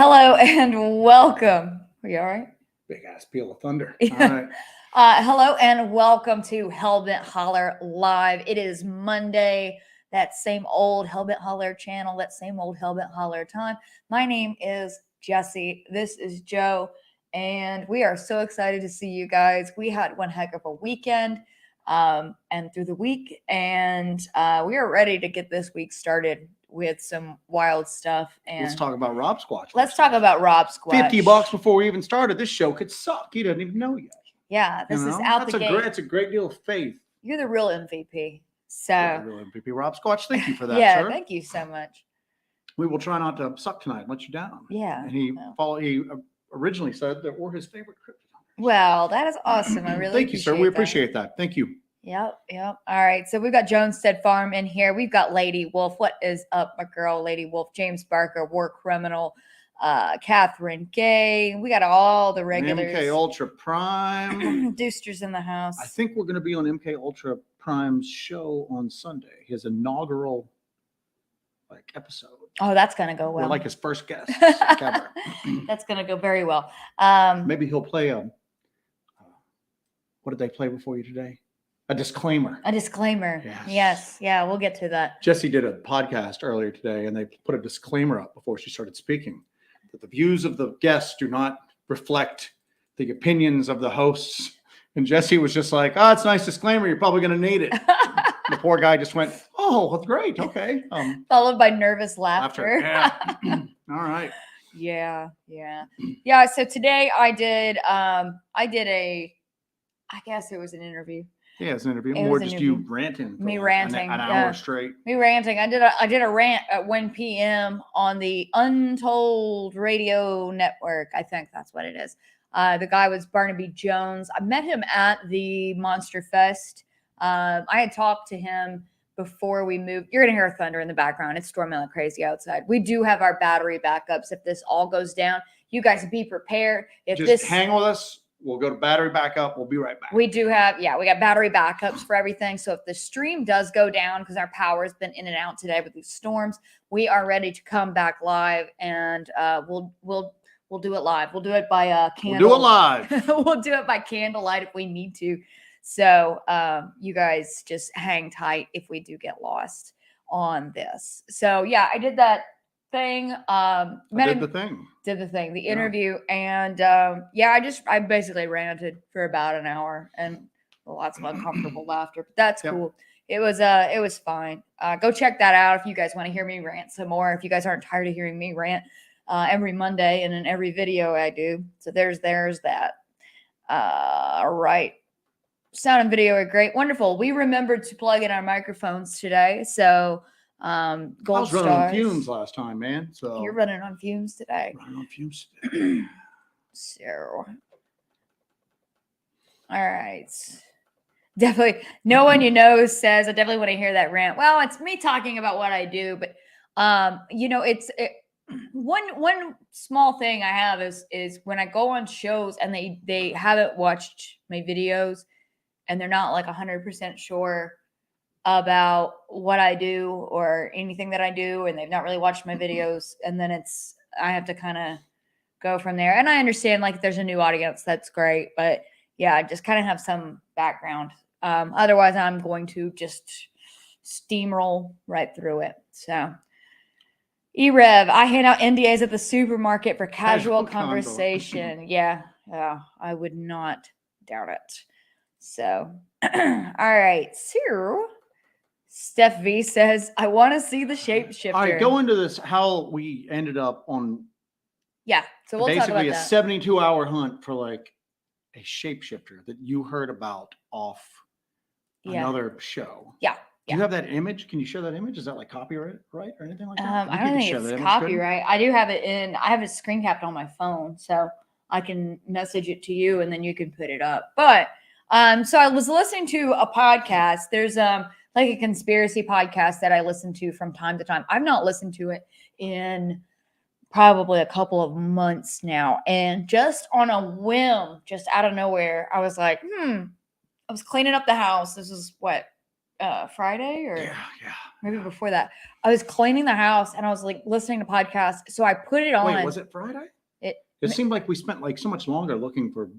Hello and welcome. Are you all right? Big ass peal of thunder. All right. Hello and welcome to Hellbent Holler Live. It is Monday, that same old Hellbent Holler channel, that same old Hellbent Holler time. My name is Jessi. This is Joe, and we are so excited to see you guys. We had one heck of a weekend and through the week, and we are ready to get this week started with some wild stuff. And let's talk about Rob Squatch. Let's talk about Rob Squatch. $50 before we even started. This show could suck. He doesn't even know yet. Yeah, this is out the gate. It's a great deal of faith. You're the real MVP. So the real MVP, Rob Squatch. Thank you for that, yeah, sir. Thank you so much. We will try not to suck tonight and let you down. Yeah. And he originally said that we're his favorite kryptonite. Well, that is awesome. I really thank you, sir. We appreciate that. Thank you. Yep. All right. So we've got Jonesstead Farm in here. We've got Lady Wolf. What is up, my girl, Lady Wolf? James Barker, War Criminal, Catherine Gay. We got all the regulars. MK Ultra Prime. Deuster's in the house. I think we're going to be on MK Ultra Prime's show on Sunday. His inaugural episode. Oh, that's going to go well. We're like his first guest ever. That's going to go very well. Maybe he'll play what did they play before you today? A disclaimer. A disclaimer. Yes. Yeah, we'll get to that. Jessi did a podcast earlier today, and they put a disclaimer up before she started speaking that the views of the guests do not reflect the opinions of the hosts. And Jessi was just like, it's a nice disclaimer. You're probably going to need it. The poor guy just went, oh, that's great. Okay. Followed by nervous laughter. Yeah. All right. Yeah. So today I did I guess it was an interview. Yeah, it's an interview. More just you ranting. Me ranting. An hour straight. Me ranting. I did a rant at 1 p.m. on the Untold Radio Network. I think that's what it is. The guy was Barnaby Jones. I met him at the Monster Fest. I had talked to him before we moved. You're going to hear thunder in the background. It's storming like crazy outside. We do have our battery backups. If this all goes down, you guys be prepared. Hang with us. We'll go to battery backup. We'll be right back. We do have, we got battery backups for everything. So if the stream does go down, because our power has been in and out today with these storms, we are ready to come back live, and we'll do it live. We'll do it by candle. We'll do it live. We'll do it by candlelight if we need to. So you guys just hang tight if we do get lost on this. So yeah, I did that thing. Did the thing, the interview, and I basically ranted for about an hour, and lots of uncomfortable laughter, but that's cool. It was fine. Go check that out if you guys want to hear me rant some more, if you guys aren't tired of hearing me rant every Monday and in every video I do. So there's that. All right. Sound and video are great. Wonderful. We remembered to plug in our microphones today, so I was running on fumes last time, man. So you're running on fumes today. Running on fumes today. So, all right. Definitely, no one says I definitely want to hear that rant. Well, it's me talking about what I do, but one small thing I have is when I go on shows and they haven't watched my videos and they're not like 100% sure about what I do or anything that I do, and they've not really watched my videos, and then I have to kind of go from there. And I understand, like, if there's a new audience, that's great, but yeah, just kind of have some background. Otherwise I'm going to just steamroll right through it. So E-Rev, I hand out NDAs at the supermarket for casual conversation. Yeah, I would not doubt it. So all right, so Steph V says, I want to see the Shapeshifter. All right, go into this, how we ended up on so we'll basically talk about a 72-hour hunt for like a Shapeshifter that you heard about off another show. Yeah. Do you have that image? Can you share that image? Is that like copyright or anything like that? I don't think it's copyright. I do have it I have it screen capped on my phone, so I can message it to you and then you can put it up. But so I was listening to a podcast. There's like a conspiracy podcast that I listen to from time to time. I've not listened to it in probably a couple of months now. And just on a whim, just out of nowhere, I was like, I was cleaning up the house. This is Friday or Yeah. maybe before that. I was cleaning the house and I was like listening to podcasts. So I put it on. Wait, was it Friday? It seemed like we spent like so much longer looking for.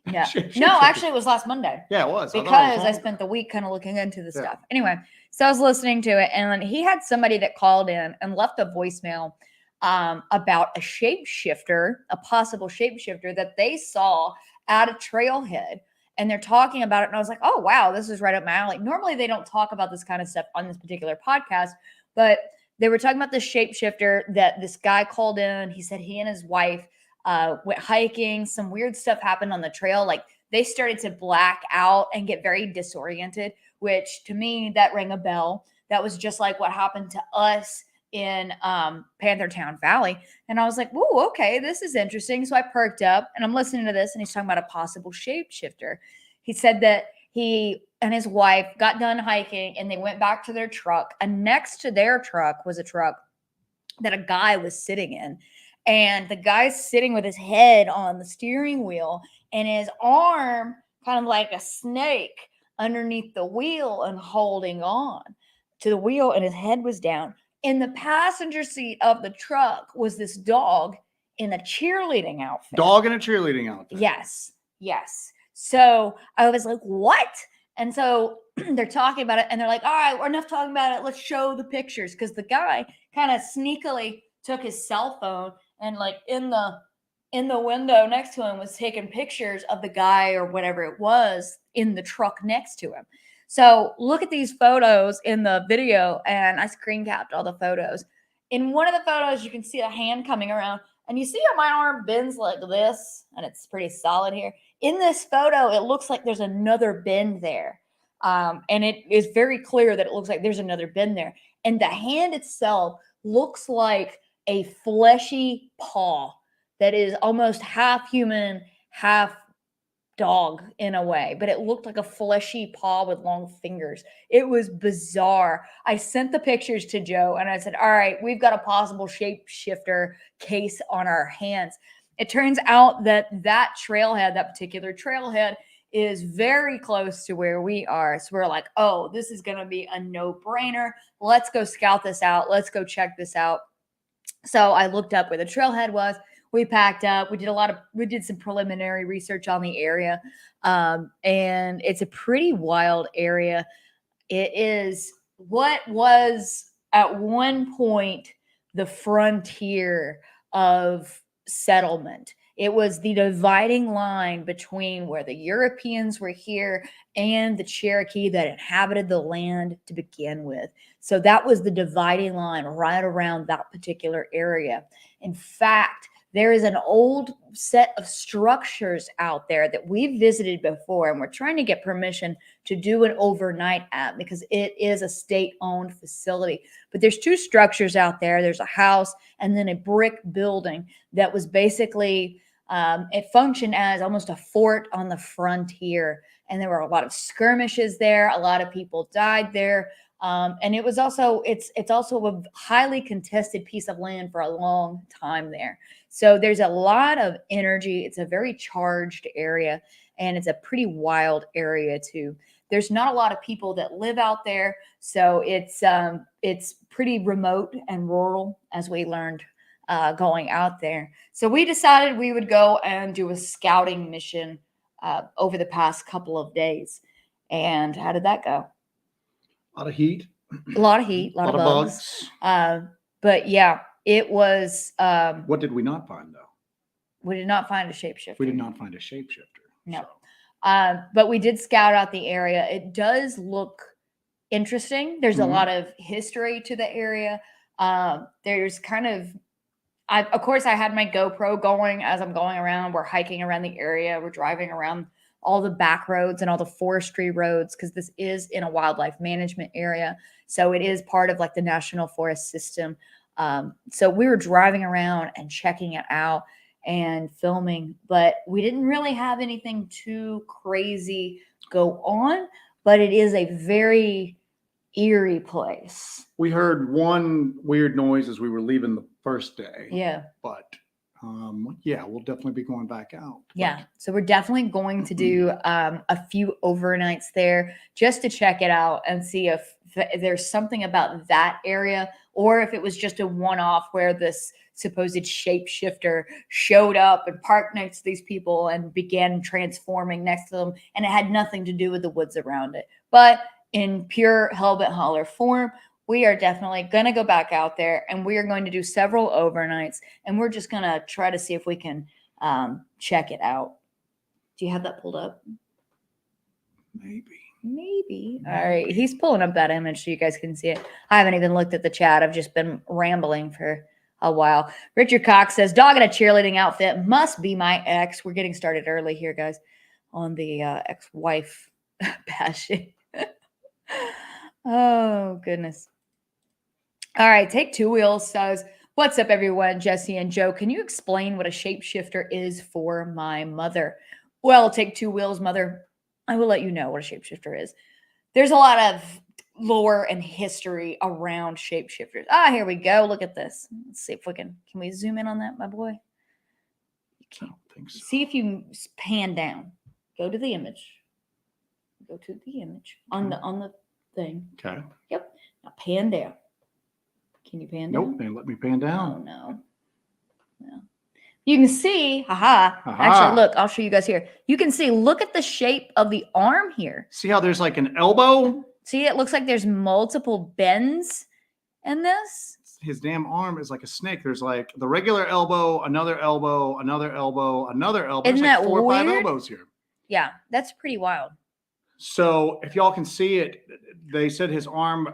Yeah. No, actually, it was last Monday. Yeah, it was. Because I spent the week kind of looking into the stuff. Anyway, so I was listening to it, and he had somebody that called in and left a voicemail about a shapeshifter, a possible shapeshifter that they saw at a trailhead. And they're talking about it. And I was like, oh, wow, this is right up my alley. Normally, they don't talk about this kind of stuff on this particular podcast, but they were talking about the shapeshifter that this guy called in. He said he and his wife went hiking. Some weird stuff happened on the trail. Like they started to black out and get very disoriented, which to me, that rang a bell. That was just like what happened to us in Panthertown Valley. And I was like, whoa, okay, this is interesting. So I perked up and I'm listening to this and he's talking about a possible shapeshifter. He said that he and his wife got done hiking and they went back to their truck. And next to their truck was a truck that a guy was sitting in. And the guy's sitting with his head on the steering wheel and his arm kind of like a snake underneath the wheel and holding on to the wheel, and his head was down. In the passenger seat of the truck was this dog in a cheerleading outfit. Dog in a cheerleading outfit. Yes. So I was like, what? And so they're talking about it and they're like, all right, we're enough talking about it. Let's show the pictures. Because the guy kind of sneakily took his cell phone and like in the window next to him was taking pictures of the guy or whatever it was in the truck next to him. So look at these photos in the video, and I screen capped all the photos. In one of the photos, you can see a hand coming around, and you see how my arm bends like this, and it's pretty solid here. In this photo, it looks like there's another bend there, and it is very clear that it looks like there's another bend there. And the hand itself looks like a fleshy paw that is almost half human, half dog in a way, but it looked like a fleshy paw with long fingers. It was bizarre. I sent the pictures to Joe and I said, all right, we've got a possible shapeshifter case on our hands. It turns out that trailhead, that particular trailhead, is very close to where we are. So we're like, oh, this is going to be a no-brainer. Let's go scout this out. Let's go check this out. So I looked up where the trailhead was. We packed up. We did some preliminary research on the area. And it's a pretty wild area. It is what was at one point the frontier of settlement. It was the dividing line between where the Europeans were here and the Cherokee that inhabited the land to begin with. So that was the dividing line right around that particular area. In fact, there is an old set of structures out there that we've visited before, and we're trying to get permission to do an overnight at because it is a state-owned facility. But there's two structures out there. There's a house and then a brick building that was basically, it functioned as almost a fort on the frontier. And there were a lot of skirmishes there. A lot of people died there. And it was also, it's also a highly contested piece of land for a long time there. So there's a lot of energy. It's a very charged area, and it's a pretty wild area too. There's not a lot of people that live out there. So it's pretty remote and rural, as we learned going out there. So we decided we would go and do a scouting mission over the past couple of days. And how did that go? A lot of heat. A lot of heat, a lot of bugs. But yeah, it was. What did we not find, though? We did not find a shapeshifter. We did not find a shapeshifter. No. So. But we did scout out the area. It does look interesting. There's a lot of history to the area. There's kind of, of course, I had my GoPro going as I'm going around. We're hiking around the area. We're driving around all the back roads and all the forestry roads, because this is in a wildlife management area. So it is part of like the National Forest System. So we were driving around and checking it out and filming, but we didn't really have anything too crazy go on, but it is a very eerie place. We heard one weird noise as we were leaving the first day. Yeah. But yeah, we'll definitely be going back out. Yeah. So we're definitely going to do a few overnights there just to check it out and see if there's something about that area, or if it was just a one-off where this supposed shapeshifter showed up and parked next to these people and began transforming next to them, and it had nothing to do with the woods around it. But in pure Hellbent Holler form, we are definitely going to go back out there, and we are going to do several overnights, and we're just going to try to see if we can check it out. Do you have that pulled up? Maybe. All right. He's pulling up that image so you guys can see it. I haven't even looked at the chat. I've just been rambling for a while. Richard Cox says, dog in a cheerleading outfit must be my ex. We're getting started early here, guys, on the ex-wife bashing. Oh, goodness. All right. Take Two Wheels says, what's up, everyone? Jessi and Joe, can you explain what a shapeshifter is for my mother? Well, Take Two Wheels, mother, I will let you know what a shapeshifter is. There's a lot of lore and history around shapeshifters. Here we go. Look at this. Let's see if we can we zoom in on that, my boy? You can't. I don't think so. See if you pan down. Go to the image. Go to the image on the thing. Okay. Yep. Now pan down. Can you pan down? Nope, they let me pan down. Oh, no. You can see, actually, look, I'll show you guys here. You can see, look at the shape of the arm here. See how there's like an elbow? See, it looks like there's multiple bends in this. His damn arm is like a snake. There's like the regular elbow, another elbow, another elbow, another elbow. Isn't There's like that 4 or 5 weird? elbows here. Yeah, that's pretty wild. So if y'all can see it, they said his arm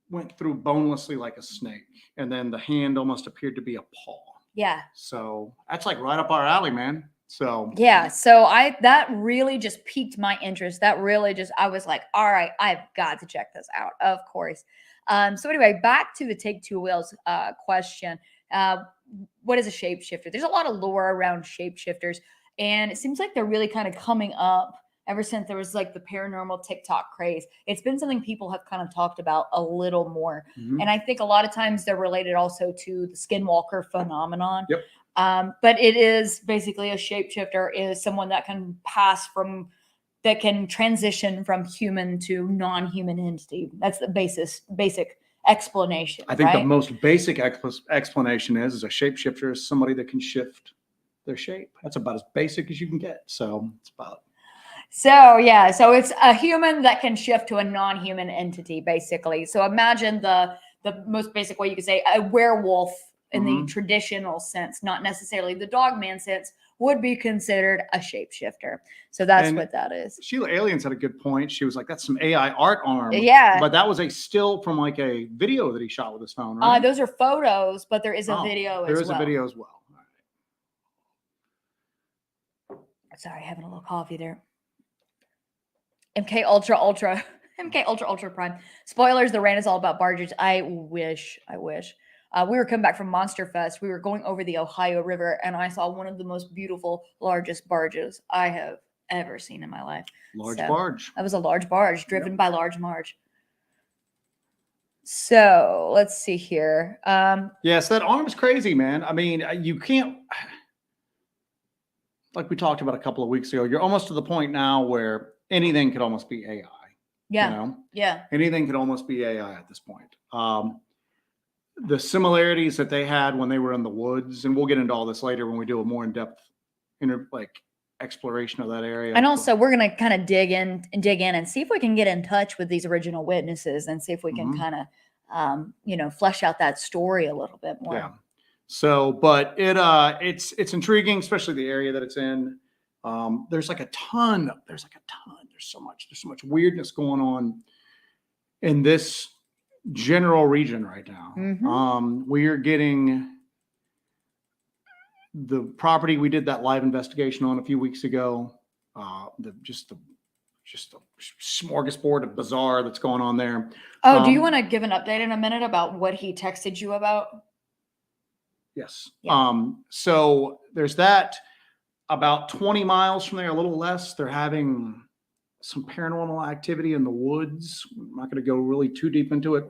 went through bonelessly like a snake, and then the hand almost appeared to be a paw. Yeah. So that's like right up our alley, man. So yeah, so that really just piqued my interest. That really just, I was like, all right, I've got to check this out, of course. So anyway, back to the Take Two Wheels question. What is a shapeshifter? There's a lot of lore around shapeshifters, and it seems like they're really kind of coming up ever since there was like the paranormal TikTok craze. It's been something people have kind of talked about a little more. Mhm. And I think a lot of times they're related also to the skinwalker phenomenon. Yep. But it is basically a shapeshifter is someone that can that can transition from human to non-human entity. That's the basic explanation. I think right? the most basic explanation is a shapeshifter is somebody that can shift their shape. That's about as basic as you can get. So it's about. So yeah, so it's a human that can shift to a non-human entity, basically. So imagine the most basic way you could say a werewolf in the traditional sense, not necessarily the dogman sense, would be considered a shapeshifter. So that's what that is. Sheila Aliens had a good point. She was like, that's some AI art arm. Yeah. But that was a still from like a video that he shot with his phone, right? Those are photos, but there is a video as well. There is a video as well. All right. Sorry, having a little coffee there. MK Ultra Prime. Spoilers, the rant is all about barges. I wish. We were coming back from Monster Fest. We were going over the Ohio River, and I saw one of the most beautiful, largest barges I have ever seen in my life. Large barge. That was a large barge driven by Large Marge. So let's see here. Yes, that arm's crazy, man. I mean, you can't, like we talked about a couple of weeks ago, you're almost to the point now where anything could almost be AI. Yeah. You know? Yeah. Anything could almost be AI at this point. The similarities that they had when they were in the woods, and we'll get into all this later when we do a more in-depth exploration of that area. And also we're going to kind of dig in and see if we can get in touch with these original witnesses and see if we can kind of, flesh out that story a little bit more. Yeah. So, but it's intriguing, especially the area that it's in. There's a ton. There's so much weirdness going on in this general region right now. We are getting the property we did that live investigation on a few weeks ago. Just the smorgasbord of bizarre that's going on there. Oh, do you want to give an update in a minute about what he texted you about? Yes. Yeah. So there's that. About 20 miles from there, a little less, they're having some paranormal activity in the woods. I'm not going to go really too deep into it,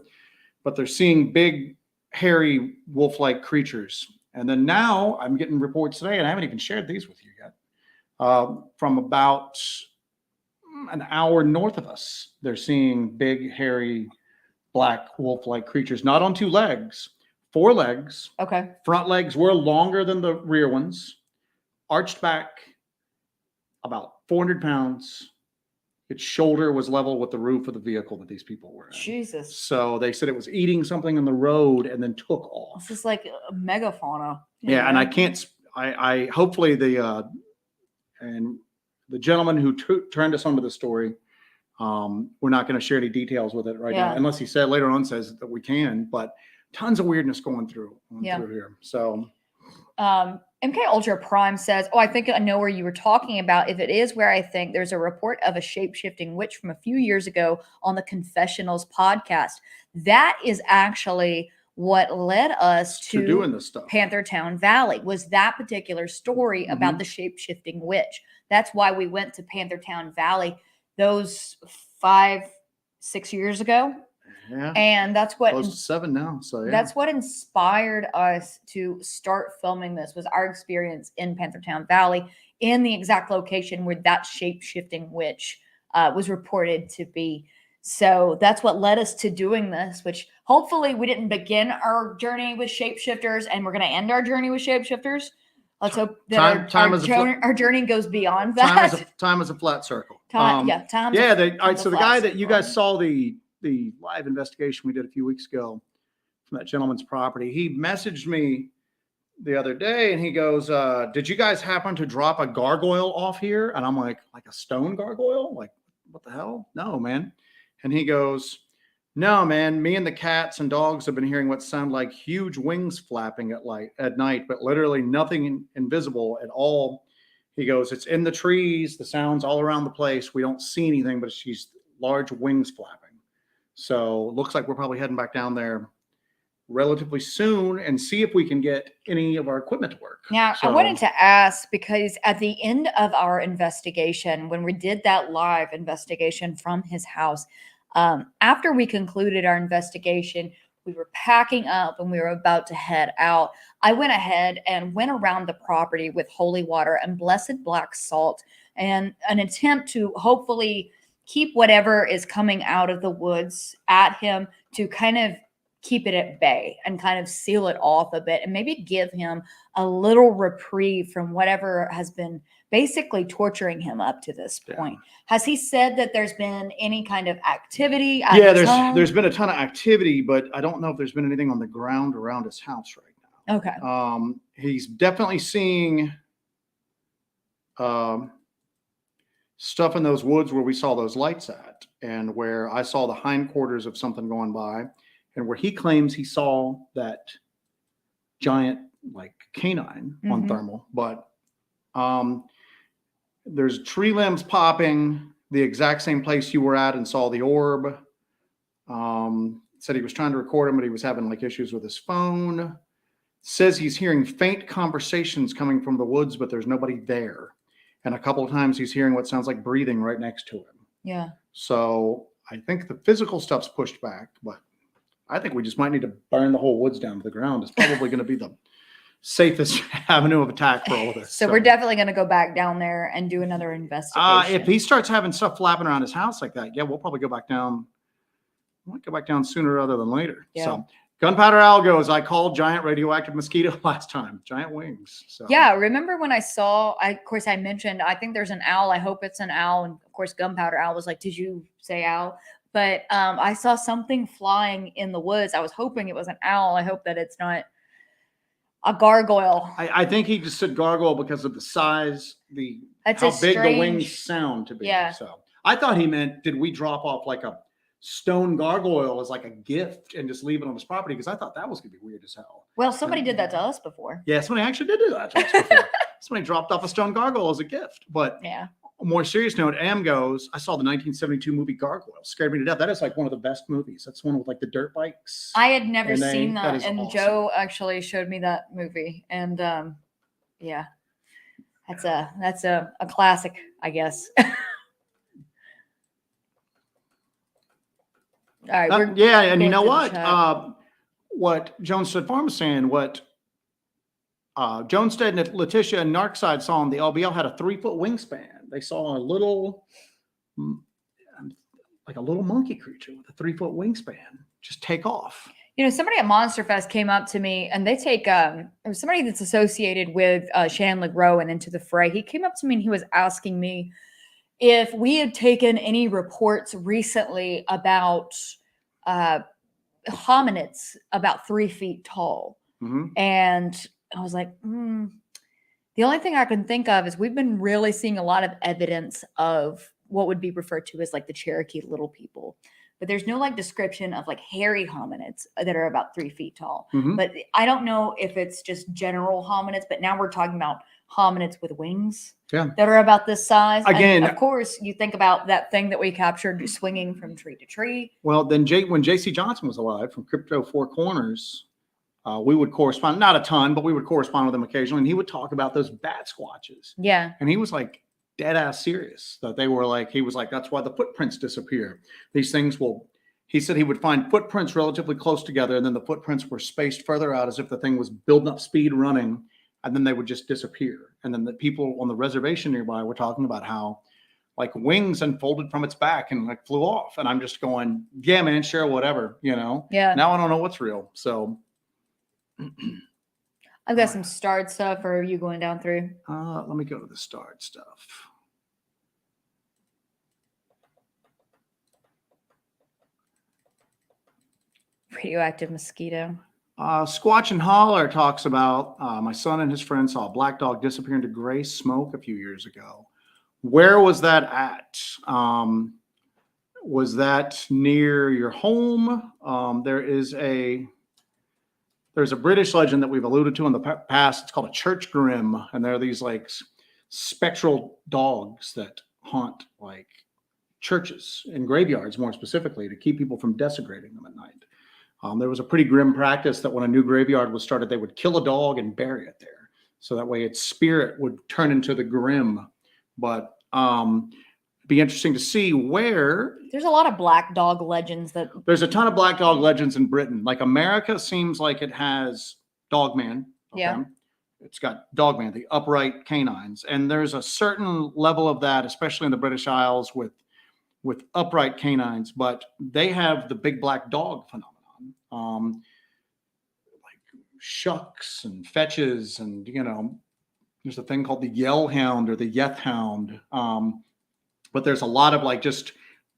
but they're seeing big, hairy, wolf-like creatures. And then now I'm getting reports today, and I haven't even shared these with you yet, from about an hour north of us. They're seeing big, hairy, black wolf-like creatures, not on 2 legs, 4 legs. Okay. Front legs were longer than the rear ones, arched back, about 400 pounds. Its shoulder was level with the roof of the vehicle that these people were in. Jesus. So they said it was eating something on the road and then took off. This is like a megafauna. Yeah, and I can't. I hopefully and the gentleman who turned us onto the story, we're not going to share any details with it right now, unless he said later on says that we can. But tons of weirdness going through here. So. MK Ultra Prime says, I think I know where you were talking about. If it is where I think, there's a report of a shape-shifting witch from a few years ago on the Confessionals podcast. That is actually what led us to doing this stuff. Panthertown Valley, was that particular story about the shape-shifting witch. That's why we went to Panthertown Valley those 5-6 years ago. Yeah. And that's what close to 7 now. So yeah. That's what inspired us to start filming this, was our experience in Panthertown Valley, in the exact location where that shape-shifting witch was reported to be. So that's what led us to doing this, which hopefully we didn't begin our journey with shapeshifters and we're going to end our journey with shapeshifters. Let's hope that our journey goes beyond that. Time is a flat circle. All right. So the guy that you guys saw the live investigation we did a few weeks ago from that gentleman's property, he messaged me the other day and he goes, did you guys happen to drop a gargoyle off here? And I'm like a stone gargoyle? Like, what the hell? No, man. And he goes, no, man, me and the cats and dogs have been hearing what sound like huge wings flapping at night, but literally nothing invisible at all. He goes, it's in the trees, the sounds all around the place. We don't see anything, but she's large wings flapping. So looks like we're probably heading back down there relatively soon and see if we can get any of our equipment to work. Now, I wanted to ask, because at the end of our investigation, when we did that live investigation from his house, after we concluded our investigation, we were packing up and we were about to head out. I went ahead and went around the property with holy water and blessed black salt, and an attempt to hopefully keep whatever is coming out of the woods at him, to kind of keep it at bay and kind of seal it off a bit and maybe give him a little reprieve from whatever has been basically torturing him up to this point. Has he said that there's been any kind of activity? There's been a ton of activity, but I don't know if there's been anything on the ground around his house right now. Okay. He's definitely seeing stuff in those woods where we saw those lights at, and where I saw the hindquarters of something going by, and where he claims he saw that giant like canine on thermal. But there's tree limbs popping the exact same place you were at and saw the orb. Said he was trying to record him, but he was having like issues with his phone. Says he's hearing faint conversations coming from the woods, but there's nobody there. And a couple of times he's hearing what sounds like breathing right next to him. Yeah. So I think the physical stuff's pushed back, but I think we just might need to burn the whole woods down to the ground. It's probably going to be the safest avenue of attack for all of this. So we're definitely going to go back down there and do another investigation. If he starts having stuff flapping around his house like that, we'll probably go back down. We might go back down sooner rather than later. Yeah. So Gunpowder Owl goes, I called giant radioactive mosquito last time. Giant wings. So. Yeah, remember when I saw, of course, I mentioned, I think there's an owl. I hope it's an owl. And of course, Gunpowder Owl was like, did you say owl? But I saw something flying in the woods. I was hoping it was an owl. I hope that it's not a gargoyle. I think he just said gargoyle because of the size, how big the wings sound to be. Yeah. So I thought he meant, did we drop off like a stone gargoyle as like a gift and just leave it on his property? Because I thought that was going to be weird as hell. Well, somebody did that to us before. Yeah, somebody actually did do that to us before. Somebody dropped off a stone gargoyle as a gift. But yeah. A more serious note, Am goes, I saw the 1972 movie Gargoyle. Scared me to death. That is like one of the best movies. That's one with like the dirt bikes. I had never seen that. And awesome. Joe actually showed me that movie. And yeah, that's a classic, I guess. All right. And you know what? What Jones Stud Farm is saying, what Joanstead and Letitia and Narcside saw him. The LBL had a 3-foot wingspan. They saw a little, like a little monkey creature with a 3-foot wingspan just take off. You know, somebody at Monster Fest came up to me, and they take it was somebody that's associated with Shannon LeGros and Into the Fray. He came up to me and he was asking me if we had taken any reports recently about hominids about 3 feet tall. Mm-hmm. And I was like, the only thing I can think of is we've been really seeing a lot of evidence of what would be referred to as like the Cherokee little people. But there's no like description of like hairy hominids that are about 3 feet tall. Mm-hmm. But I don't know if it's just general hominids, but now we're talking about hominids with wings that are about this size. Again, and of course, you think about that thing that we captured swinging from tree to tree. Well, then when J.C. Johnson was alive from Crypto Four Corners, we would correspond, not a ton, but we would correspond with him occasionally. And he would talk about those bat squatches. Yeah. And he was like, dead ass serious that they were like, he was like, that's why the footprints disappear. These things he said he would find footprints relatively close together, and then the footprints were spaced further out as if the thing was building up speed running, and then they would just disappear. And then the people on the reservation nearby were talking about how like wings unfolded from its back and like flew off. And I'm just going, yeah, man, sure, whatever, you know? Yeah. Now I don't know what's real. So I've got some starred stuff, or are you going down through? let me go to the starred stuff. Radioactive mosquito. Squatch and Holler talks about my son and his friend saw a black dog disappear into gray smoke a few years ago. Where was that at? Was that near your home? There's a British legend that we've alluded to in the past. It's called a church grim, and there are these like spectral dogs that haunt like churches and graveyards, more specifically, to keep people from desecrating them at night. There was a pretty grim practice that when a new graveyard was started, they would kill a dog and bury it there, so that way its spirit would turn into the grim. But it'd be interesting to see where. There's a lot of black dog legends that. There's a ton of black dog legends in Britain. Like America seems like it has Dogman. Okay? Yeah. It's got Dogman, the upright canines, and there's a certain level of that, especially in the British Isles with upright canines. But they have the big black dog phenomenon. Like shucks and fetches, and there's a thing called the yell hound or the yeth hound. But there's a lot of like just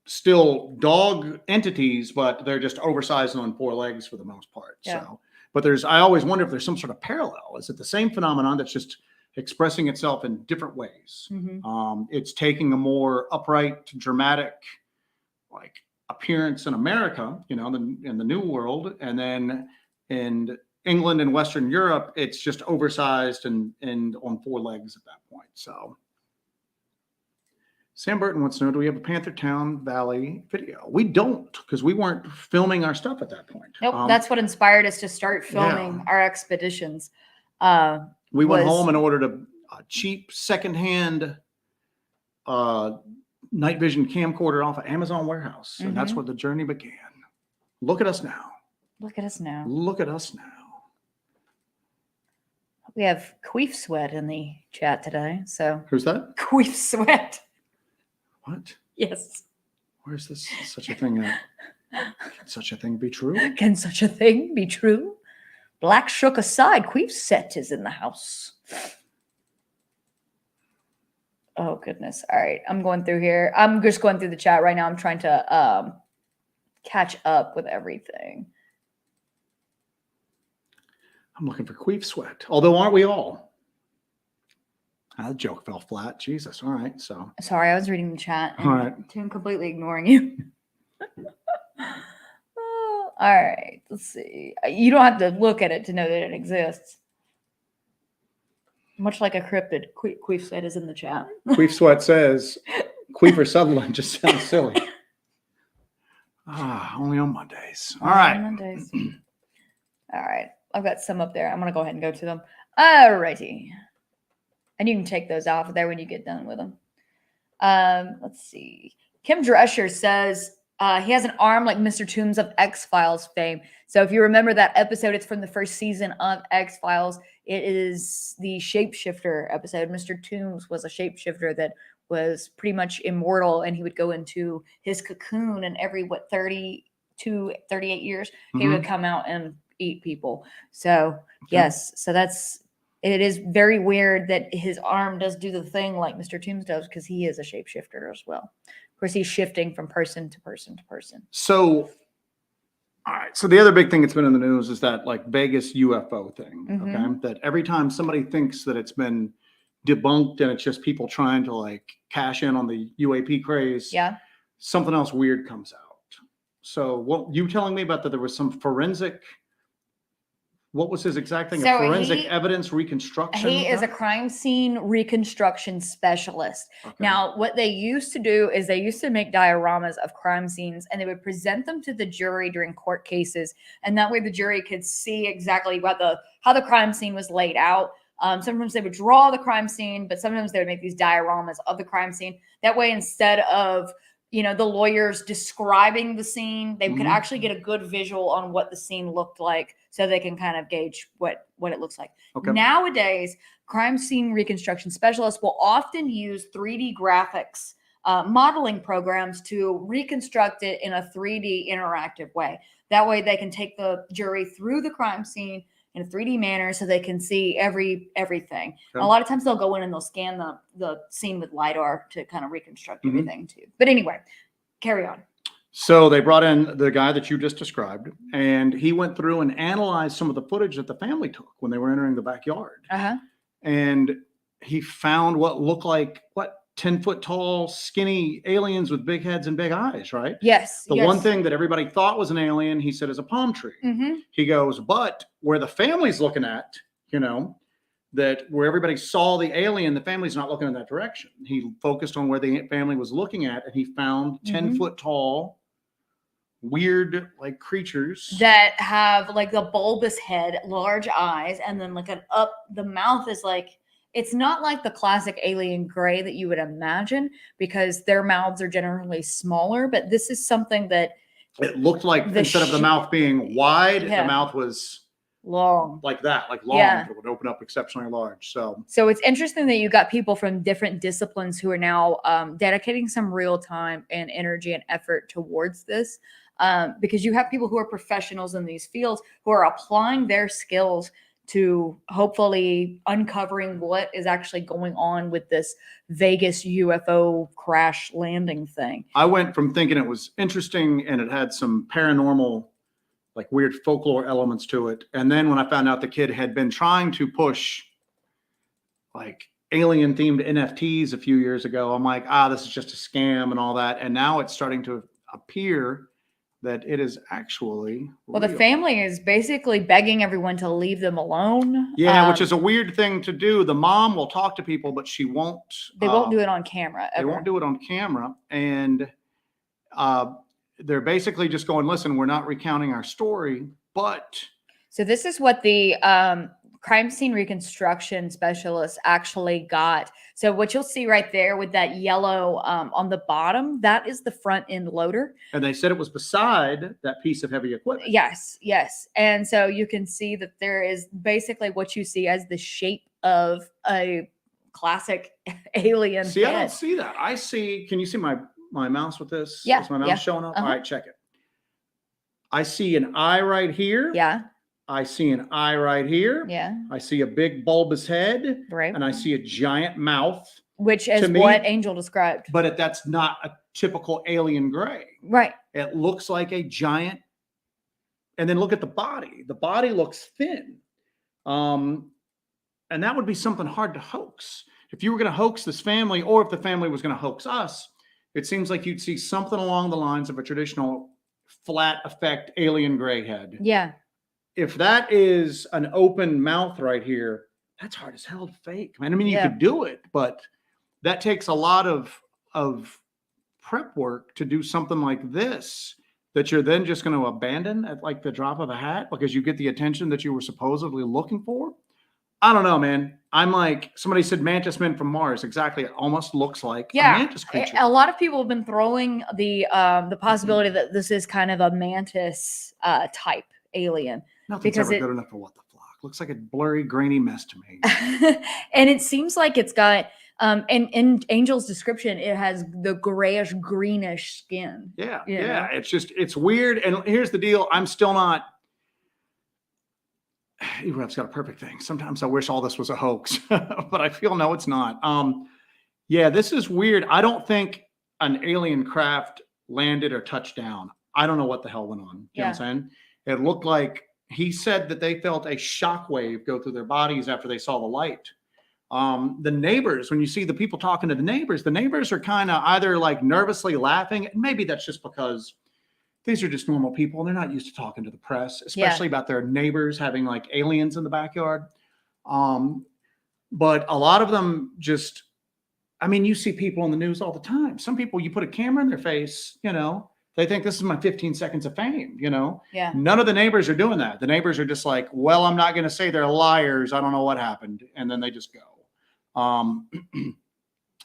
still dog entities, but they're just oversized and on 4 legs for the most part. Yeah. So, but I always wonder if there's some sort of parallel. Is it the same phenomenon that's just expressing itself in different ways? Mm-hmm. It's taking a more upright, dramatic, like appearance in America, in the New World, and then in England and Western Europe, it's just oversized and on 4 legs at that point. So Sam Burton wants to know, do we have a Panther Town Valley video? We don't, because we weren't filming our stuff at that point. Nope, that's what inspired us to start filming our expeditions. We went home and ordered a cheap secondhand night vision camcorder off of Amazon warehouse. And that's where the journey began. Look at us now. Look at us now. Look at us now. We have Queef Sweat in the chat today. So who's that? Queef Sweat. What? Yes. Where's this such a thing at? Can such a thing be true? Can such a thing be true? Black shook aside. Queef Set is in the house. Oh, goodness. All right. I'm going through here. I'm just going through the chat right now. I'm trying to catch up with everything. I'm looking for Queef Sweat. Although, aren't we all? That joke fell flat. Jesus. All right. So sorry, I was reading the chat. All right. I'm completely ignoring you. All right. Let's see. You don't have to look at it to know that it exists. Much like a cryptid, Queef Sweat is in the chat. Queef Sweat says, Queefer Sutherland just sounds silly. Only on Mondays. All right. On Mondays. All right. I've got some up there. I'm going to go ahead and go to them. All righty. And you can take those off there when you get done with them. Let's see. Kim Drescher says, He has an arm like Mr. Toombs of X-Files fame. So if you remember that episode, it's from the first season of X-Files. It is the Shapeshifter episode. Mr. Toombs was a shapeshifter that was pretty much immortal, and he would go into his cocoon, and every 32, 38 years, he would come out and eat people. So yes, so it is very weird that his arm does do the thing like Mr. Toombs does, because he is a shapeshifter as well. Of course, he's shifting from person to person to person. So, all right. So the other big thing that's been in the news is that like Vegas UFO thing. Okay. That every time somebody thinks that it's been debunked and it's just people trying to like cash in on the UAP craze, something else weird comes out. So what you telling me about that there was some forensic, what was his exact thing? So forensic evidence reconstruction? He is a crime scene reconstruction specialist. Okay. Now, what they used to do is they used to make dioramas of crime scenes, and they would present them to the jury during court cases. And that way the jury could see exactly how the crime scene was laid out. Sometimes they would draw the crime scene, but sometimes they would make these dioramas of the crime scene. That way, instead of the lawyers describing the scene, they could actually get a good visual on what the scene looked like, so they can kind of gauge what it looks like. Okay. Nowadays, crime scene reconstruction specialists will often use 3D graphics modeling programs to reconstruct it in a 3D interactive way. That way they can take the jury through the crime scene in a 3D manner, so they can see everything. Okay. A lot of times they'll go in and they'll scan the scene with LiDAR to kind of reconstruct everything too. But anyway, carry on. So they brought in the guy that you just described, and he went through and analyzed some of the footage that the family took when they were entering the backyard. And he found what looked like 10-foot tall, skinny aliens with big heads and big eyes, right? Yes. The one thing that everybody thought was an alien, he said, is a palm tree. He goes, but where the family's looking at, that where everybody saw the alien, the family's not looking in that direction. He focused on where the family was looking at, and he found 10-foot tall, weird like creatures that have like the bulbous head, large eyes, and then like the mouth is like, it's not like the classic alien gray that you would imagine, because their mouths are generally smaller, but this is something that it looked like instead of the mouth being wide, the mouth was long, like that, like long. It would open up exceptionally large. So it's interesting that you got people from different disciplines who are now dedicating some real time and energy and effort towards this, because you have people who are professionals in these fields who are applying their skills to hopefully uncovering what is actually going on with this Vegas UFO crash landing thing. I went from thinking it was interesting and it had some paranormal, like weird folklore elements to it. And then when I found out the kid had been trying to push like alien themed NFTs a few years ago, I'm like, this is just a scam and all that. And now it's starting to appear that it is actually real. The family is basically begging everyone to leave them alone. Yeah, which is a weird thing to do. The mom will talk to people, but she won't. They won't do it on camera. They won't do it on camera. And they're basically just going, listen, we're not recounting our story, but. So this is what the crime scene reconstruction specialist actually got. So what you'll see right there with that yellow on the bottom, that is the front end loader. And they said it was beside that piece of heavy equipment. Yes. And so you can see that there is basically what you see as the shape of a classic alien See, head. I don't see that. I see, can you see my mouse with this? Yeah. Is my mouse showing up? All right, check it. I see an eye right here. Yeah. I see an eye right here. Yeah. I see a big bulbous head. Right. And I see a giant mouth. Which is what Angel described. But that's not a typical alien gray. Right. It looks like a giant. And then look at the body. The body looks thin. And that would be something hard to hoax. If you were going to hoax this family, or if the family was going to hoax us, it seems like you'd see something along the lines of a traditional flat effect alien gray head. Yeah. If that is an open mouth right here, that's hard as hell to fake, man. I mean, you could do it, but that takes a lot of prep work to do something like this that you're then just going to abandon at like the drop of a hat because you get the attention that you were supposedly looking for. I don't know, man. I'm like, somebody said mantis men from Mars. Exactly. It almost looks like a Yeah, mantis creature. a lot of people have been throwing the possibility that this is kind of a mantis type alien. Nothing's because ever good enough for what the flock. Looks like a blurry, grainy mess to me. And it seems like it's got in Angel's description, it has the grayish greenish skin. Yeah, you yeah. know? It's weird. And here's the deal. I'm still not. Erev's got a perfect thing. Sometimes I wish all this was a hoax, but I feel no, it's not. Yeah, this is weird. I don't think an alien craft landed or touched down. I don't know what the hell went on. You know what I'm saying? It looked like he said that they felt a shockwave go through their bodies after they saw the light. The neighbors, when you see the people talking to the neighbors are kind of either like nervously laughing, and maybe that's just because these are just normal people and they're not used to talking to the press, especially about their neighbors having like aliens in the backyard. But a lot of them just, I mean, you see people on the news all the time. Some people, you put a camera in their face, you know, they think this is my 15 seconds of fame, you know? Yeah. None of the neighbors are doing that. The neighbors are just like, well, I'm not going to say they're liars. I don't know what happened. And then they just go.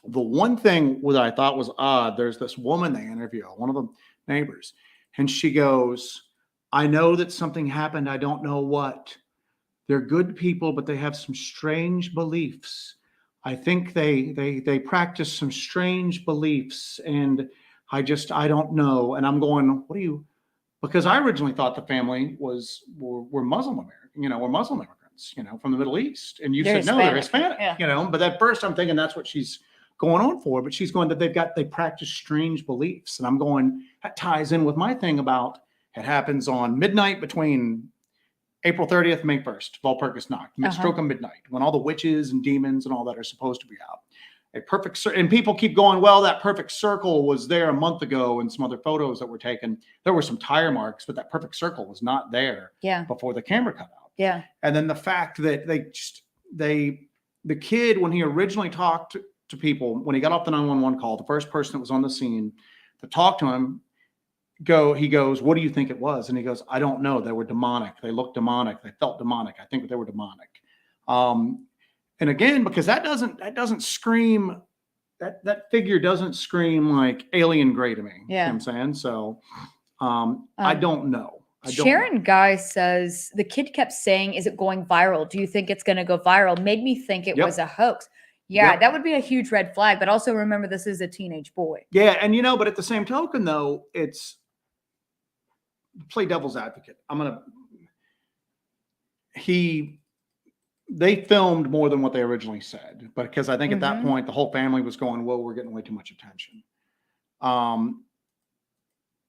The one thing that I thought was odd, there's this woman they interview, one of the neighbors, and she goes, I know that something happened. I don't know what. They're good people, but they have some strange beliefs. I think they practice some strange beliefs, and I don't know. And I'm going, what do you? Because I originally thought the family were Muslim American, you know, were Muslim immigrants, you know, from the Middle East. And you said no, they're Hispanic, you know. But at first I'm thinking that's what she's going on for. But she's going that they practice strange beliefs, and I'm going, that ties in with my thing about it happens on midnight between April 30th, May 1st, Walpurgis Nacht, stroke of midnight, when all the witches and demons and all that are supposed to be out. A perfect, and people keep going, well, that perfect circle was there a month ago in some other photos that were taken. There were some tire marks, but that perfect circle was not there before the camera cut out. Yeah. And then the fact that the kid, when he originally talked to people, when he got off the 911 call, the first person that was on the scene to talk to him, he goes, what do you think it was? And he goes, I don't know. They were demonic. They looked demonic. They felt demonic. I think they were demonic. And again, because that doesn't scream, that figure doesn't scream like alien gray to me. Yeah. You know what I'm saying? So I don't know. Sharon Guy says the kid kept saying, is it going viral? Do you think it's going to go viral? Made me think it was a hoax. Yeah, that would be a huge red flag. But also remember, this is a teenage boy. Yeah. And, you know, but at the same token, though, it's play devil's advocate. They filmed more than what they originally said, but because I think at that point, the whole family was going, whoa, we're getting way too much attention.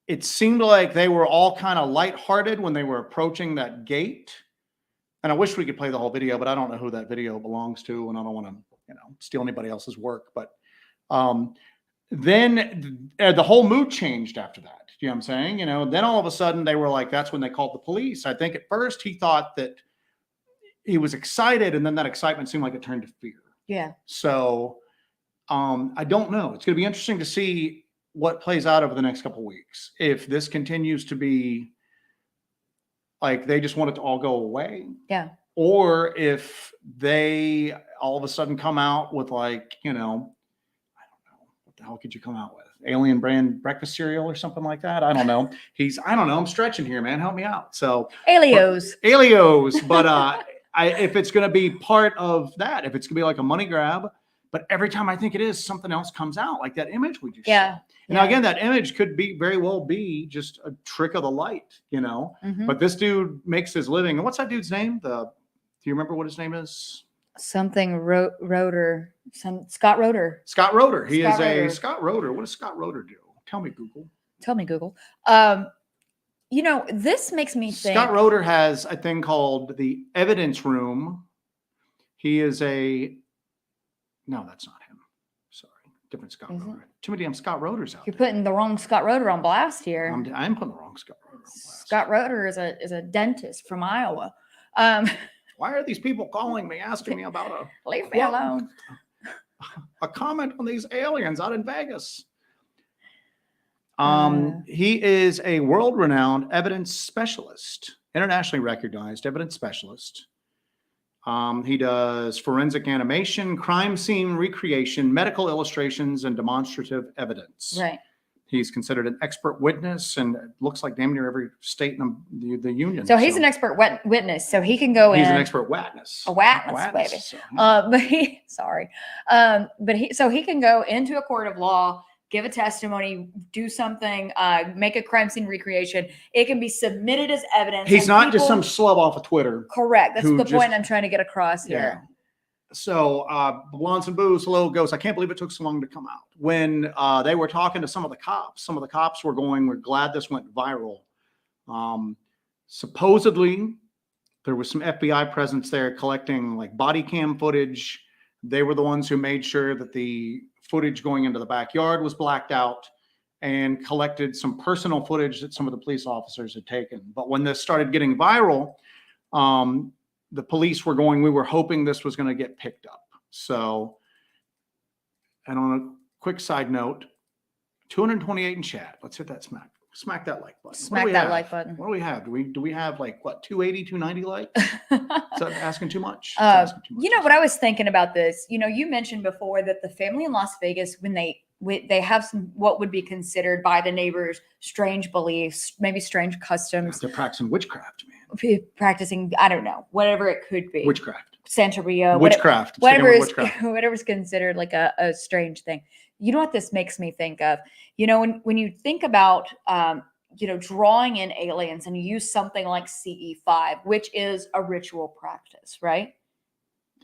It seemed like they were all kind of lighthearted when they were approaching that gate. And I wish we could play the whole video, but I don't know who that video belongs to. And I don't want to, you know, steal anybody else's work. But then the whole mood changed after that. You know what I'm saying? You know, then all of a sudden they were like, that's when they called the police. I think at first he thought that he was excited, and then that excitement seemed like it turned to fear. Yeah. So I don't know. It's going to be interesting to see what plays out over the next couple of weeks. If this continues to be like they just want it to all go away. Yeah. Or if they all of a sudden come out with like, you know, I don't know. What the hell could you come out with? Alien brand breakfast cereal or something like that. I don't know. I don't know. I'm stretching here, man. Help me out. So Alios. But if it's going to be part of that, if it's going to be like a money grab, but every time I think it is, something else comes out, like that image we just saw. Now, again, that image could very well be just a trick of the light, you know, but this dude makes his living. And what's that dude's name? Do you remember what his name is? Something Roeder. Scott Roeder. Scott Roeder. Scott Roeder. What does Scott Roeder do? Tell me, Google. Tell me, Google. You know, this makes me think. Scott Roeder has a thing called the Evidence Room. He is no, that's not him. Sorry. Different Scott Roeder. Too many damn Scott Roeders out there. You're putting the wrong Scott Roeder on blast here. I'm putting the wrong Scott Roeder on blast. Scott Roeder is a dentist from Iowa. Why are these people calling me, asking me about leave me alone. A comment on these aliens out in Vegas? He is a world-renowned evidence specialist, internationally recognized evidence specialist. He does forensic animation, crime scene recreation, medical illustrations, and demonstrative evidence. Right. He's considered an expert witness, and it looks like damn near every state in the union. So he's an expert witness, so he can go in. He's an expert witness. A witness, baby. So, But he, sorry, but he can go into a court of law, give a testimony, do something, make a crime scene recreation. It can be submitted as evidence. he's not just some schlub off of Twitter. Correct. That's who the just- point I'm trying to get across here. So Blondes and Booze, hello, goes, I can't believe it took so long to come out. When they were talking to some of the cops were going, we're glad this went viral. Supposedly, there was some FBI presence there collecting like body cam footage. They were the ones who made sure that the footage going into the backyard was blacked out and collected some personal footage that some of the police officers had taken. But when this started getting viral, the police were going, we were hoping this was going to get picked up. So, and on a quick side note, 228 in chat. Let's hit that smack that like button. Smack that like button. What do we have? Do we have like what, 280, 290 likes? Is that asking too much? Asking too much. You know what I was thinking about this? You know, you mentioned before that the family in Las Vegas, when they have some what would be considered by the neighbors strange beliefs, maybe strange customs. They're practicing witchcraft, man. Practicing, I don't know, whatever it could be. Witchcraft. Santeria. Witchcraft. Whatever is considered like a strange thing. You know what this makes me think of? You know, when you think about drawing in aliens and you use something like CE5, which is a ritual practice, right?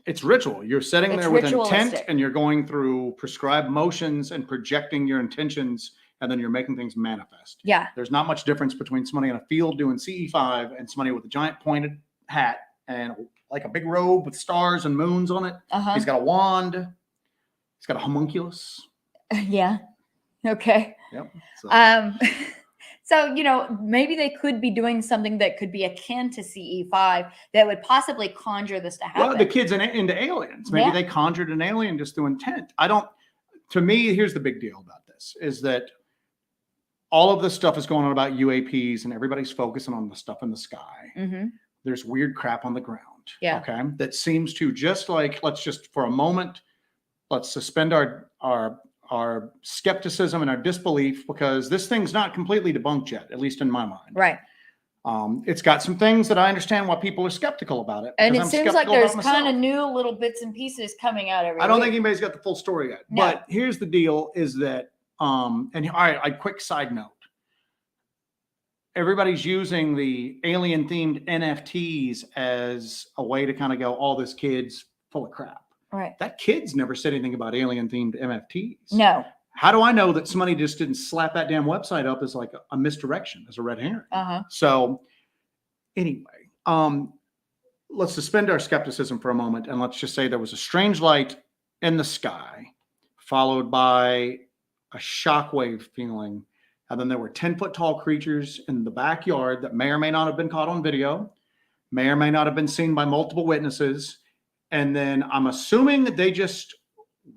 It's ritual. You're sitting there with intent ritualistic. and you're going through prescribed motions and projecting your intentions, and then you're making things manifest. Yeah. There's not much difference between somebody in a field doing CE5 and somebody with a giant pointed hat and like a big robe with stars and moons on it. Uh-huh. He's got a wand. He's got a homunculus. Yeah. Okay. Yep. So, maybe they could be doing something that could be akin to CE5 that would possibly conjure this to happen. Well, the kid's into aliens. Maybe they conjured an alien just through intent. To me, here's the big deal about this is that all of this stuff is going on about UAPs and everybody's focusing on the stuff in the sky. Mm-hmm. There's weird crap on the ground. Yeah. Okay. That seems to just like, let's just for a moment, let's suspend our skepticism and our disbelief because this thing's not completely debunked yet, at least in my mind. Right. It's got some things that I understand why people are skeptical about it. And it seems like there's kind of new little bits and pieces coming out every I don't week. think anybody's got the full story yet. No. But here's the deal is that, and all right, quick side note. Everybody's using the alien themed NFTs as a way to kind of go, all this kid's full of crap. Right. That kid's never said anything about alien themed NFTs. No. How do I know that somebody just didn't slap that damn website up as like a misdirection, as a red herring? Uh-huh. So anyway, let's suspend our skepticism for a moment and let's just say there was a strange light in the sky followed by a shockwave feeling. And then there were 10-foot tall creatures in the backyard that may or may not have been caught on video, may or may not have been seen by multiple witnesses. And then I'm assuming that they just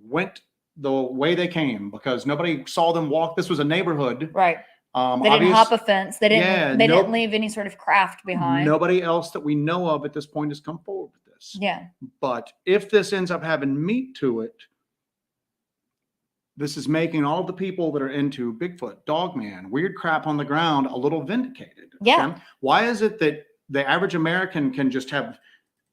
went the way they came because nobody saw them walk. This was a neighborhood. Right. They didn't hop a fence. They didn't leave any sort of craft behind. Nobody else that we know of at this point has come forward with this. Yeah. But if this ends up having meat to it, this is making all the people that are into Bigfoot, Dogman, weird crap on the ground a little vindicated. Yeah. Okay? Why is it that the average American can just have,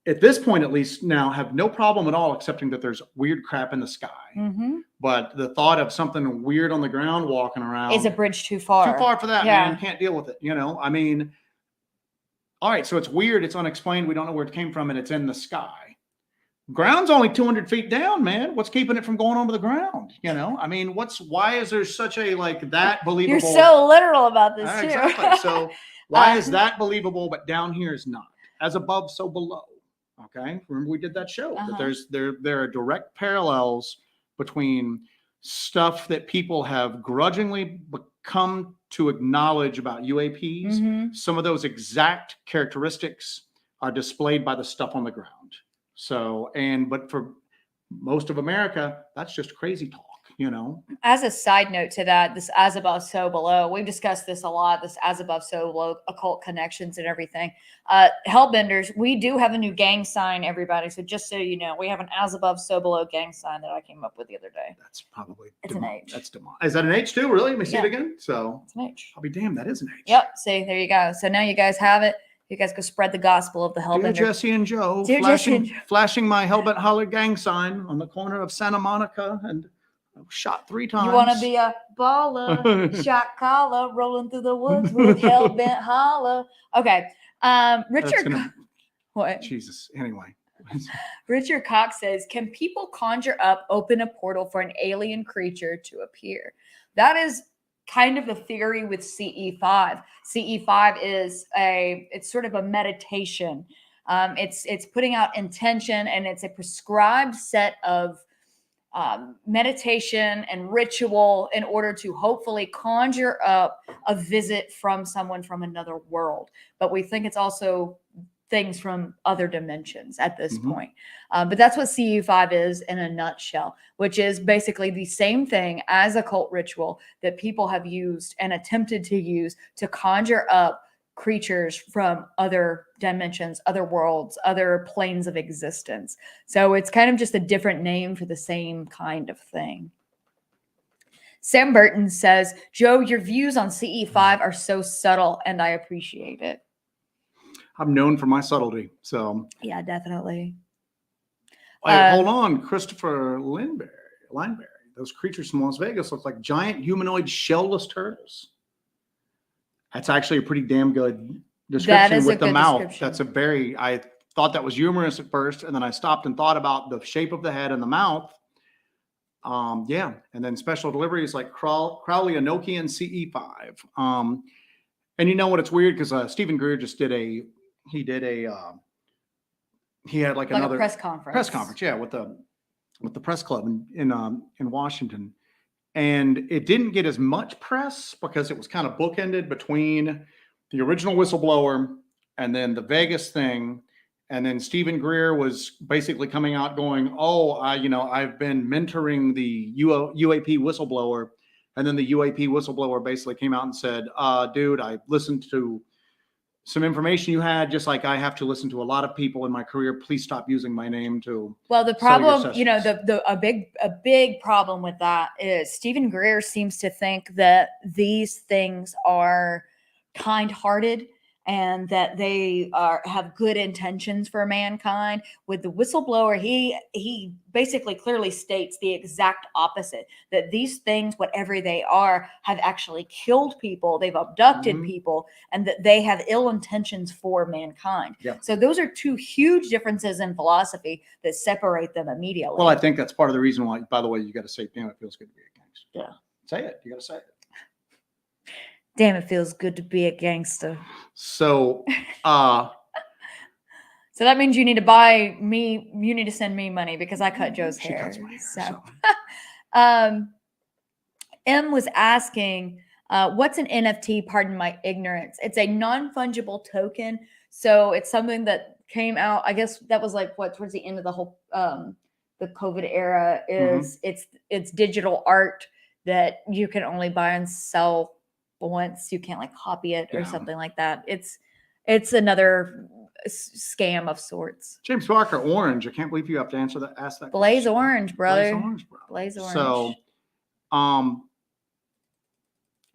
at this point at least now, have no problem at all accepting that there's weird crap in the sky? Mm-hmm. But the thought of something weird on the ground walking around is a bridge too far. Too far for that, Yeah. man. Can't deal with it. I mean, all right, so it's weird. It's unexplained. We don't know where it came from, and it's in the sky. Ground's only 200 feet down, man. What's keeping it from going onto the ground? I mean, why is there such a that believable? You're so literal about this too. Exactly. So why is that believable, but down here is not? As above, so below. Okay. Remember we did that show. That there are direct parallels between stuff that people have grudgingly come to acknowledge about UAPs. Mm-hmm. Some of those exact characteristics are displayed by the stuff on the ground. So, but for most of America, that's just crazy talk. you know. As a side note to that, this as above, so below, we've discussed this a lot, this as above, so below, occult connections and everything. Hellbenders, we do have a new gang sign, everybody. So just so you know, we have an as above, so below gang sign that I came up with the other day. That's probably it's an H. That's Is that an H too? Really? Let me see it again. So it's an H. I'll be damned. That is an H. Yep. See, there you go. So now you guys have it. You guys go spread the gospel of the Hellbender. Dear Jessi and Joe, flashing my Hellbent Holler gang sign on the corner of Santa Monica, and I was shot 3 times. You want to be a baller, shot caller, rolling through the woods with Hellbent Holler. Okay. Richard. What? Jesus. Anyway. Richard Cox says, can people conjure up, open a portal for an alien creature to appear? That is kind of the theory with CE5. CE5 is it's sort of a meditation. It's putting out intention, and it's a prescribed set of meditation and ritual in order to hopefully conjure up a visit from someone from another world. But we think it's also things from other dimensions at this point. But that's what CU5 is in a nutshell, which is basically the same thing as occult ritual that people have used and attempted to use to conjure up creatures from other dimensions, other worlds, other planes of existence. So it's kind of just a different name for the same kind of thing. Sam Burton says, Joe, your views on CE5 are so subtle and I appreciate it. I'm known for my subtlety. So yeah, definitely. Hold on, Christopher Lineberry. Those creatures from Las Vegas look like giant humanoid shellless turtles. That's actually a pretty damn good description with the mouth. That's a very, I thought that was humorous at first, and then I stopped and thought about the shape of the head and the mouth. Yeah, and then special deliveries like Crowley Enochian CE5. And you know what? It's weird because Stephen Greer just did he had like another press conference. Yeah, with the press club in Washington. And it didn't get as much press because it was kind of bookended between the original whistleblower and then the Vegas thing. And then Stephen Greer was basically coming out going, I've been mentoring the UAP whistleblower. And then the UAP whistleblower basically came out and said, dude, I listened to some information you had, just like I have to listen to a lot of people in my career. Please stop using my name to. Well, the problem, a big problem with that is Stephen Greer seems to think that these things are kind-hearted and that they have good intentions for mankind. With the whistleblower, he basically clearly states the exact opposite, that these things, whatever they are, have actually killed people, they've abducted people, and that they have ill intentions for mankind. Yeah. So those are two huge differences in philosophy that separate them immediately. Well, I think that's part of the reason why, by the way, you got to say, damn, it feels good to be a gangster. Yeah. Say it. You got to say it. Damn, it feels good to be a gangster. So, so that means you need to send me money because I cut Joe's hair. Cuts my hair. So. M was asking, what's an NFT? Pardon my ignorance. It's a non-fungible token. So it's something that came out, I guess that was like towards the end of the whole, the COVID era is it's digital art that you can only buy and sell once. You can't like copy it or something like that. It's another scam of sorts. James Barker, Orange. I can't believe you have to ask that. Blaze question. Orange, brother. Blaze Orange, bro. Blaze Orange. So,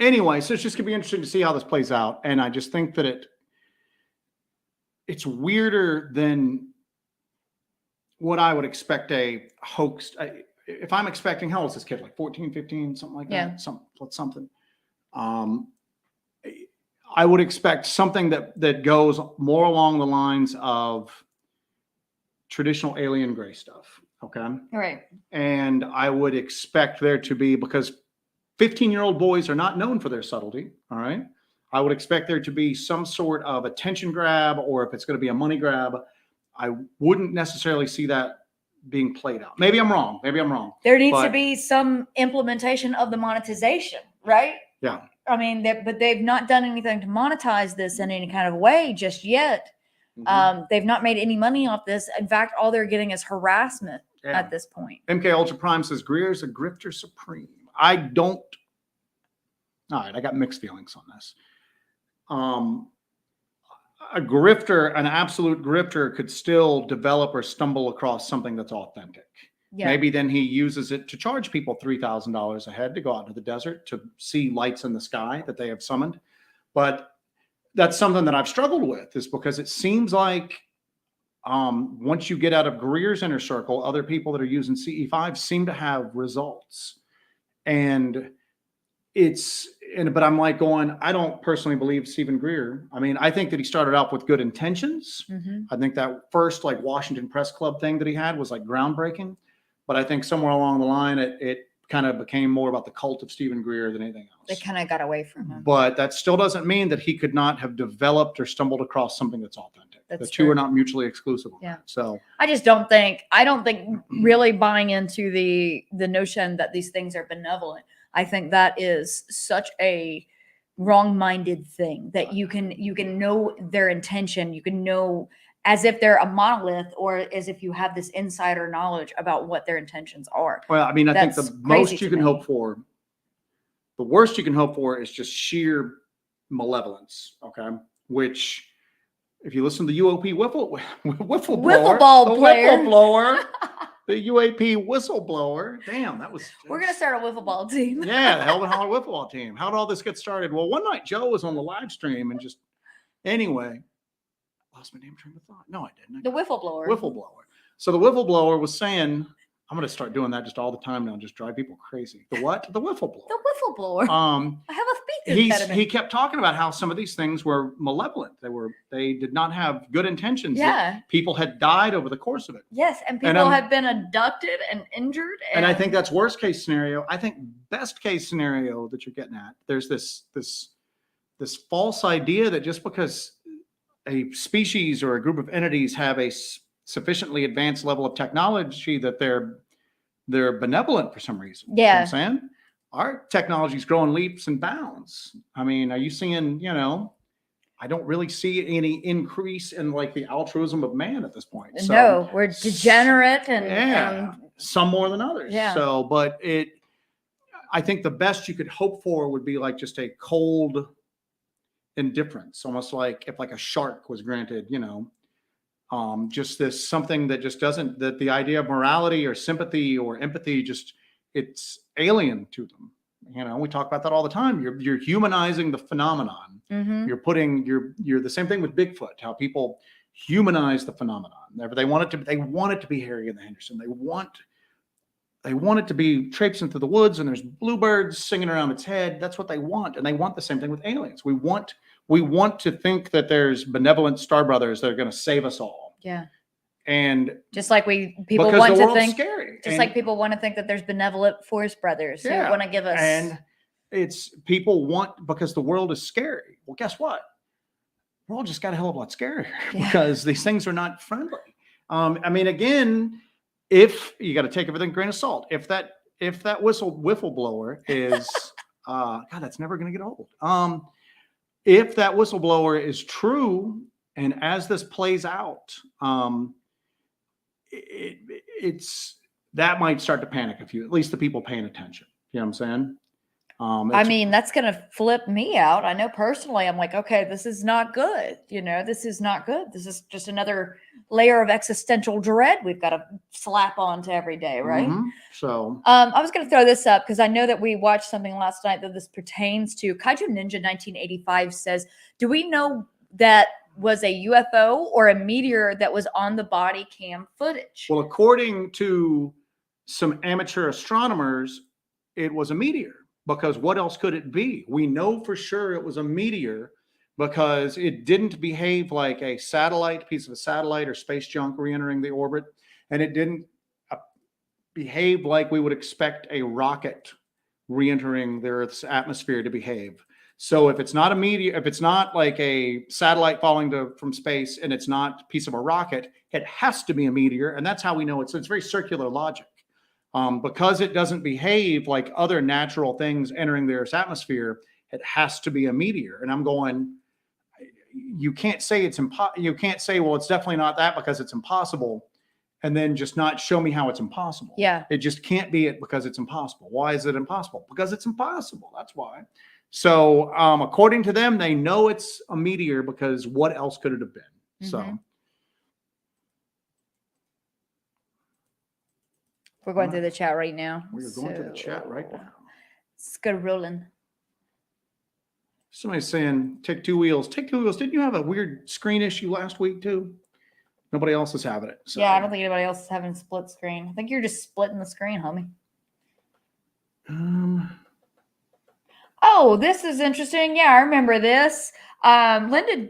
anyway, so it's just gonna be interesting to see how this plays out. And I just think that it's weirder than what I would expect a hoax. If I'm expecting, how old is this kid? Like 14, 15, something like that. Something. I would expect something that goes more along the lines of traditional alien gray stuff. Okay. All right. And I would expect there to be, because 15-year-old boys are not known for their subtlety. All right. I would expect there to be some sort of attention grab, or if it's going to be a money grab, I wouldn't necessarily see that being played out. Maybe I'm wrong. There needs to be some implementation of the monetization, right? Yeah. I mean, but they've not done anything to monetize this in any kind of way just yet. They've not made any money off this. In fact, all they're getting is harassment Yeah. at this point. MK Ultra Prime says Greer's a grifter supreme. I don't. All right, I got mixed feelings on this. A grifter, an absolute grifter, could still develop or stumble across something that's authentic. Yeah. Maybe then he uses it to charge people $3,000 a head to go out into the desert to see lights in the sky that they have summoned. But that's something that I've struggled with, is because it seems like once you get out of Greer's inner circle, other people that are using CE5 seem to have results. And but I'm like going, I don't personally believe Stephen Greer. I mean, I think that he started off with good intentions. Mm-hmm. I think that first like Washington Press Club thing that he had was like groundbreaking. But I think somewhere along the line, it kind of became more about the cult of Stephen Greer than anything else. They kind of got away from him. But that still doesn't mean that he could not have developed or stumbled across something that's authentic. That's the two true. are not mutually exclusive. Yeah. So I don't think really buying into the notion that these things are benevolent. I think that is such a wrong-minded thing, that you can know their intention. You can know as if they're a monolith, or as if you have this insider knowledge about what their intentions are. well, I mean, I think That's the crazy most you to can me. hope for, the worst you can hope for is just sheer malevolence. Okay. Which, if you listen to the UOP Wiffle ball player. whistleblower, the UAP whistleblower. Damn, that was. We're gonna start a wiffle ball team. Yeah, the Hell and Holler Wiffle Ball team. How did all this get started? Well, one night Joe was on the live stream and just, anyway, lost my damn train of thought. No, I didn't. The wiffle blower. Wiffle blower. So the wiffle blower was saying, I'm going to start doing that just all the time now, just drive people crazy. The what? The wiffle blower. The wiffle blower. I have a speech impediment. He kept talking about how some of these things were malevolent. They did not have good intentions. Yeah. People had died over the course of it. Yes, and people have been abducted and injured. And I think that's worst case scenario. I think best case scenario that you're getting at, there's this false idea that just because a species or a group of entities have a sufficiently advanced level of technology that they're benevolent for some reason. Yeah. You know what I'm saying? Our technology is growing leaps and bounds. I mean, are you seeing, I don't really see any increase in like the altruism of man at this point. So, no, we're degenerate and some more than others. Yeah. So, but I think the best you could hope for would be like just a cold indifference, almost like if like a shark was granted, just this something that just doesn't, that the idea of morality or sympathy or empathy, just it's alien to them. We talk about that all the time. You're humanizing the phenomenon. Mm-hmm. You're the same thing with Bigfoot, how people humanize the phenomenon. They want it to be Harry and the Henderson. They want it to be traipsing through the woods and there's bluebirds singing around its head. That's what they want. And they want the same thing with aliens. We want to think that there's benevolent star brothers that are going to save us all. Yeah. And just like people want to think, scary. Like people want to think that there's benevolent force brothers who want to give us. And it's people want, because the world is scary. Well, guess what? The world just got a hell of a lot scarier because these things are not friendly. I mean, again, if you got to take everything with a grain of salt, if that wiffle blower is, God, that's never going to get old. If that whistleblower is true, and as this plays out, that might start to panic at least the people paying attention. You know what I'm saying? I mean, that's going to flip me out. I know personally, I'm like, okay, this is not good. This is not good. This is just another layer of existential dread we've got to slap onto every day, right? Mm-hmm. So, I was going to throw this up because I know that we watched something last night that this pertains to. Kaiju Ninja 1985 says, do we know that was a UFO or a meteor that was on the body cam footage? Well, according to some amateur astronomers, it was a meteor. Because what else could it be? We know for sure it was a meteor because it didn't behave like a piece of a satellite or space junk re-entering the orbit. And it didn't behave like we would expect a rocket re-entering the Earth's atmosphere to behave. So if it's not a meteor, if it's not like a satellite falling from space and it's not a piece of a rocket, it has to be a meteor. And that's how we know it's very circular logic. Because it doesn't behave like other natural things entering the Earth's atmosphere, it has to be a meteor. And I'm going, you can't say you can't say, well, it's definitely not that because it's impossible. and then just not show me how it's impossible. Yeah. It just can't be it because it's impossible. Why is it impossible? Because it's impossible. That's why. So according to them, they know it's a meteor because what else could it have been? So we're going through the chat right now. We're going to the chat right now. Let's go rolling. Somebody's saying, take two wheels. Take two wheels. Didn't you have a weird screen issue last week too? Nobody else is having it. So. Yeah, I don't think anybody else is having split screen. I think you're just splitting the screen, homie. Oh, this is interesting. Yeah, I remember this. Linda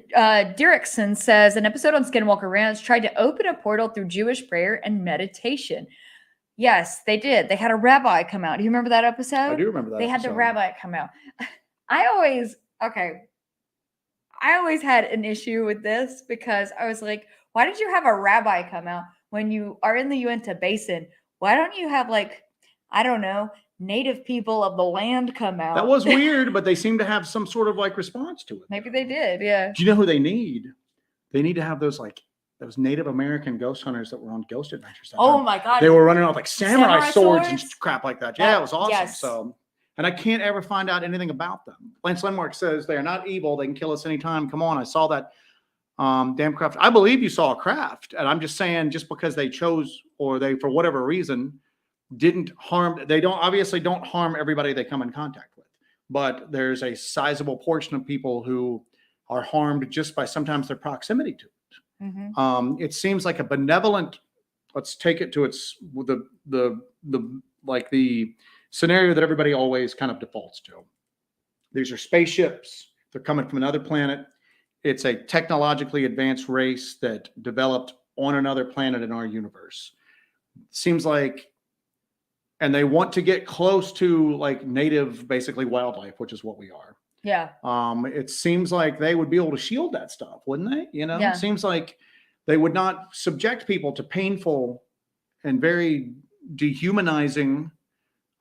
Dirickson says an episode on Skinwalker Ranch tried to open a portal through Jewish prayer and meditation. Yes, they did. They had a rabbi come out. Do you remember that episode? I do remember that. They had the rabbi come out. I always had an issue with this because I was like, why did you have a rabbi come out when you are in the Uinta Basin? Why don't you have, like, I don't know, native people of the land come out? That was weird, but they seem to have some sort of like response to it. Maybe they did, yeah. Do you know who they need? They need to have those Native American ghost hunters that were on Ghost Adventures. Oh my God. They were running out like samurai swords and crap like that. Yeah, it was awesome. Yes. So, and I can't ever find out anything about them. Lance Lenmark says they are not evil. They can kill us anytime. Come on. I saw that damn craft. I believe you saw a craft. And I'm just saying, just because they chose or they, for whatever reason, didn't harm, they obviously don't harm everybody they come in contact with. But there's a sizable portion of people who are harmed just by sometimes their proximity to it. It seems like a benevolent, let's take it to its, the scenario that everybody always kind of defaults to. These are spaceships. They're coming from another planet. It's a technologically advanced race that developed on another planet in our universe. Seems like, and they want to get close to like native, basically wildlife, which is what we are. Yeah. It seems like they would be able to shield that stuff, wouldn't they? You know, yeah. It seems like they would not subject people to painful and very dehumanizing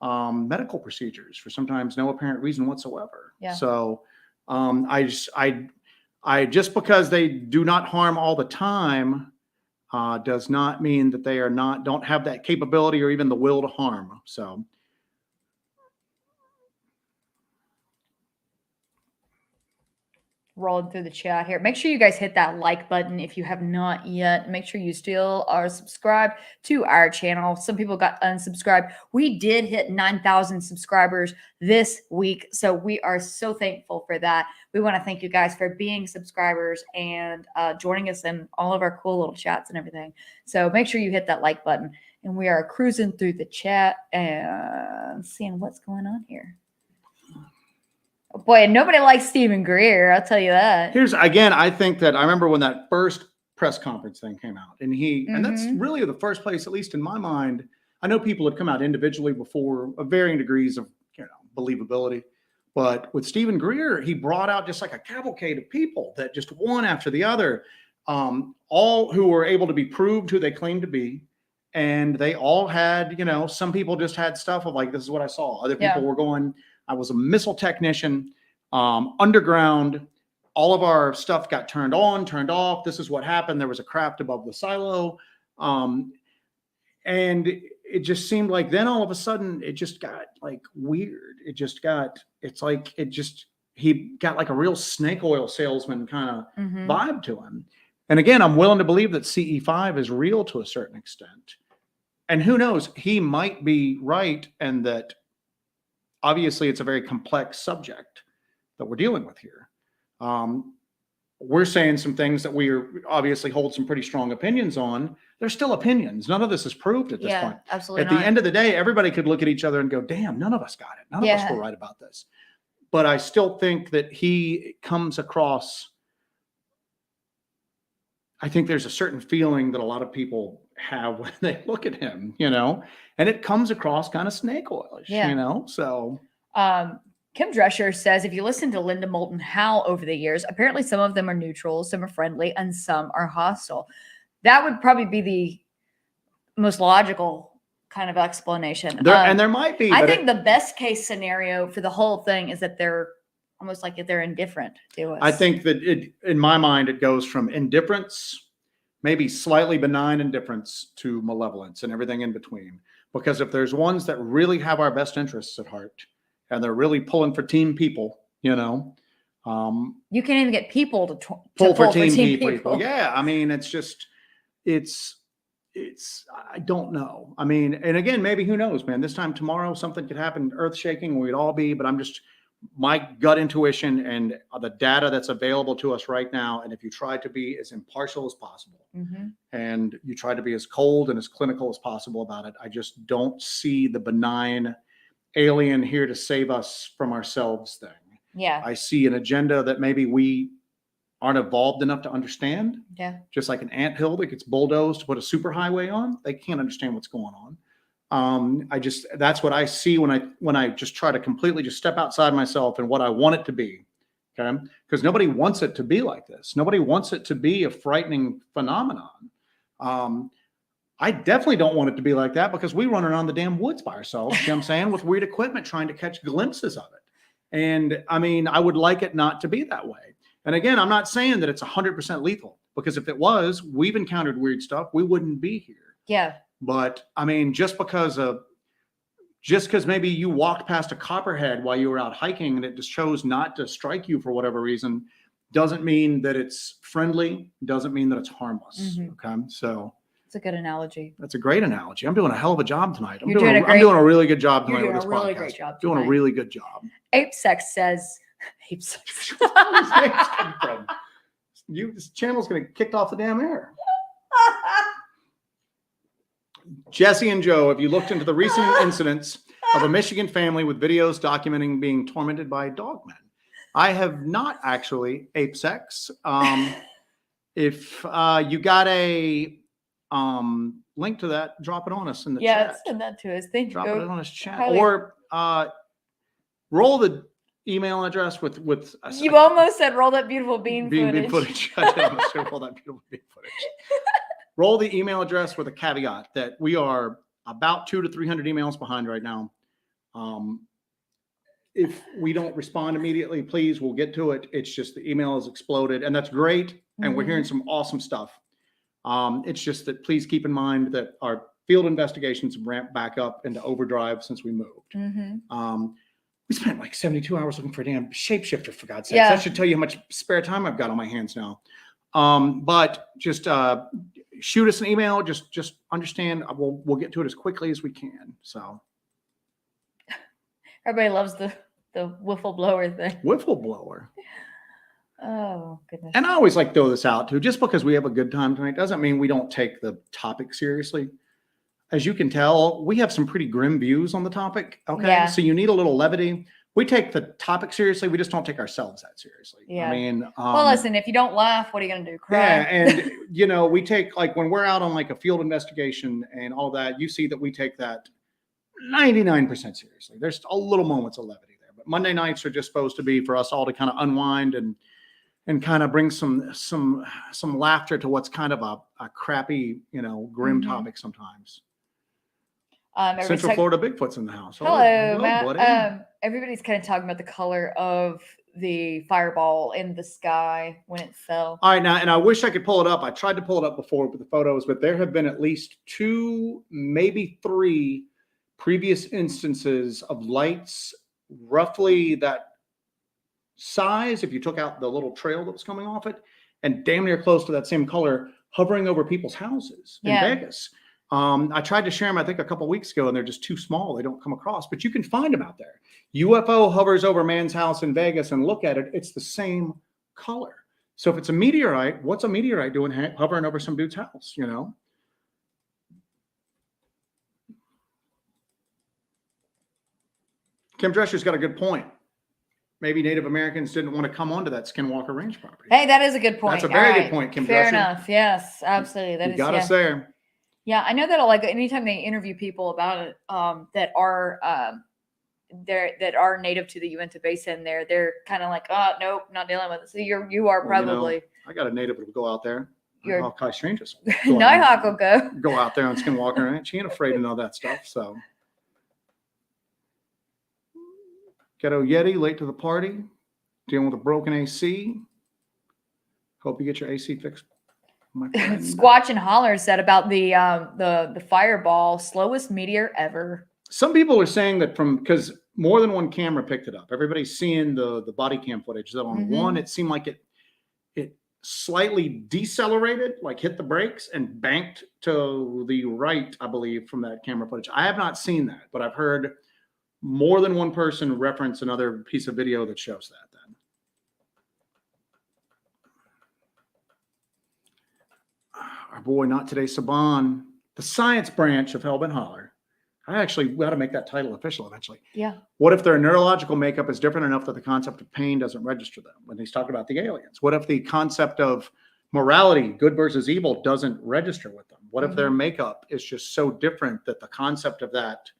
medical procedures for sometimes no apparent reason whatsoever. Yeah. So I just because they do not harm all the time does not mean that they don't have that capability or even the will to harm. So. Rolling through the chat here. Make sure you guys hit that like button if you have not yet. Make sure you still are subscribed to our channel. Some people got unsubscribed. We did hit 9,000 subscribers this week, so we are so thankful for that. We want to thank you guys for being subscribers and joining us in all of our cool little chats and everything. So make sure you hit that like button. And we are cruising through the chat and seeing what's going on here. Oh boy, nobody likes Stephen Greer. I'll tell you that. I think that I remember when that first press conference thing came out, and and that's really the first place, at least in my mind. I know people had come out individually before of varying degrees of believability, but with Stephen Greer, he brought out just like a cavalcade of people that just one after the other, all who were able to be proved who they claimed to be, and they all had, some people just had stuff of like, this is what I saw. Other people were going, I was a missile technician, underground. All of our stuff got turned on, turned off. This is what happened. There was a craft above the silo. And it just seemed like then all of a sudden it just got like weird. He got like a real snake oil salesman kind of vibe to him. And again, I'm willing to believe that CE5 is real to a certain extent. And who knows, he might be right, and that obviously it's a very complex subject that we're dealing with here. We're saying some things that we obviously hold some pretty strong opinions on. They're still opinions. None of this is proved at this point. Absolutely At the end of the day, everybody could look at each other and go, damn, none of us got it. None of us were right about this. But I still think that he comes across, I think there's a certain feeling that a lot of people have when they look at him, and it comes across kind of snake oilish, so. Kim Drescher says, if you listen to Linda Moulton Howe over the years, apparently some of them are neutral, some are friendly, and some are hostile. That would probably be the most logical kind of explanation. And there might be. I think the best case scenario for the whole thing is that they're almost like they're indifferent to us. I think that in my mind, it goes from indifference maybe slightly benign indifference to malevolence and everything in between. Because if there's ones that really have our best interests at heart and they're really pulling for team people, you know, you can't even get people to pull for team team people. people. Yeah. I mean, it's just, it's, I don't know. I mean, and again, maybe who knows, man, this time tomorrow, something could happen, earth shaking, we'd all be, but I'm just, my gut intuition and the data that's available to us right now. And if you try to be as impartial as possible and you try to be as cold and as clinical as possible about it, I just don't see the benign alien here to save us from ourselves thing. Yeah. I see an agenda that maybe we aren't evolved enough to understand. Yeah. Just like an anthill that gets bulldozed to put a superhighway on, they can't understand what's going on. That's what I see when I just try to completely just step outside myself and what I want it to be. Okay. Because nobody wants it to be like this. Nobody wants it to be a frightening phenomenon. I definitely don't want it to be like that because we run around the damn woods by ourselves, you know what I'm saying, with weird equipment trying to catch glimpses of it. And I mean, I would like it not to be that way. And again, I'm not saying that it's 100% lethal because if it was, we've encountered weird stuff. We wouldn't be here. Yeah. But I mean, just because maybe you walked past a copperhead while you were out hiking and it just chose not to strike you for whatever reason, doesn't mean that it's friendly, doesn't mean that it's harmless. Okay. So it's a good analogy. That's a great analogy. I'm doing a hell of a job tonight. I'm doing a really good job tonight with this podcast. Really great job doing a really good job. Ape Sex says, Ape Sex. This channel's going to get kicked off the damn air. Jessi and Joe, have you looked into the recent incidents of a Michigan family with videos documenting being tormented by dogmen? I have not actually, Ape Sex. If you got a link to that, drop it on us in the chat. Yeah, send that to us. Thank you. Drop it on us chat. Or roll the email address with you almost said roll that beautiful bean footage. I did almost say roll that beautiful bean footage. Roll the email address with a caveat that we are about 200 to 300 emails behind right now. If we don't respond immediately, please, we'll get to it. It's just the email has exploded and that's great. And we're hearing some awesome stuff. It's just that please keep in mind that our field investigations have ramped back up into overdrive since we moved. We spent like 72 hours looking for a damn shapeshifter, for God's sake. That should tell you how much spare time I've got on my hands now. But just shoot us an email. Just understand. We'll get to it as quickly as we can. So everybody loves the wiffle blower thing. Wiffle blower. Oh goodness. And I always like to throw this out too. Just because we have a good time tonight doesn't mean we don't take the topic seriously. As you can tell, we have some pretty grim views on the topic. Okay. Yeah. So you need a little levity. We take the topic seriously. We just don't take ourselves that seriously. Yeah. I mean, well, listen, if you don't laugh, what are you going to do? Cry? Yeah. And, we take like when we're out on like a field investigation and all that, you see that we take that 99% seriously. There's a little moments of levity there, but Monday nights are just supposed to be for us all to kind of unwind and kind of bring some laughter to what's kind of a crappy, grim topic sometimes. Central Florida Bigfoot's in the house. Hello, Matt. Everybody's kind of talking about the color of the fireball in the sky when it fell. All right, now, and I wish I could pull it up. I tried to pull it up before with the photos, but there have been at least 2, maybe 3 previous instances of lights roughly that size, if you took out the little trail that was coming off it, and damn near close to that same color, hovering over people's houses in Vegas. I tried to share them, I think, a couple of weeks ago, and they're just too small. They don't come across, but you can find them out there. UFO hovers over man's house in Vegas and look at it. It's the same color. So if it's a meteorite, what's a meteorite doing hovering over some dude's house, Kim Drescher's got a good point. Maybe Native Americans didn't want to come onto that Skinwalker Range property. Hey, that is a good point. That's a very good point, Kim Drescher. Fair enough. Yes, absolutely. You got us there. Yeah, I know that like anytime they interview people about it that are native to the Uinta Basin, they're kind of like, oh nope, not dealing with it. So you are probably. I got a native that will go out there. I'll call strangers. Nighthawk will go out there on Skinwalker Ranch. She ain't afraid of all that stuff. So Ghetto Yeti late to the party, dealing with a broken AC. Hope you get your AC fixed my friend. Squatch and Holler said about the fireball, slowest meteor ever. Some people are saying that because more than one camera picked it up. Everybody's seeing the body cam footage. That on one, it seemed like it slightly decelerated, like hit the brakes and banked to the right, I believe, from that camera footage. I have not seen that, but I've heard more than one person reference another piece of video that shows that. Then our boy, Not Today Saban, the science branch of Hellbender Holler. I actually got to make that title official eventually. Yeah. What if their neurological makeup is different enough that the concept of pain doesn't register them when he's talking about the aliens? What if the concept of morality, good versus evil, doesn't register with them? What if their makeup is just so different that the concept of that,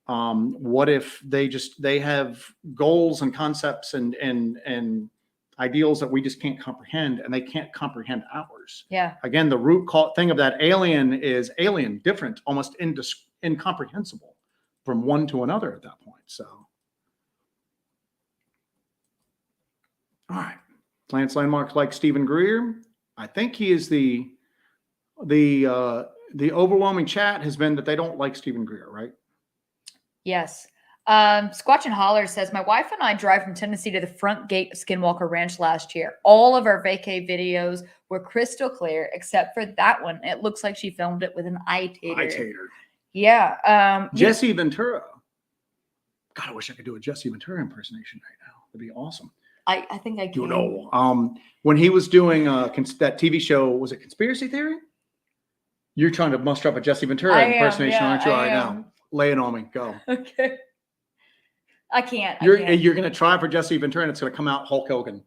what if they have goals and concepts and ideals that we just can't comprehend, and they can't comprehend ours? Yeah. Again, the root thing of that alien is alien, different, almost incomprehensible from one to another at that point. So, all right, Lance Landmark like Stephen Greer. I think he is the overwhelming chat has been that they don't like Stephen Greer, right? Yes. Squatch and Holler says, my wife and I drive from Tennessee to the front gate of Skinwalker Ranch last year. All of our vacay videos were crystal clear, except for that one. It looks like she filmed it with an eye-tater. Yeah. Jesse Ventura. God, I wish I could do a Jesse Ventura impersonation right now. That'd be awesome. I think I can. You know, when he was doing that TV show, was it Conspiracy Theory? You're trying to muster up a Jesse Ventura impersonation, aren't you? Right now, lay it on me. Go. Okay. I can't. You're going to try for Jesse Ventura, and it's going to come out Hulk Hogan.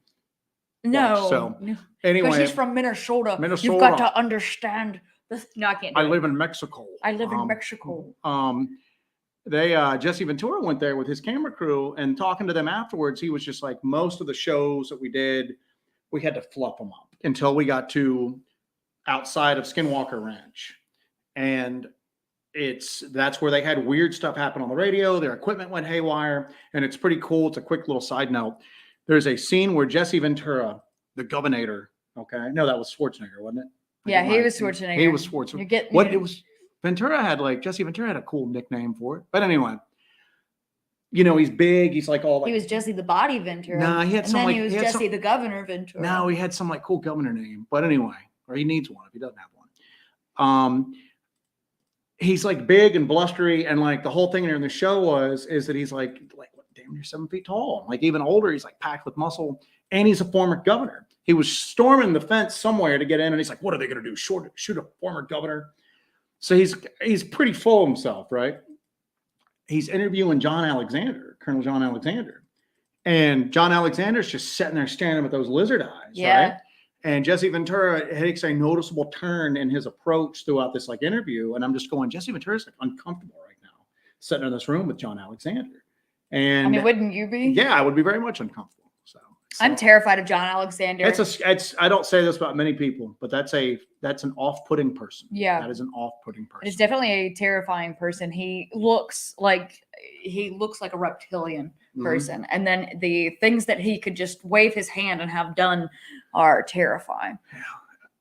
No. So anyway, because he's from Minnesota. Minnesota. You've got to understand this. No, I can't. I live in Mexico. I live in Mexico. Jesse Ventura went there with his camera crew, and talking to them afterwards, he was just like, most of the shows that we did, we had to fluff them up until we got to outside of Skinwalker Ranch. And that's where they had weird stuff happen on the radio. Their equipment went haywire, and it's pretty cool. It's a quick little side note. There's a scene where Jesse Ventura, the governor, okay, no, that was Schwarzenegger, wasn't it? Yeah, he was Schwarzenegger. He was Schwarzenegger. It was Ventura had Jesse Ventura had a cool nickname for it. But anyway, you know, he's big. He's like all like. He was Jesse the Body Ventura. Nah, he had some he was Jesse the Governor Ventura. No, he had some cool governor name. But anyway, or he needs one if he doesn't have one. He's big and blustery, and the whole thing in the show is that he's damn near 7 feet tall. Even older, he's packed with muscle, and he's a former governor. He was storming the fence somewhere to get in, and he's like, what are they going to do? Shoot a former governor? So he's pretty full of himself, right? He's interviewing John Alexander, Colonel John Alexander. And John Alexander's just sitting there staring at those lizard eyes, right? And Jesse Ventura takes a noticeable turn in his approach throughout this interview. And I'm just going, Jesse Ventura's uncomfortable right now, sitting in this room with John Alexander. And I mean, wouldn't you be? Yeah, I would be very much uncomfortable. So I'm terrified of John Alexander. I don't say this about many people, but that's an off-putting person. Yeah. That is an off-putting person. It's definitely a terrifying person. He looks like a reptilian person. And then the things that he could just wave his hand and have done are terrifying.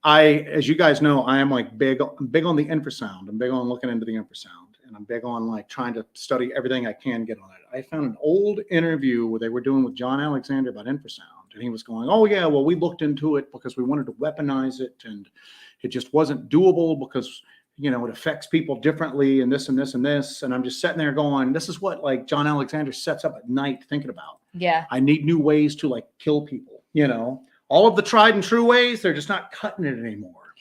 As you guys know, I am big on the infrasound. I'm big on looking into the infrasound, and I'm big on trying to study everything I can get on it. I found an old interview where they were doing with John Alexander about infrasound, and he was going, oh yeah, well, we looked into it because we wanted to weaponize it, and it just wasn't doable because it affects people differently, and this and this and this. And I'm just sitting there going, this is what John Alexander sets up at night thinking about. Yeah. I need new ways to kill people, all of the tried and true ways, they're just not cutting it anymore.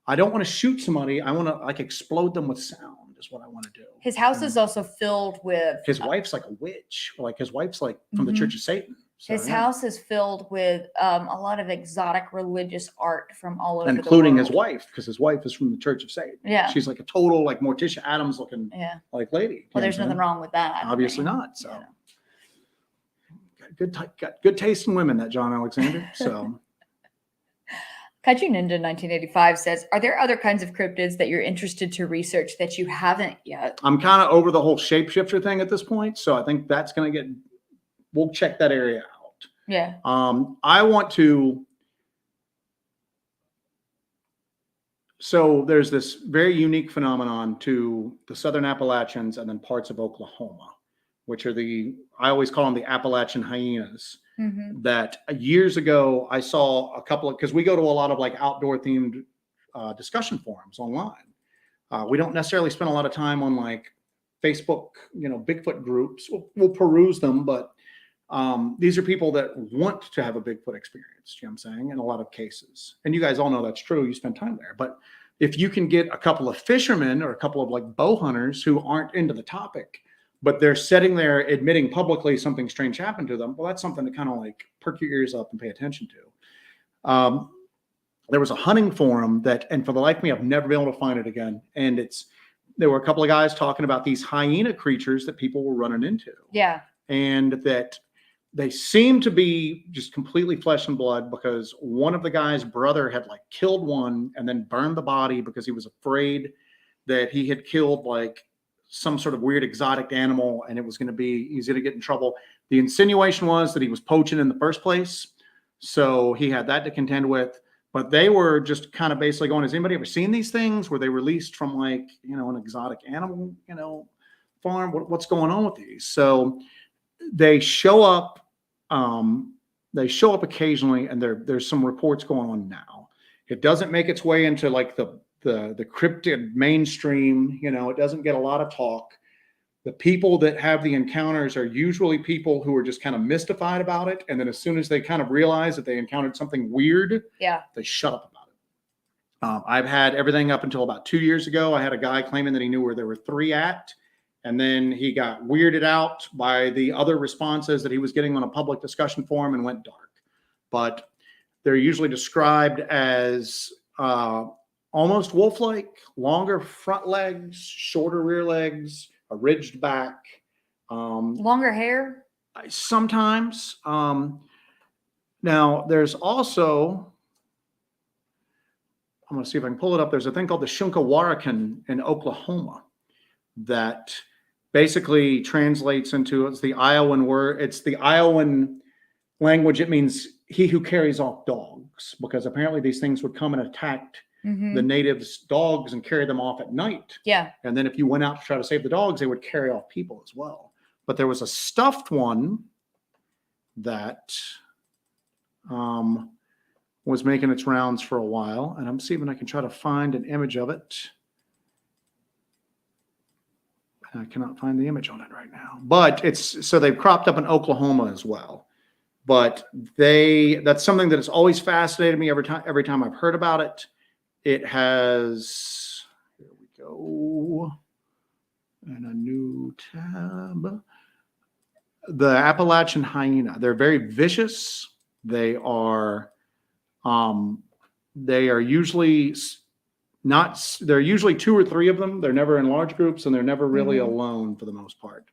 I don't want to shoot somebody. I want to explode them with sound is what I want to do. His house is also filled with. His wife's a witch. His wife's from the Church of Satan. So, his house is filled with a lot of exotic religious art from all over including the world. His wife, because his wife is from the Church of Satan. Yeah. She's a total Morticia Adams looking lady. Well, there's nothing wrong with that. Obviously not. So got good taste in women, that John Alexander. So Kaiju Ninja 1985 says, are there other kinds of cryptids that you're interested to research that you haven't yet? I'm kind of over the whole shapeshifter thing at this point. So I think that's going to we'll check that area out. Yeah. I want to So there's this very unique phenomenon to the Southern Appalachians and then parts of Oklahoma, which are I always call them the Appalachian hyenas. Mm-hmm. That years ago I saw a couple of, because we go to a lot of like outdoor themed discussion forums online. We don't necessarily spend a lot of time on like Facebook, Bigfoot groups. We'll peruse them, but these are people that want to have a Bigfoot experience, you know what I'm saying, in a lot of cases. And you guys all know that's true. You spend time there. But if you can get a couple of fishermen or a couple of like bow hunters who aren't into the topic, but they're sitting there admitting publicly something strange happened to them, well, that's something to kind of like perk your ears up and pay attention to. There was a hunting forum and for the life of me, I've never been able to find it again. And there were a couple of guys talking about these hyena creatures that people were running into. Yeah. And that they seem to be just completely flesh and blood, because one of the guy's brother had like killed one and then burned the body because he was afraid that he had killed like some sort of weird exotic animal and he's going to get in trouble. The insinuation was that he was poaching in the first place. So he had that to contend with, but they were just kind of basically going, has anybody ever seen these things? Were they released from like, an exotic animal, farm? What's going on with these? So they show up occasionally, and there's some reports going on now. It doesn't make its way into like the cryptid mainstream, it doesn't get a lot of talk. The people that have the encounters are usually people who are just kind of mystified about it. And then as soon as they kind of realize that they encountered something weird, they shut up about it. I've had everything up until about 2 years ago. I had a guy claiming that he knew where there were 3 at. And then he got weirded out by the other responses that he was getting on a public discussion forum and went dark. But they're usually described as almost wolf-like, longer front legs, shorter rear legs, a ridged back. Longer hair? Sometimes. Now, there's also, I'm going to see if I can pull it up. There's a thing called the Shunkawarakan in Oklahoma that basically translates into, it's the Iowan word. It's the Iowan language. It means he who carries off dogs, because apparently these things would come and attack the natives' dogs and carry them off at night. Yeah. And then if you went out to try to save the dogs, they would carry off people as well. But there was a stuffed one that was making its rounds for a while. And I'm seeing if I can try to find an image of it. I cannot find the image on it right now, but so they've cropped up in Oklahoma as well. But that's something that has always fascinated me every time I've heard about it. It has, here we go, and a new tab. The Appalachian hyena. They're very vicious. They are usually there are usually 2 or 3 of them. They're never in large groups, and they're never really alone for the most part.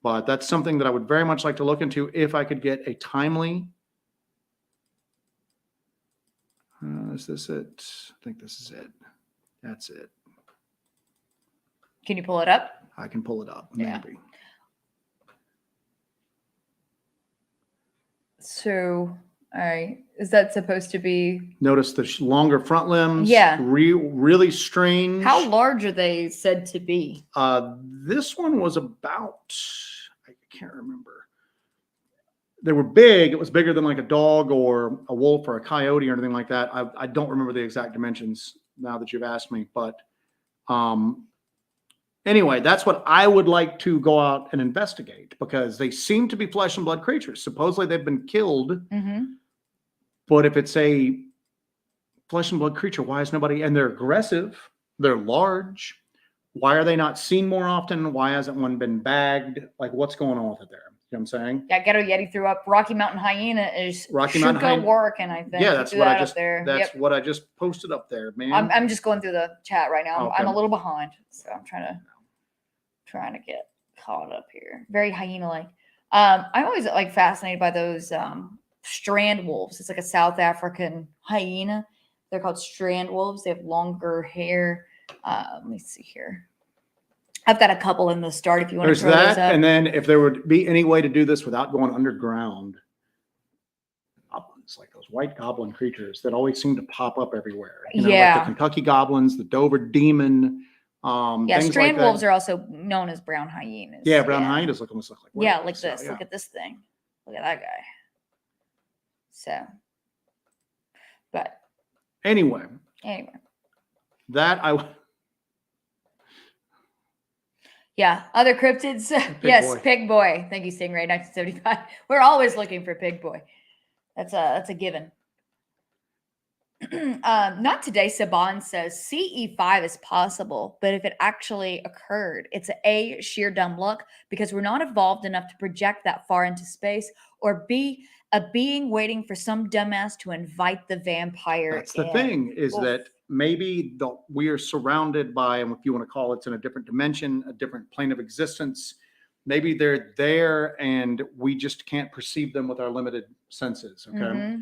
But that's something that I would very much like to look into if I could get a timely. Is this it? I think this is it. That's it. Can you pull it up? I can pull it up. Yeah. Maybe. So, all right. Is that supposed to be? Notice the longer front limbs. Yeah. Really strange. How large are they said to be? This one was about, I can't remember. They were big. It was bigger than like a dog or a wolf or a coyote or anything like that. I don't remember the exact dimensions now that you've asked me. But anyway, that's what I would like to go out and investigate, because they seem to be flesh and blood creatures. Supposedly they've been killed. But if it's a flesh and blood creature, why is nobody, and they're aggressive, they're large. Why are they not seen more often? Why hasn't one been bagged? Like, what's going on with it there? You know what I'm saying? Yeah, Ghetto Yeti threw up Rocky Mountain Hyena is working, I think. Yeah, that's what what I just posted up there, man. I'm just going through the chat right now. Okay. I'm a little behind, so I'm trying to get caught up here. Very hyena-like. I'm always like fascinated by those strand wolves. It's like a South African hyena. They're called strand wolves. They have longer hair. Let me see here. I've got a couple in the start if you want to throw those up. And then if there would be any way to do this without going underground, goblins, like those white goblin creatures that always seem to pop up everywhere. You know, Yeah. like the Kentucky goblins, the Dover demon. Yeah, Things strand like wolves that. are also known as brown hyenas. Yeah, brown hyenas almost look like Yeah, wolves, like so, this. yeah. Look at this thing. Look at that guy. So, but Anyway, that yeah, other cryptids. Yes, Boy. Pig Boy. Thank you, Stingray 1975. We're always looking for Pig Boy. That's a given. Not today, Saban says CE5 is possible, but if it actually occurred, it's A, sheer dumb luck because we're not evolved enough to project that far into space, or B, a being waiting for some dumbass to invite the vampire. That's the thing, is that maybe we are surrounded by, and if you want to call it, it's in a different dimension, a different plane of existence. Maybe they're there and we just can't perceive them with our limited senses. Okay.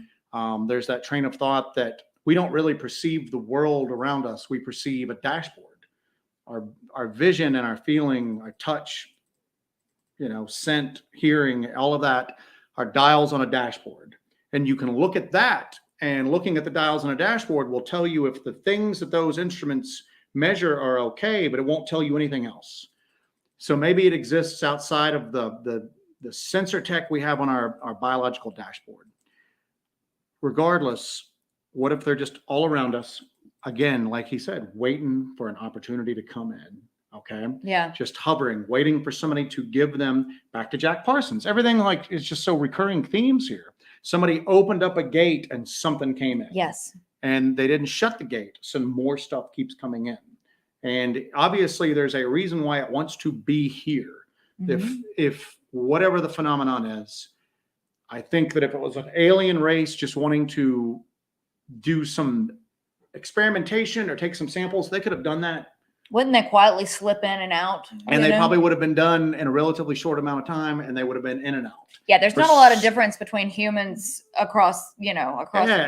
There's that train of thought that we don't really perceive the world around us. We perceive a dashboard. Our vision and our feeling, our touch, scent, hearing, all of that are dials on a dashboard. And you can look at that, and looking at the dials on a dashboard will tell you if the things that those instruments measure are okay, but it won't tell you anything else. So maybe it exists outside of the sensor tech we have on our biological dashboard. Regardless, what if they're just all around us? Again, like he said, waiting for an opportunity to come in. Okay. Yeah. Just hovering, waiting for somebody to give them, back to Jack Parsons. Everything like is just so recurring themes here. Somebody opened up a gate and something came in. Yes. And they didn't shut the gate. So more stuff keeps coming in. And obviously there's a reason why it wants to be here. If whatever the phenomenon is, I think that if it was an alien race just wanting to do some experimentation or take some samples, they could have done that. Wouldn't they quietly slip in and out? And they probably would have been done in a relatively short amount of time, and they would have been in and out. Yeah, there's not a lot of difference between humans across. Yeah,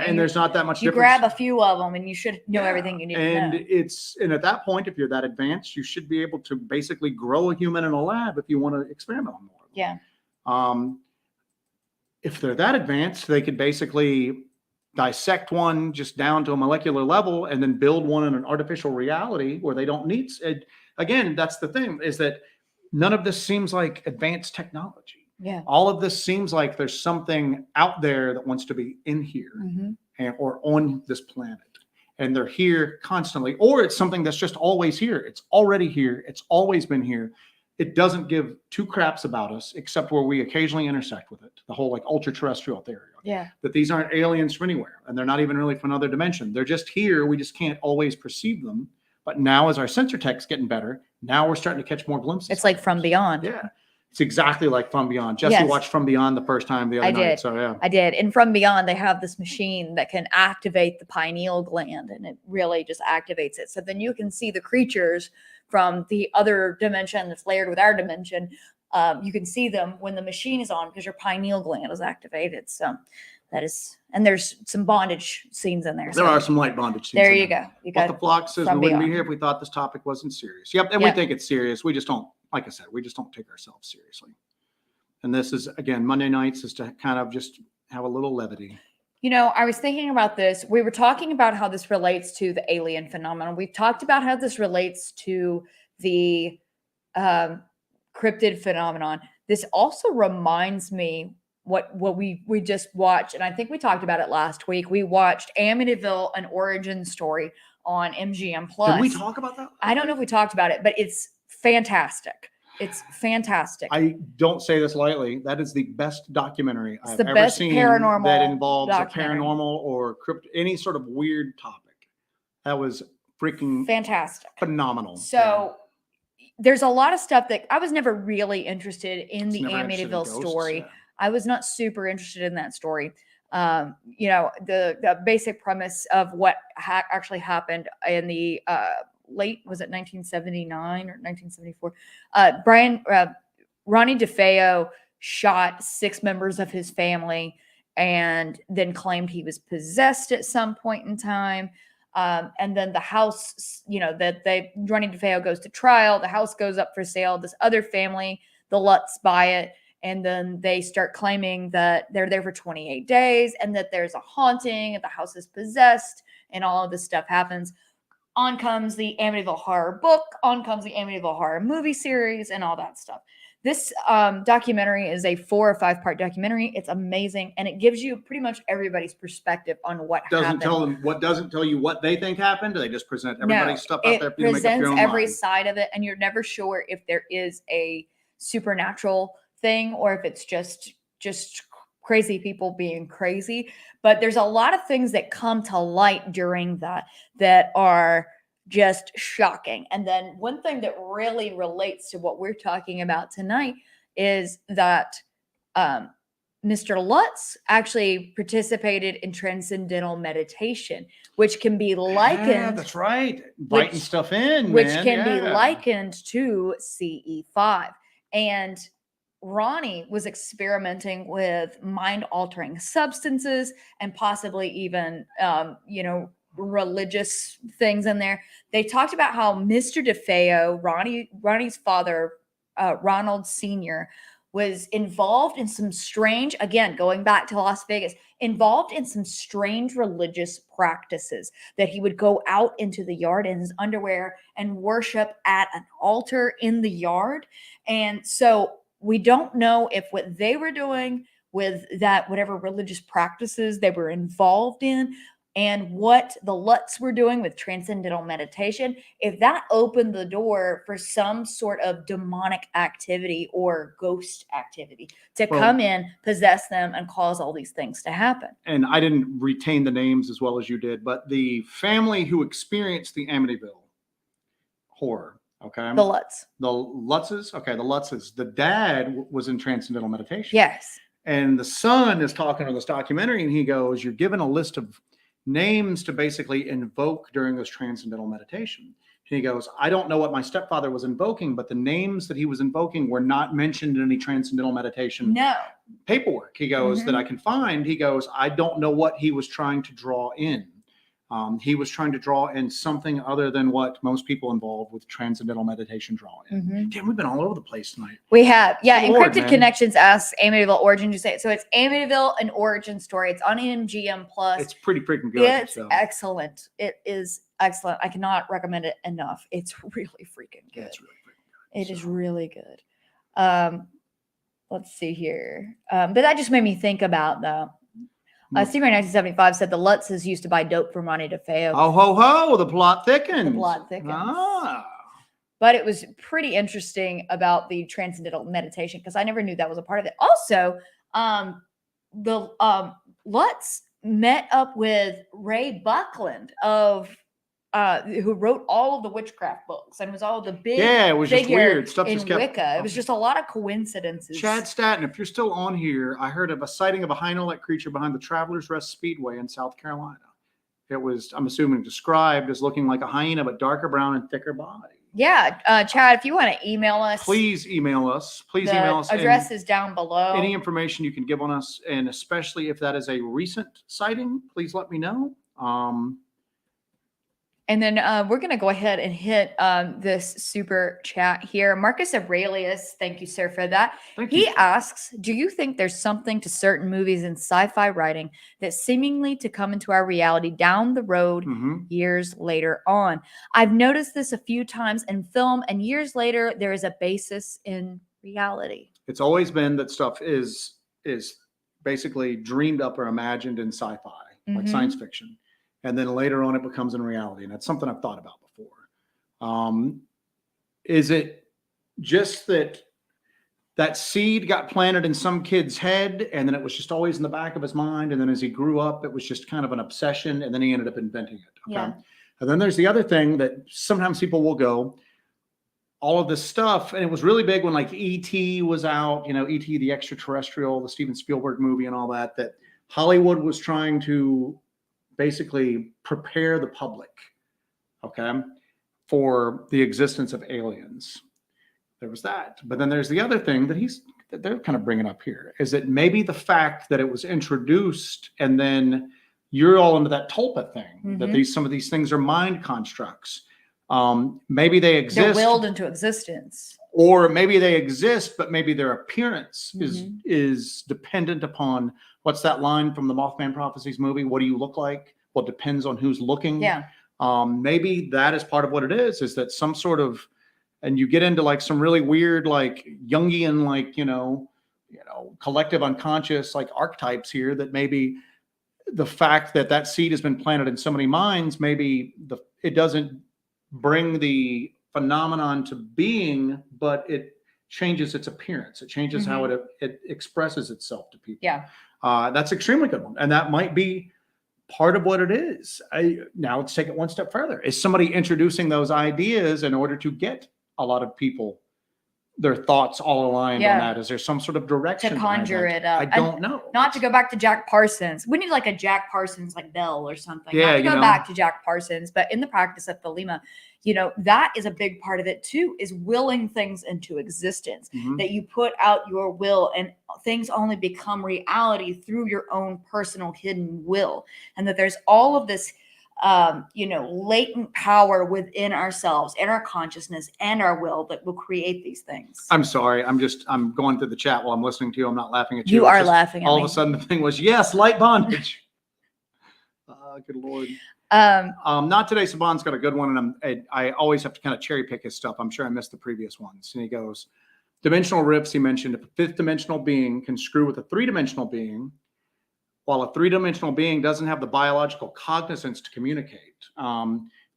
and there's not that much you difference. grab a few of them, and you should know everything you need to know. And at that point, if you're that advanced, you should be able to basically grow a human in a lab if you want to experiment on more. Yeah. If they're that advanced, they could basically dissect one just down to a molecular level and then build one in an artificial reality where they don't need it. Again, that's the thing, is that none of this seems like advanced technology. Yeah. All of this seems like there's something out there that wants to be in here or on this planet. And they're here constantly, or it's something that's just always here. It's already here. It's always been here. It doesn't give two craps about us, except where we occasionally intersect with it. The whole like ultra terrestrial theory. Yeah. That these aren't aliens from anywhere, and they're not even really from another dimension. They're just here. We just can't always perceive them. But now, as our sensor tech's getting better, now we're starting to catch more glimpses. It's like From Beyond. Yeah. It's exactly like From Beyond. Jessi watched From Beyond the first time the other night. So yeah. I did. And From Beyond, they have this machine that can activate the pineal gland, and it really just activates it. So then you can see the creatures from the other dimension that's layered with our dimension. You can see them when the machine is on because your pineal gland is activated. So that is, and there's some bondage scenes in there. There are some light bondage scenes. There you go. You got the flock says we wouldn't be here if we thought this topic wasn't serious. Yep. And we think it's serious. We just don't, like I said, we just don't take ourselves seriously. And this is, again, Monday nights is to kind of just have a little levity. You know, I was thinking about this. We were talking about how this relates to the alien phenomenon. We've talked about how this relates to the cryptid phenomenon. This also reminds me what we just watched, and I think we talked about it last week. We watched Amityville: An Origin Story on MGM Plus. Did we talk about that? I don't know if we talked about it, but it's fantastic. It's fantastic. I don't say this lightly. That is the best documentary I've ever seen paranormal that involves a paranormal or any sort of weird topic. That was freaking fantastic. Phenomenal. So there's a lot of stuff that I was never really interested in the Amityville story. I was not super interested in that story. You know, the basic premise of what actually happened in the late, was it 1979 or 1974? Ronnie DeFeo shot 6 members of his family and then claimed he was possessed at some point in time. And then the house, you know, Ronnie DeFeo goes to trial. The house goes up for sale. This other family, the Lutz, buy it. And then they start claiming that they're there for 28 days and that there's a haunting and the house is possessed and all of this stuff happens. On comes the Amityville Horror book, on comes the Amityville Horror movie series, and all that stuff. This documentary is a 4 or 5 part documentary. It's amazing, and it gives you pretty much everybody's perspective on what happened. Doesn't tell you what they think happened. They just present everybody's stuff out there. It presents every side of it, and you're never sure if there is a supernatural thing or if it's just crazy people being crazy. But there's a lot of things that come to light during that are just shocking. And then one thing that really relates to what we're talking about tonight is that Mr. Lutz actually participated in transcendental meditation, which can be likened. Yeah, that's right. Biting stuff in, which can be likened to CE5. And Ronnie was experimenting with mind-altering substances and possibly even, religious things in there. They talked about how Mr. DeFeo, Ronnie's father, Ronald Sr., was involved in some strange, again, going back to Las Vegas, involved in some strange religious practices, that he would go out into the yard in his underwear and worship at an altar in the yard. And so we don't know if what they were doing with that, whatever religious practices they were involved in, and what the Lutz were doing with transcendental meditation, if that opened the door for some sort of demonic activity or ghost activity to come in, possess them, and cause all these things to happen. And I didn't retain the names as well as you did, but the family who experienced the Amityville horror, okay? The Lutz. The Lutzes? Okay, the Lutzes. The dad was in transcendental meditation. Yes. And the son is talking on this documentary, and he goes, you're given a list of names to basically invoke during this transcendental meditation. And he goes, I don't know what my stepfather was invoking, but the names that he was invoking were not mentioned in any transcendental meditation paperwork. He goes, that I can find. He goes, I don't know what he was trying to draw in. He was trying to draw in something other than what most people involved with transcendental meditation draw in. Damn, we've been all over the place tonight. We have. Yeah, Encrypted Connections asks Amityville origin. You say it. So it's Amityville, an origin story. It's on MGM Plus. It's pretty freaking good. It's excellent. It is excellent. I cannot recommend it enough. It's really freaking good. It's really freaking good. It is really good. Let's see here. But that just made me think about though. Secret 1975 said the Lutzes used to buy dope from Ronnie DeFeo. Oh, ho, ho, the plot thickens. The plot thickens. Ah. But it was pretty interesting about the transcendental meditation because I never knew that was a part of it. Also, the Lutz met up with Ray Buckland of who wrote all of the witchcraft books and was all the big it was just weird stuff in just kept, Wicca. It was just a lot of coincidences. Chad Staten, if you're still on here, I heard of a sighting of a hyena-like creature behind the Travelers Rest Speedway in South Carolina. It was, I'm assuming, described as looking like a hyena, but darker brown and thicker body. Yeah, Chad, if you want to email us, please email us. Please email us. Address is down below. Any information you can give on us, and especially if that is a recent sighting, please let me know. And then we're going to go ahead and hit this super chat here. Marcus Aurelius, thank you, sir, for that. He asks, do you think there's something to certain movies and sci-fi writing that seemingly to come into our reality down the road years later on? I've noticed this a few times in film, and years later, there is a basis in reality. It's always been that stuff is basically dreamed up or imagined in sci-fi, like science fiction. And then later on, it becomes in reality. And that's something I've thought about before. Is it just that seed got planted in some kid's head, and then it was just always in the back of his mind? And then as he grew up, it was just kind of an obsession, and then he ended up inventing it. Okay? Yeah. And then there's the other thing that sometimes people will go, all of this stuff, and it was really big when like E.T. was out, E.T. the Extraterrestrial, the Steven Spielberg movie and all that Hollywood was trying to basically prepare the public, for the existence of aliens. There was that. But then there's the other thing that they're kind of bringing up here, is that maybe the fact that it was introduced and then you're all into that tulpa thing, that some of these things are mind constructs. Maybe they They're exist, willed into existence. or maybe they exist, but maybe their appearance Mm-hmm. is dependent upon, what's that line from the Mothman Prophecies movie? What do you look like? Well, it depends on who's looking. Yeah. Maybe that is part of what it is that some sort of, and you get into like some really weird, like Jungian, like, collective unconscious, like archetypes here, that maybe the fact that that seed has been planted in so many minds, maybe it doesn't bring the phenomenon to being, but it changes its appearance. It changes how it expresses itself to people. Yeah. That's extremely good one. And that might be part of what it is. Now let's take it one step further. Is somebody introducing those ideas in order to get a lot of people, their thoughts all aligned on that? Is there some sort of direction to conjure it up? I don't know. Not to go back to Jack Parsons. We need like a Jack Parsons like bell or something. Yeah, not to go back to Jack Parsons, but in the practice of Thelema, that is a big part of it too, is willing things into existence. That you put out your will and things only become reality through your own personal hidden will. And that there's all of this latent power within ourselves and our consciousness and our will that will create these things. I'm sorry. I'm going through the chat while I'm listening to you. I'm not laughing at you. You are laughing at me. All of a sudden the thing was, yes, light bondage. Good Lord. Not today. Saban's got a good one. And I always have to kind of cherry pick his stuff. I'm sure I missed the previous ones. And he goes, dimensional rifts. He mentioned if a fifth dimensional being can screw with a three-dimensional being, while a three-dimensional being doesn't have the biological cognizance to communicate.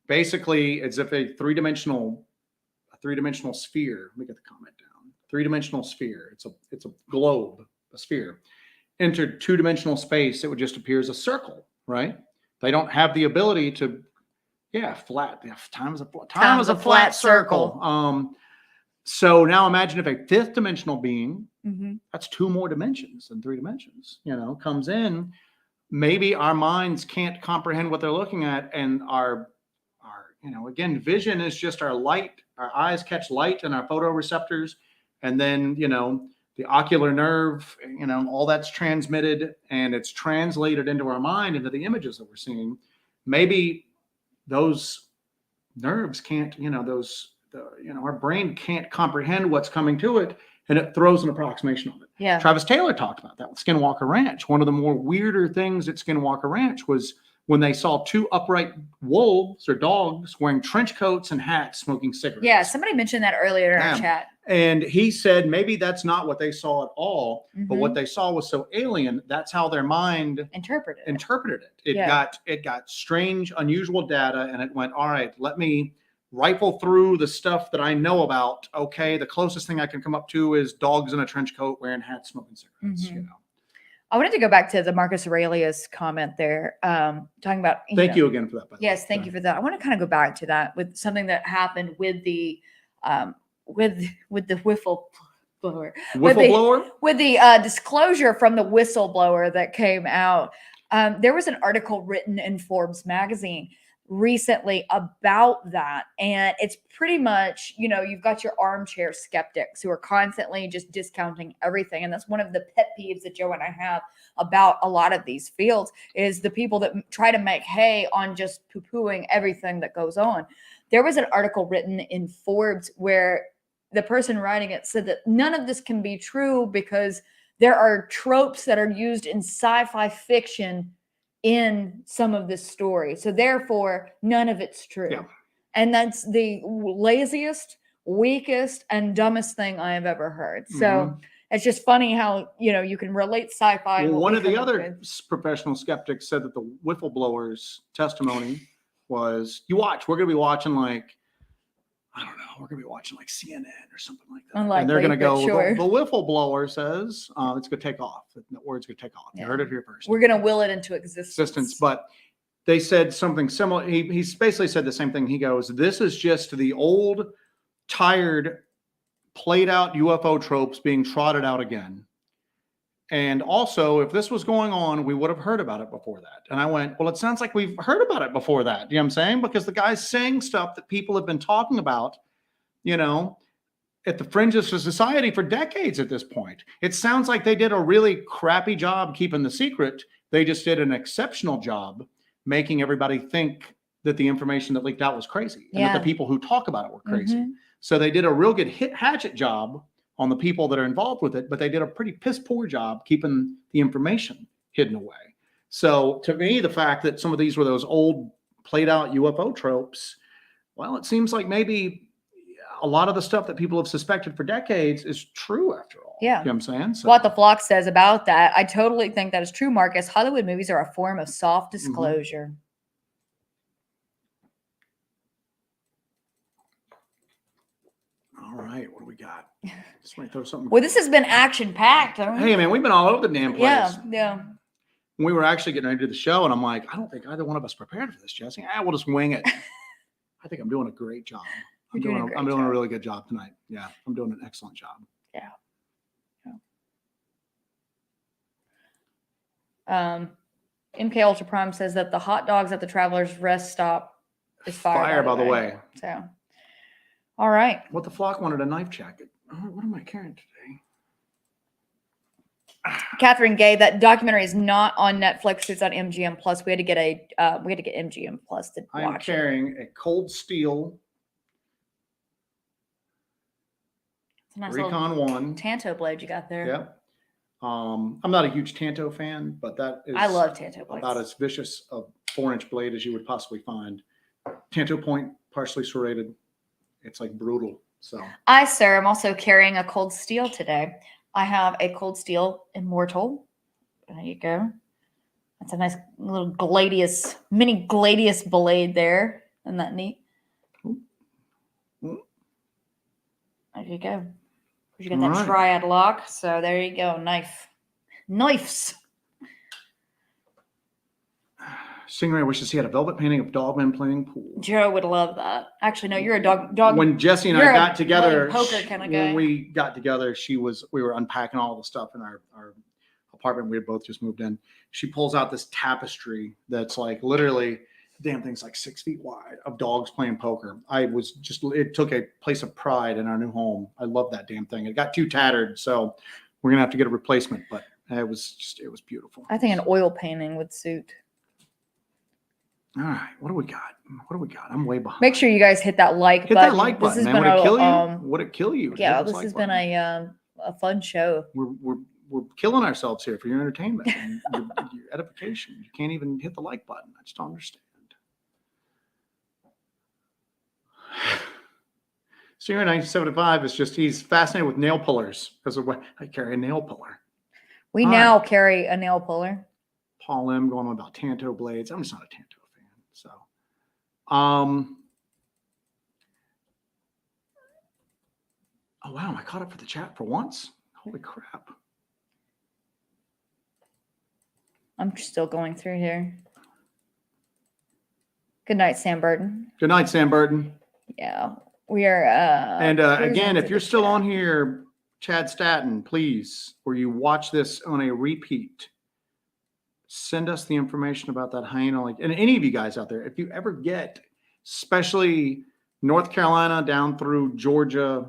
Basically, it's if a three-dimensional sphere, let me get the comment down. Three-dimensional sphere, it's a globe, a sphere, entered two-dimensional space, it would just appear as a circle, right? They don't have the ability to, flat. Time is a flat circle. So now imagine if a fifth dimensional being, that's two more dimensions than three dimensions, comes in. Maybe our minds can't comprehend what they're looking at. And our again, vision is just our light. Our eyes catch light and our photoreceptors. And then, the ocular nerve, all that's transmitted and it's translated into our mind, into the images that we're seeing. Maybe those nerves can't, our brain can't comprehend what's coming to it, and it throws an approximation on it. Yeah. Travis Taylor talked about that with Skinwalker Ranch. One of the more weirder things at Skinwalker Ranch was when they saw two upright wolves or dogs wearing trench coats and hats, smoking cigarettes. Yeah, somebody mentioned that earlier in our chat. And he said maybe that's not what they saw at all, but what they saw was so alien. That's how their mind interpreted it. It got strange, unusual data, and it went, all right, let me rifle through the stuff that I know about. Okay, the closest thing I can come up to is dogs in a trench coat wearing hats, smoking cigarettes. I wanted to go back to the Marcus Aurelius comment there, talking about. Thank you again for that. Yes, thank you for that. I want to kind of go back to that with something that happened with the with the whistleblower. With the disclosure from the whistleblower that came out. There was an article written in Forbes magazine recently about that, and it's pretty much, you've got your armchair skeptics who are constantly just discounting everything, and that's one of the pet peeves that Joe and I have about a lot of these fields, is the people that try to make hay on just poo-pooing everything that goes on. There was an article written in Forbes where the person writing it said that none of this can be true because there are tropes that are used in sci-fi fiction in some of this story. So therefore, none of it's true. Yeah. And that's the laziest, weakest, and dumbest thing I have ever heard. So it's just funny how, you can relate sci-fi. Well, one of the other professional skeptics said that the whistleblower's testimony was, we're going to be watching we're going to be watching like CNN or something like that. Unlikely, and they're going to go, sure. the whistleblower says it's going to take off. The word's going to take off. You heard it here first. We're going to will it into existence. But they said something similar. He basically said the same thing. He goes, this is just the old, tired, played out UFO tropes being trotted out again. And also, if this was going on, we would have heard about it before that. And I went, well, it sounds like we've heard about it before that. You know what I'm saying? Because the guy's saying stuff that people have been talking about, at the fringes of society for decades at this point. It sounds like they did a really crappy job keeping the secret. They just did an exceptional job making everybody think that the information that leaked out was crazy, and that Yeah. the people who talk about it were crazy. Mhm. So they did a real good hatchet job on the people that are involved with it, but they did a pretty piss poor job keeping the information hidden away. So to me, the fact that some of these were those old played out UFO tropes, well, it seems like maybe a lot of the stuff that people have suspected for decades is true after all. Yeah. You know what I'm saying? So, What the Flock says about that, I totally think that is true, Marcus. Hollywood movies are a form of soft Mm-hmm. disclosure. All right, what do we got? Just want to throw something. Well, this has been action packed. Hey, man, we've been all over the damn place. Yeah. We were actually getting ready to do the show, and I'm like, I don't think either one of us prepared for this, Jessi. We'll just wing it. I think I'm doing a great job. I'm doing a really good job tonight. Yeah, I'm doing an excellent job. Yeah. MK Ultra Prime says that the hot dogs at the Travelers Rest Stop is fire. By the way. So, all right. What the Flock wanted a knife jacket. Oh, what am I carrying today? Catherine Gay, that documentary is not on Netflix. It's on MGM Plus. We had to get MGM Plus to watch. I'm carrying a Cold Steel It's a nice Recon little 1 Tanto blade you got there. Yep. I'm not a huge Tanto fan, but that is I love Tanto blades. about as vicious a 4-inch blade as you would possibly find. Tanto point, partially serrated. It's like brutal. So I, sir, am also carrying a Cold Steel today. I have a Cold Steel Immortal. There you go. That's a nice little mini gladius blade there. Isn't that neat? Ooh. There you go. You got that triad lock. So there you go. Knives. Stingray wishes he had a velvet painting of Dogman playing pool. Joe would love that. Actually, no, you're a dog. When Jessi and I got together, poker kind of guy. When we got together, we were unpacking all the stuff in our apartment. We had both just moved in. She pulls out this tapestry that's like literally, damn thing's like 6 feet wide, of dogs playing poker. It took a place of pride in our new home. I love that damn thing. It got too tattered, so we're gonna have to get a replacement. But it was beautiful. I think an oil painting would suit. All right, what do we got? I'm way behind. Make sure you guys hit that like button. Hit that like button, man. Would it kill you? Would it kill you? Yeah, this has been a fun show. We're killing ourselves here for your entertainment and your edification. You can't even hit the like button. I just don't understand. Senior 1975 is just, he's fascinated with nail pullers because of what I carry a nail puller. We now carry a nail puller. Paul M going on about Tanto blades. I'm just not a Tanto fan. So, oh wow, I caught up for the chat for once. Holy crap. I'm still going through here. Good night, Sam Burton. Good night, Sam Burton. Yeah, we are. And again, if you're still on here, Chad Staten, please, or you watch this on a repeat, send us the information about that hyena. And any of you guys out there, if you ever get, especially North Carolina down through Georgia,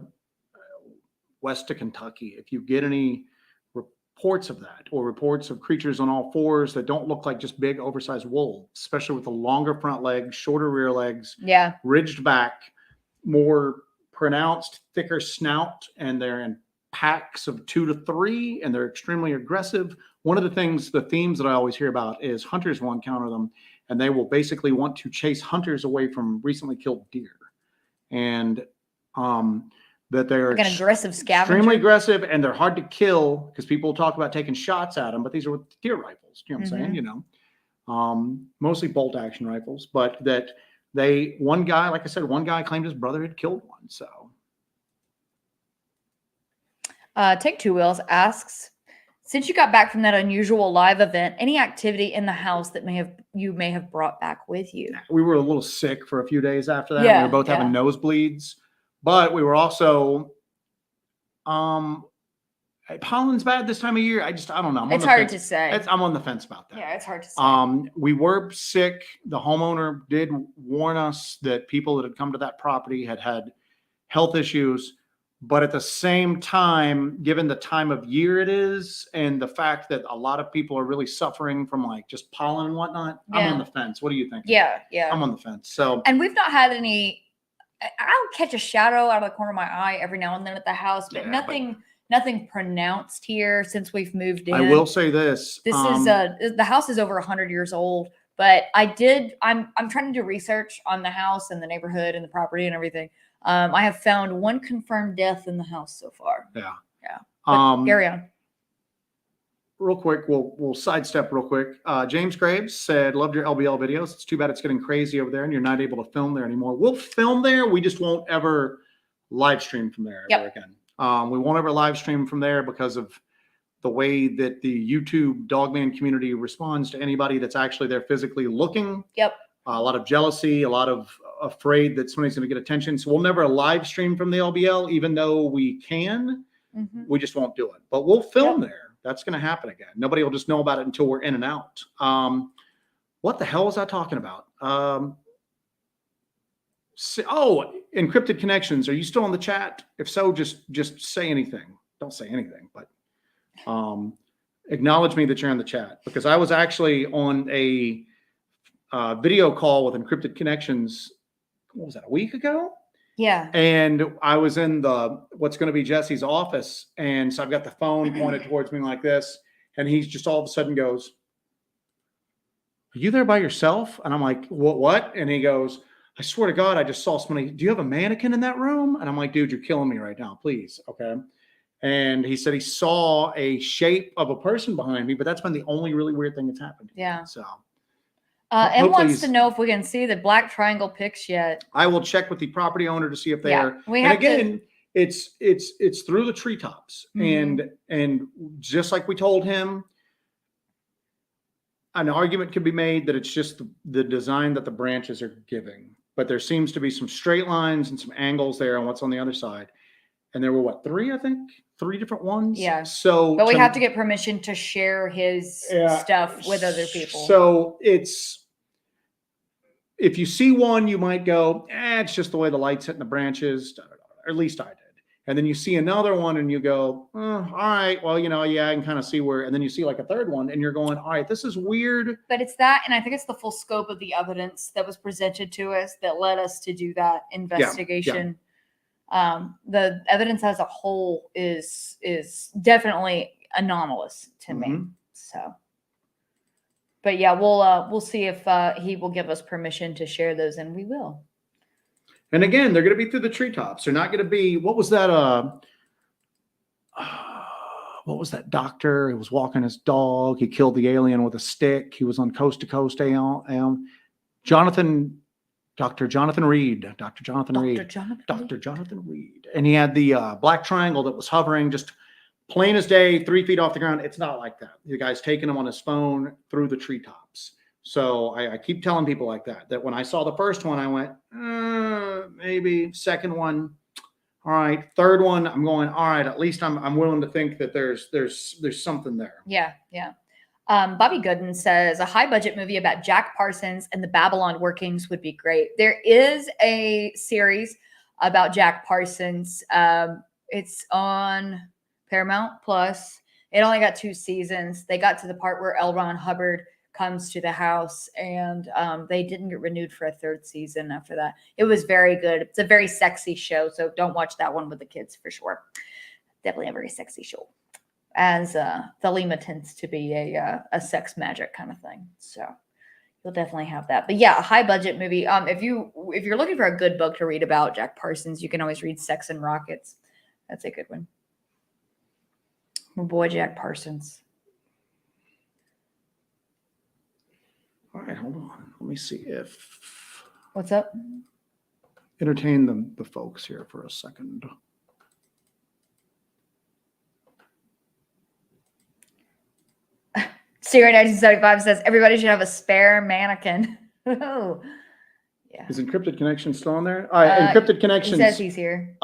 west to Kentucky, if you get any reports of that, or reports of creatures on all fours that don't look like just big oversized wolves, especially with the longer front legs, shorter rear legs, ridged back, more pronounced, thicker snout, and they're in packs of 2 to 3, and they're extremely aggressive. One of the themes that I always hear about is hunters will encounter them, and they will basically want to chase hunters away from recently killed deer. And that they're like an aggressive scavenger. Extremely aggressive, and they're hard to kill because people talk about taking shots at them, but these are with deer rifles. You know what I'm saying? You know, mostly bolt action rifles, but that one guy, like I said, one guy claimed his brother had killed one. So, Take Two Wheels asks, since you got back from that unusual live event, any activity in the house that you may have brought back with you? We were a little sick for a few days after that. Yeah, we were both having nosebleeds. But we were also, pollen's bad this time of year. I don't know. It's hard to say. I'm on the fence about that. Yeah, it's hard to say. We were sick. The homeowner did warn us that people that had come to that property had health issues, But at the same time, given the time of year it is and the fact that a lot of people are really suffering from like just pollen and whatnot, I'm on the fence. What do you think? Yeah, yeah. I'm on the fence. So, and we've not had any. I'll catch a shadow out of the corner of my eye every now and then at the house, but nothing pronounced here since we've moved in. I will say this. This is the house is over 100 years old, but I'm trying to do research on the house and the neighborhood and the property and everything. I have found one confirmed death in the house so far. Yeah. Yeah. But carry on. Real quick, we'll sidestep real quick. James Graves said, loved your LBL videos. It's too bad it's getting crazy over there and you're not able to film there anymore. We'll film there. We just won't ever live stream from there ever again. We won't ever live stream from there because of the way that the YouTube Dogman community responds to anybody that's actually there physically looking. Yep. A lot of jealousy, a lot of afraid that somebody's going to get attention. So we'll never live stream from the LBL, even though we can. Mm-hmm. We just won't do it. But we'll film there. That's going to happen again. Nobody will just know about it until we're in and out. What the hell was I talking about? Encrypted connections. Are you still in the chat? If so, just say anything. Don't say anything, but acknowledge me that you're in the chat, because I was actually on a video call with Encrypted Connections. What was that, a week ago? Yeah. And I was in what's going to be Jesse's office. And so I've got the phone pointed towards me like this. And he's just all of a sudden goes, are you there by yourself? And I'm like, what? And he goes, I swear to God, I just saw somebody. Do you have a mannequin in that room? And I'm like, dude, you're killing me right now. Please. Okay. And he said he saw a shape of a person behind me, but that's been the only really weird thing that's happened. Yeah. So. M wants to know if we can see the black triangle pics yet. I will check with the property owner to see if they are. It's through the treetops, and just like we told him, an argument could be made that it's just the design that the branches are giving, but there seems to be some straight lines and some angles there on what's on the other side. And there were three different ones. Yeah. So, but we have to get permission to share his stuff with other people. So if you see one, you might go, it's just the way the light's hitting the branches, or at least I did. And then you see another one and you go, all right, well, I can kind of see where, and then you see like a third one and you're going, all right, this is weird. But it's that, and I think it's the full scope of the evidence that was presented to us that led us to do that investigation. Yeah. The evidence as a whole is definitely anomalous to me. So. But yeah, we'll see if he will give us permission to share those, and we will. And again, they're going to be through the treetops. They're not going to be. What was that? What was that doctor? He was walking his dog. He killed the alien with a stick. He was on Coast to Coast AM. Dr. Jonathan Reed. And he had the black triangle that was hovering just plain as day, 3 feet off the ground. It's not like that. The guy's taking him on his phone through the treetops. So I keep telling people like that when I saw the first one, I went, maybe. Second one, all right. Third one, I'm going, all right. At least I'm willing to think that there's something there. Yeah, yeah. Bobby Gooden says a high budget movie about Jack Parsons and the Babylon workings would be great. There is a series about Jack Parsons. It's on Paramount Plus. It only got 2 seasons. They got to the part where L. Ron Hubbard comes to the house, and they didn't get renewed for a 3rd season after that. It was very good. It's a very sexy show, so don't watch that one with the kids for sure. Definitely a very sexy show, as Thelema tends to be a sex magic kind of thing. So you'll definitely have that. But yeah, a high budget movie. If you're looking for a good book to read about Jack Parsons, you can always read Sex and Rockets. That's a good one. My boy Jack Parsons. All right, hold on. Let me see if. What's up? Entertain the folks here for a second. Sierra 1975 says everybody should have a spare mannequin. Oh, yeah. Is Encrypted Connection still on there? All right, Encrypted Connections. He says he's here.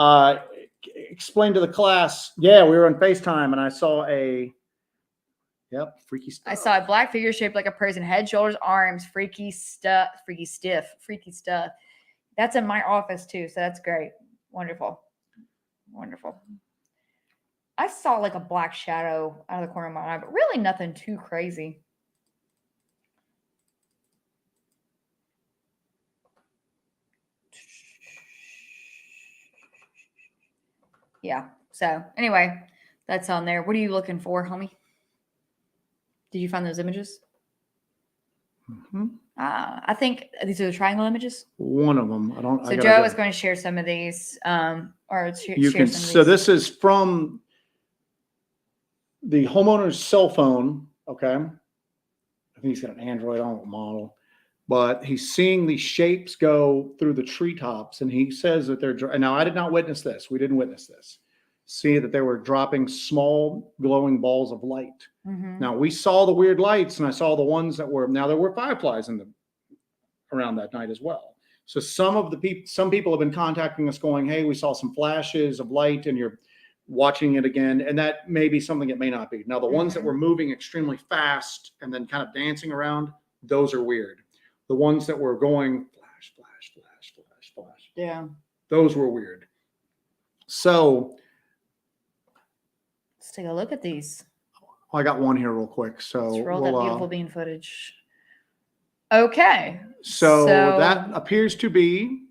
Explain to the class. Yeah, we were on FaceTime and I saw freaky stuff. I saw a black figure shaped like a person, head, shoulders, arms, freaky stuff. That's in my office too, so that's great. Wonderful. Wonderful. I saw like a black shadow out of the corner of my eye, but really nothing too crazy. Yeah. So anyway, that's on there. What are you looking for, homie? Did you find those images? Mm-hmm. I think these are the triangle images. One of them. I don't. So Joe is going to share some of these, You can. So this is from the homeowner's cell phone. Okay. I think he's got an Android. I don't know what model, but he's seeing these shapes go through the treetops, and he says that they're. Now, I did not witness this. We didn't witness this. See that they were dropping small glowing balls of light. Mm-hmm. Now we saw the weird lights, and I saw the ones that were. Now there were fireflies in the around that night as well. So some people have been contacting us, going, "Hey, we saw some flashes of light, and you're watching it again," and that may be something it may not be. Now the ones that were moving extremely fast and then kind of dancing around, those are weird. The ones that were going flash, flash, flash, flash, flash, yeah, those were weird. So let's take a look at these. I got one here real quick. So let's roll that beautiful bean footage. Okay. So that appears to be.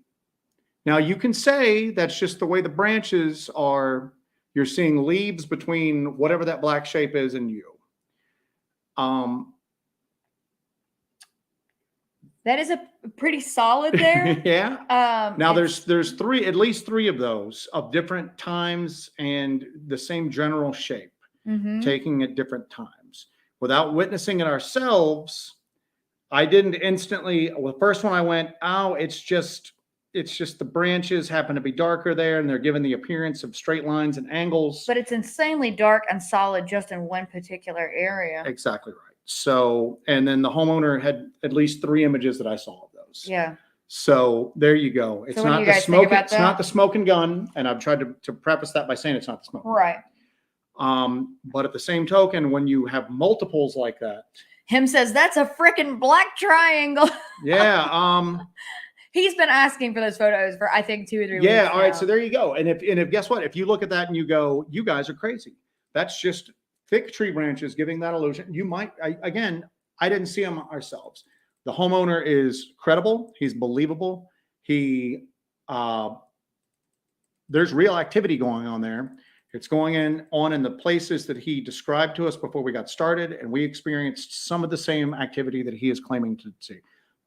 Now you can say that's just the way the branches are. You're seeing leaves between whatever that black shape is and you. That is a pretty solid there. Yeah. Now there's at least three of those of different times and the same general shape, taking at different times. Without witnessing it ourselves, I didn't instantly. Well, the first one I went, oh, it's just the branches happen to be darker there, and they're given the appearance of straight lines and angles. But it's insanely dark and solid just in one particular area. Exactly right. So, and then the homeowner had at least 3 images that I saw of those. Yeah. So there you go. It's not the smoke. It's not the smoking gun, and I've tried to preface that by saying it's not the smoking. Right. But at the same token, when you have multiples like that, him says that's a freaking black triangle. Yeah. He's been asking for those photos for I think 2 or 3 weeks. Yeah. All right. So there you go. And if guess what? If you look at that and you go, you guys are crazy. That's just thick tree branches giving that illusion. You might again. I didn't see them ourselves. The homeowner is credible. He's believable. There's real activity going on there. It's going on in the places that he described to us before we got started, and we experienced some of the same activity that he is claiming to see.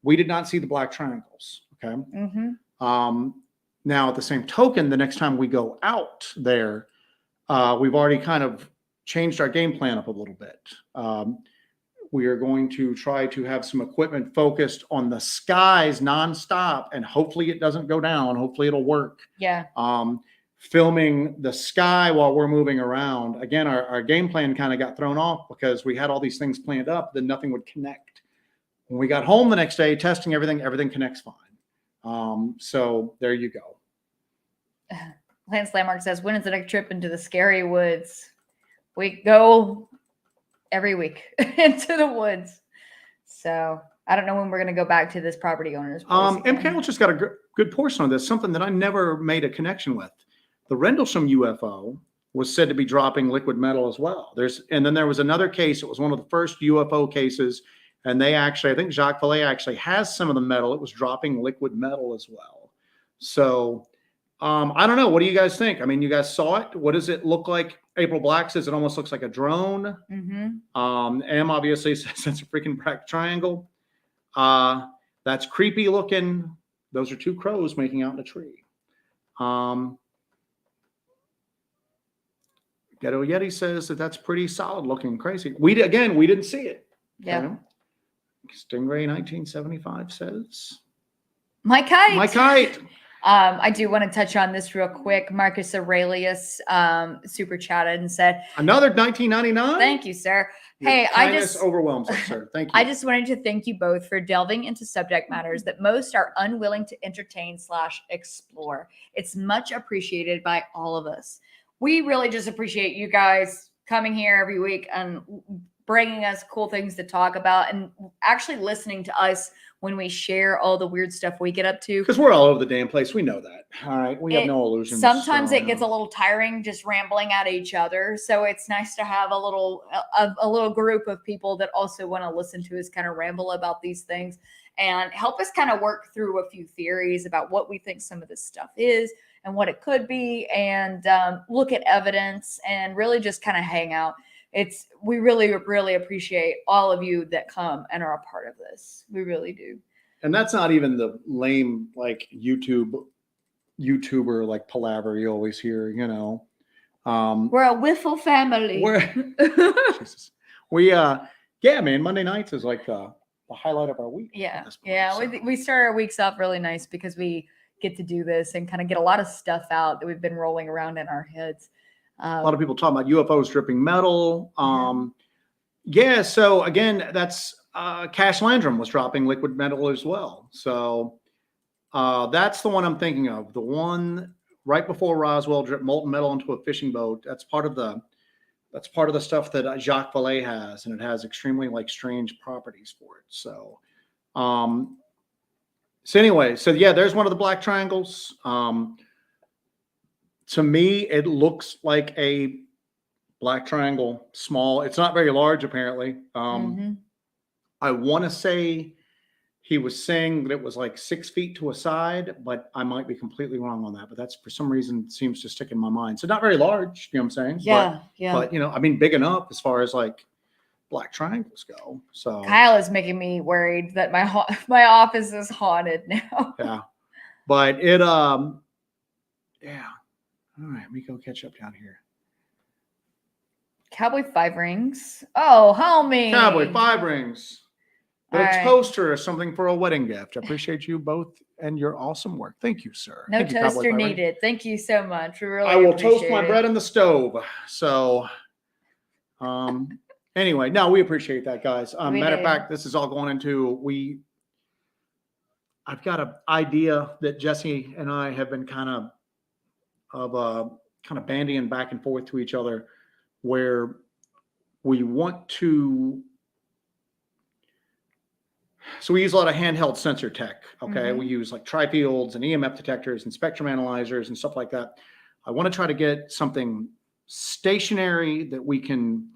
We did not see the black triangles. Okay. Now, at the same token, the next time we go out there, we've already kind of changed our game plan up a little bit. We are going to try to have some equipment focused on the skies nonstop, and hopefully it doesn't go down. Hopefully it'll work. Yeah. Filming the sky while we're moving around. Again, our game plan kind of got thrown off because we had all these things planned up, then nothing would connect. When we got home the next day, testing everything connects fine. So there you go. Lance Landmark says, when is the next trip into the scary woods? We go every week into the woods. So I don't know when we're going to go back to this property owner's place. MKL just got a good portion of this, something that I never made a connection with. The Rendlesham UFO was said to be dropping liquid metal as well. And then there was another case. It was one of the first UFO cases. And they actually, I think Jacques Vallée actually has some of the metal. It was dropping liquid metal as well. So I don't know. What do you guys think? I mean, you guys saw it. What does it look like? April Black says it almost looks like a drone. M obviously says it's a freaking black triangle. That's creepy looking. Those are 2 crows making out in a tree. Ghetto Yeti says that's pretty solid looking, crazy. We didn't see it. Yeah. Okay. Stingray 1975 says. My kite. My kite. I do want to touch on this real quick. Marcus Aurelius super chatted and said, another 1999. Thank you, sir. Your kindness overwhelms us, sir. Thank you. I just wanted to thank you both for delving into subject matters that most are unwilling to entertain / explore. It's much appreciated by all of us. We really just appreciate you guys coming here every week and bringing us cool things to talk about and actually listening to us when we share all the weird stuff we get up to. Because we're all over the damn place. We know that. All right. We have no illusions. Sometimes so, it gets a little tiring just rambling at each other. So it's nice to have a little group of people that also want to listen to us kind of ramble about these things and help us kind of work through a few theories about what we think some of this stuff is and what it could be, and look at evidence and really just kind of hang out. We really, really appreciate all of you that come and are a part of this. We really do. And that's not even the lame, like YouTuber, like palaver you always hear, you know. We're a wiffle family. Jesus. Yeah, man, Monday nights is like the highlight of our week. Yeah. Point, yeah. so. We start our weeks off really nice because we get to do this and kind of get a lot of stuff out that we've been rolling around in our heads. A lot of people talking about UFOs dripping metal. Yeah. So again, that's Cash Landrum was dropping liquid metal as well. So that's the one I'm thinking of. The one right before Roswell dripped molten metal into a fishing boat. That's part of the stuff that Jacques Vallée has, and it has extremely like strange properties for it. So, anyway, so yeah, there's one of the black triangles. To me, it looks like a black triangle, small. It's not very large, apparently. I want to say he was saying that it was like 6 feet to a side, but I might be completely wrong on that. But that's for some reason seems to stick in my mind. So not very large, you know what I'm saying? Yeah, But you know, I mean, big enough as far as like black triangles go. So Kyle is making me worried that my office is haunted now. Yeah, but it yeah. All right, let me go catch up down here. Cowboy 5 rings. Oh, homie. Cowboy 5 rings. But All a right. toaster or something for a wedding gift. I appreciate you both and your awesome work. Thank you, sir. No Thank you, toaster Cowboy 5 needed. rings. Thank you so much. We really I will appreciate toast my it. bread in the stove. So anyway, no, we appreciate that, guys. Matter of fact, this is all going into I've got an idea that Jessi and I have been kind of bandying back and forth to each other, where we want to. So we use a lot of handheld sensor tech. Okay, we use like tri-fields and EMF detectors and spectrum analyzers and stuff like that. I want to try to get something stationary that we can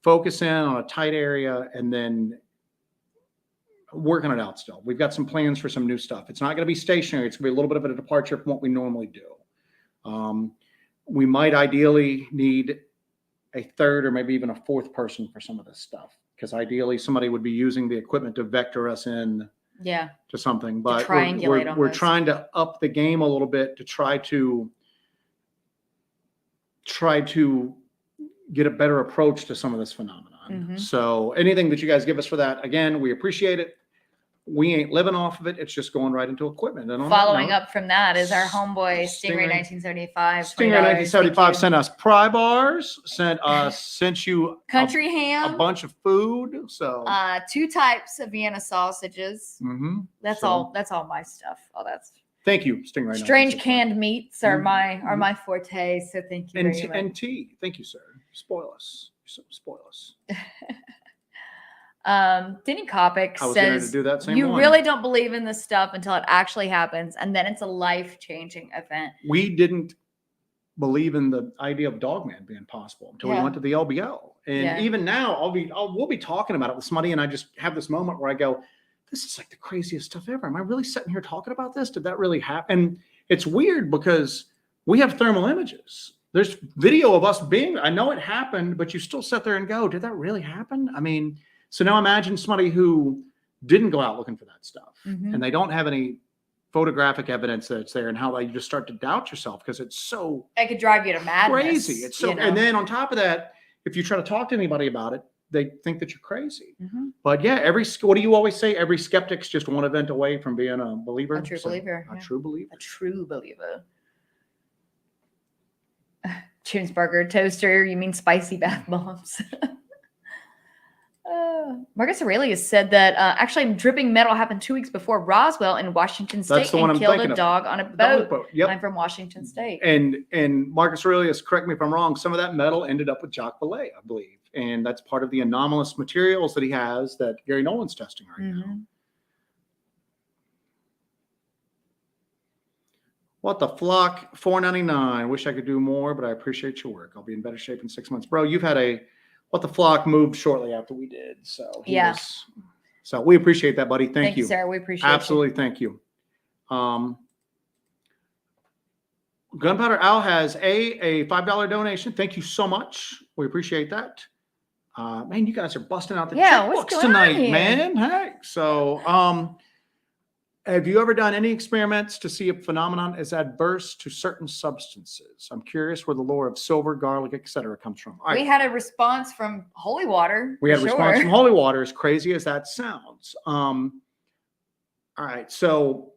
focus in on a tight area and then working it out still. We've got some plans for some new stuff. It's not going to be stationary. It's going to be a little bit of a departure from what we normally do. We might ideally need a third or maybe even a fourth person for some of this stuff, because ideally somebody would be using the equipment to vector us in to something. But we're trying to up the game a little bit to try to get a better approach to some of this phenomenon. So anything that you guys give us for that, again, we appreciate it. We ain't living off of it. It's just going right into equipment. And following up from that is our homeboy Stingray 1975. Stingray 1975 sent us pry bars, sent you country ham, a bunch of food. So 2 types of Vienna sausages. That's all my stuff. Oh, that's thank you, Stingray. Strange canned meats are my forte. So thank you very much. And tea. Thank you, sir. Spoil us. Denny Kopic says do that same you one. really don't believe in this stuff until it actually happens, and then it's a life-changing event. We didn't believe in the idea of Dogman being possible until we went to the LBO, and even now we'll be talking about it with somebody, and I just have this moment where I go, "This is like the craziest stuff ever. Am I really sitting here talking about this? Did that really happen?" And it's weird because we have thermal images. There's video of us being. I know it happened, but you still sit there and go, "Did that really happen?" I mean. So now imagine somebody who didn't go out looking for that stuff and they don't have any photographic evidence that it's there, and how you just start to doubt yourself because it's so it could drive you to madness. Crazy. It's so, and then on top of that, if you try to talk to anybody about it, they think that you're crazy. But yeah, what do you always say? Every skeptic's just one event away from being a believer. A true believer. A true believer. A true believer. Chinsburger toaster. You mean spicy bath bombs? Marcus Aurelius said that actually dripping metal happened 2 weeks before Roswell in Washington State and killed a dog on a boat. Yep. I'm from Washington State. And Marcus Aurelius, correct me if I'm wrong, some of that metal ended up with Jacques Vallée, I believe. And that's part of the anomalous materials that he has that Gary Nolan's testing right now. What the flock? $4.99. Wish I could do more, but I appreciate your work. I'll be in better shape in 6 months. Bro, you've had a What the Flock moved shortly after we did. So so we appreciate that, buddy. Thank you, Sarah. We appreciate Absolutely. Thank you. Gunpowder Al has a $5 donation. Thank you so much. We appreciate that. Man, you guys are busting out the checkbooks tonight, man. Heck. So, have you ever done any experiments to see if phenomenon is adverse to certain substances? I'm curious where the lore of silver, garlic, etc. comes from. We had a response from holy water. We had a response from holy water, as crazy as that sounds. All right. So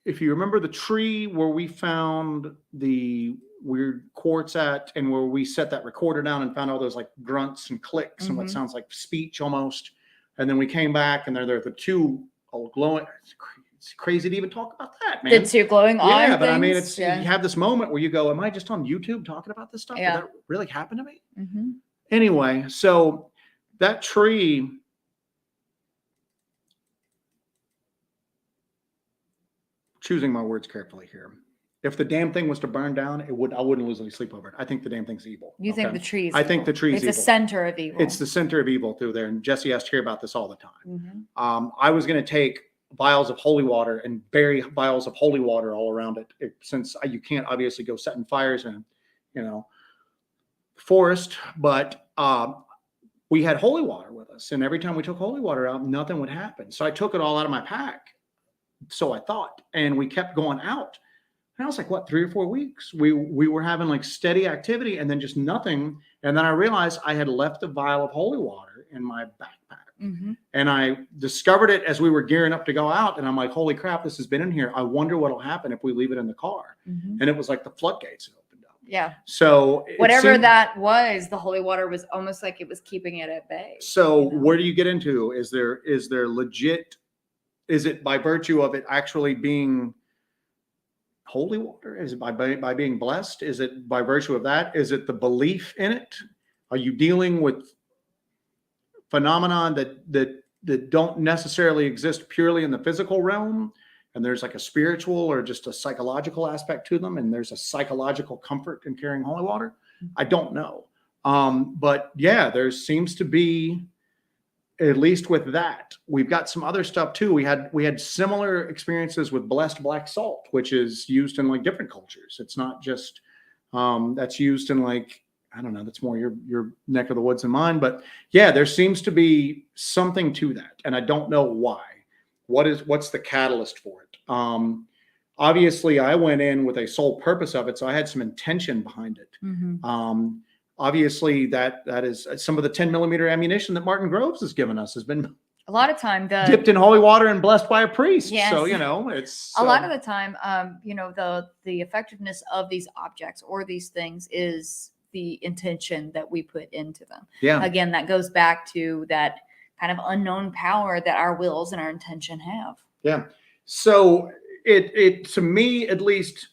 if you remember the tree where we found the weird quartz at, and where we set that recorder down and found all those like grunts and clicks and what sounds like speech almost. And then we came back and they're the two old glowing. It's crazy to even talk about that, man. The two glowing eyes. Yeah, but I mean, you have this moment where you go, am I just on YouTube talking about this stuff? Yeah. Did that really happen to me? Anyway, so that tree, choosing my words carefully here. If the damn thing was to burn down, I wouldn't lose any sleep over it. I think the damn thing's evil. You think the tree's I think the tree's evil. It's the center of evil. It's the center of evil through there. And Jessi has to hear about this all the time. I was going to take vials of holy water and bury vials of holy water all around it, since you can't obviously go setting fires in, forest. But we had holy water with us, and every time we took holy water out, nothing would happen. So I took it all out of my pack. So I thought, and we kept going out. And I was like, what, 3 or 4 weeks? We were having like steady activity and then just nothing. And then I realized I had left a vial of holy water in my backpack. And I discovered it as we were gearing up to go out. And I'm like, holy crap, this has been in here. I wonder what'll happen if we leave it in the car. And it was like the floodgates had opened up. Yeah. So whatever that was, the holy water was almost like it was keeping it at bay. So where do you get into? Is there legit, is it by virtue of it actually being holy water? Is it by being blessed? Is it by virtue of that? Is it the belief in it? Are you dealing with phenomenon that don't necessarily exist purely in the physical realm, and there's like a spiritual or just a psychological aspect to them, and there's a psychological comfort in carrying holy water? I don't know. But yeah, there seems to be, at least with that. We've got some other stuff too. We had similar experiences with blessed black salt, which is used in like different cultures. It's not just that's used in like, I don't know, that's more your neck of the woods than mine. But yeah, there seems to be something to that. And I don't know why. What's the catalyst for it? Obviously, I went in with a sole purpose of it, so I had some intention behind it. Obviously, that is some of the 10mm ammunition that Martin Groves has given us has been a lot of time dipped in holy water and blessed by a priest. Yes. So it's a lot of the time, the effectiveness of these objects or these things is the intention that we put into them. Yeah. Again, that goes back to that kind of unknown power that our wills and our intention have. Yeah. So it to me, at least,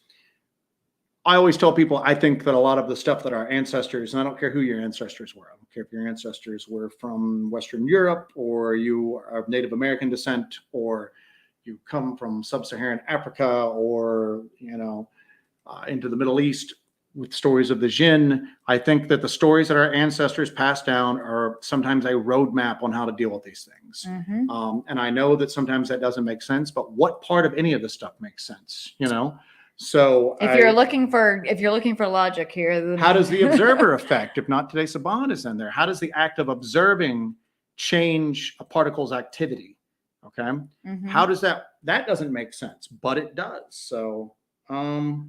I always tell people, I think that a lot of the stuff that our ancestors, and I don't care who your ancestors were, I don't care if your ancestors were from Western Europe, or you are of Native American descent, or you come from sub-Saharan Africa, or, into the Middle East with stories of the Jinn. I think that the stories that our ancestors passed down are sometimes a roadmap on how to deal with these things. And I know that sometimes that doesn't make sense, but what part of any of this stuff makes sense, So if you're looking for logic here, then how does the observer affect? If not today, Saban is in there. How does the act of observing change a particle's activity? Okay. How does that doesn't make sense, but it does. So, all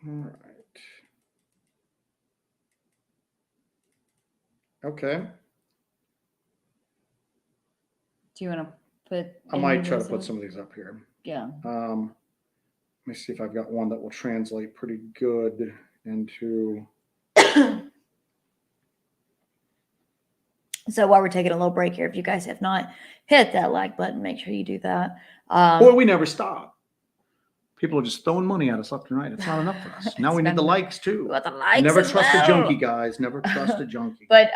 right. Okay. Do you want to put? I might try to put some of these up here. Yeah. Let me see if I've got one that will translate pretty good into. So while we're taking a little break here, if you guys have not hit that like button, make sure you do that. Boy, we never stop. People are just throwing money at us left and right. It's not enough for us. Now we need the likes too. We want the likes Never as trust well. a junkie, guys. Never trust a junkie. But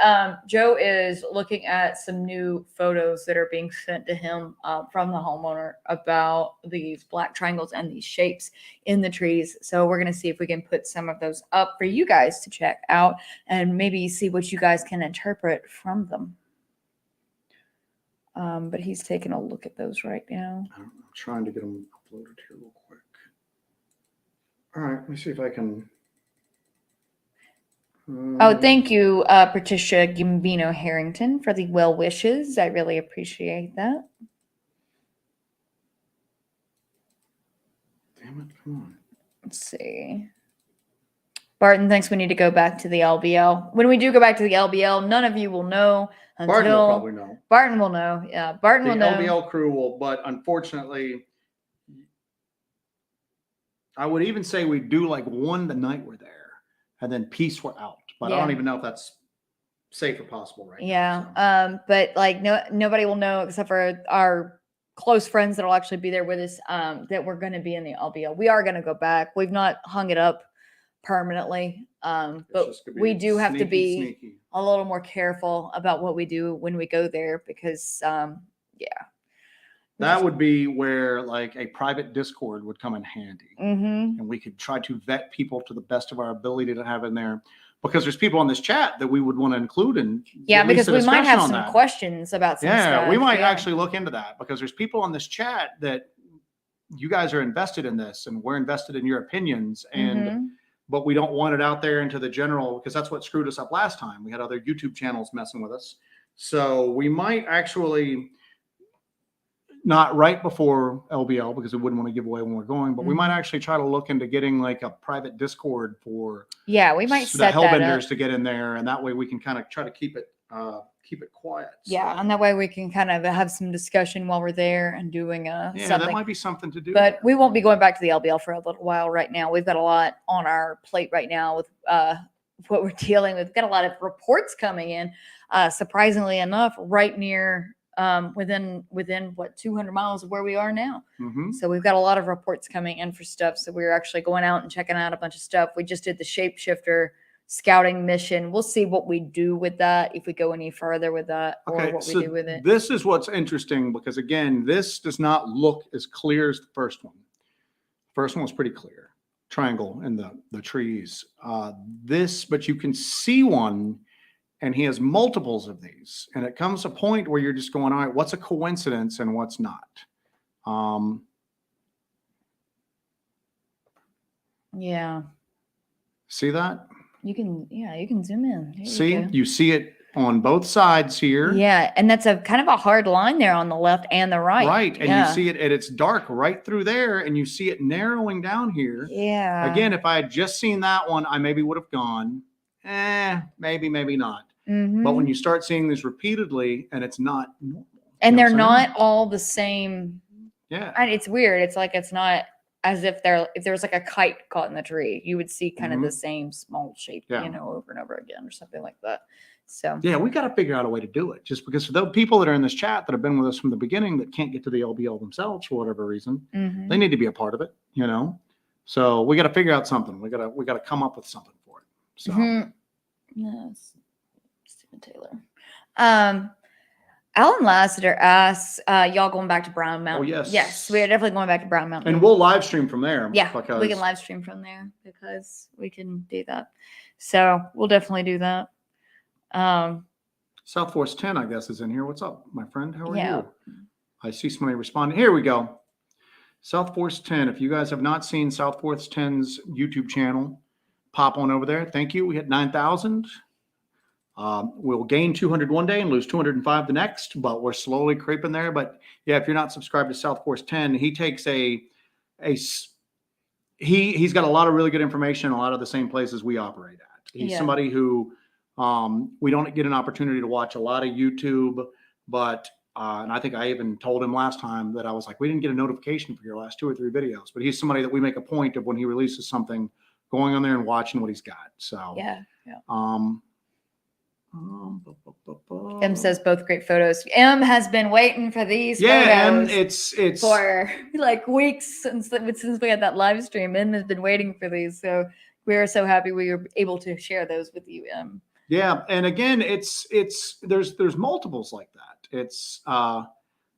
Joe is looking at some new photos that are being sent to him from the homeowner about these black triangles and these shapes in the trees. So we're going to see if we can put some of those up for you guys to check out and maybe see what you guys can interpret from them. But he's taking a look at those right now. I'm trying to get them uploaded here real quick. All right, let me see if I can. Oh, thank you, Patricia Gambino Harrington, for the well wishes. I really appreciate that. Damn it, come on. Let's see. Barton thinks we need to go back to the LBL. When we do go back to the LBL, none of you will know until Barton will probably know. Barton will know. Yeah, Barton will know. The LBL crew will, but unfortunately, I would even say we do like one the night we're there, and then peace we're out. But I don't even know if that's safe or possible right now. So. But like nobody will know except for our close friends that'll actually be there with us. That we're going to be in the LBL. We are going to go back. We've not hung it up permanently, but we do have to be a little more careful about what we do when we go there because, that would be where like a private Discord would come in handy, and we could try to vet people to the best of our ability to have in there. Because there's people on this chat that we would want to include in. Yeah, because we might have some questions about some stuff. Yeah, we might actually look into that because there's people on this chat that you guys are invested in this and we're invested in your opinions. And but we don't want it out there into the general because that's what screwed us up last time. We had other YouTube channels messing with us. So we might actually not right before LBL because we wouldn't want to give away when we're going, but we might actually try to look into getting like a private Discord for we might set the Hellbenders to get in there, and that way we can kind of try to keep it quiet. So. Yeah, and that way we can kind of have some discussion while we're there and doing something. That might be something to do. But we won't be going back to the LBL for a little while right now. We've got a lot on our plate right now with what we're dealing with. We've got a lot of reports coming in, surprisingly enough, right near within what 200 miles of where we are now. So we've got a lot of reports coming in for stuff. So we're actually going out and checking out a bunch of stuff. We just did the Shapeshifter scouting mission. We'll see what we do with that, if we go any further with that, or what we do with it. This is what's interesting because again, this does not look as clear as the first one. First one was pretty clear, triangle in the trees. But you can see one. And he has multiples of these. And it comes a point where you're just going, all right, what's a coincidence and what's not? Yeah. See that? You can zoom in. You see it on both sides here. Yeah. And that's a kind of a hard line there on the left and the right. Right. And you see it, and it's dark right through there. And you see it narrowing down here. Yeah. Again, if I had just seen that one, I maybe would have gone, maybe not. But when you start seeing this repeatedly and it's not normal. And they're not all the same. Yeah. And it's weird. It's like, it's not as if there was like a kite caught in the tree, you would see kind of the same small shape, over and over again or something like that. So yeah, we got to figure out a way to do it, just because for the people that are in this chat that have been with us from the beginning that can't get to the LBL themselves for whatever reason, they need to be a part of it, So we got to figure out something. We got to come up with something for it. So yes. Stephen Taylor. Alan Lassiter asks, y'all going back to Brown Mountain? Oh, yes. Yes, we are definitely going back to Brown Mountain. And we'll live stream from there. Yeah, we can live stream from there because we can do that. So we'll definitely do that. South Force 10, I guess, is in here. What's up, my friend? How are you? I see somebody responding. Here we go. South Force 10. If you guys have not seen South Force 10's YouTube channel, pop on over there. Thank you. We hit 9,000. We'll gain 200 one day and lose 205 the next, but we're slowly creeping there. But yeah, if you're not subscribed to South Force 10, he takes he's got a lot of really good information, a lot of the same places we operate at. He's somebody who we don't get an opportunity to watch a lot of YouTube, but and I think I even told him last time that I was like, we didn't get a notification for your last 2 or 3 videos, but he's somebody that we make a point of when he releases something, going on there and watching what he's got. So M says both great photos. M has been waiting for these M, photos it's for like weeks since we had that live stream. M has been waiting for these, so we are so happy we were able to share those with you, M. Yeah, and again, there's multiples like that.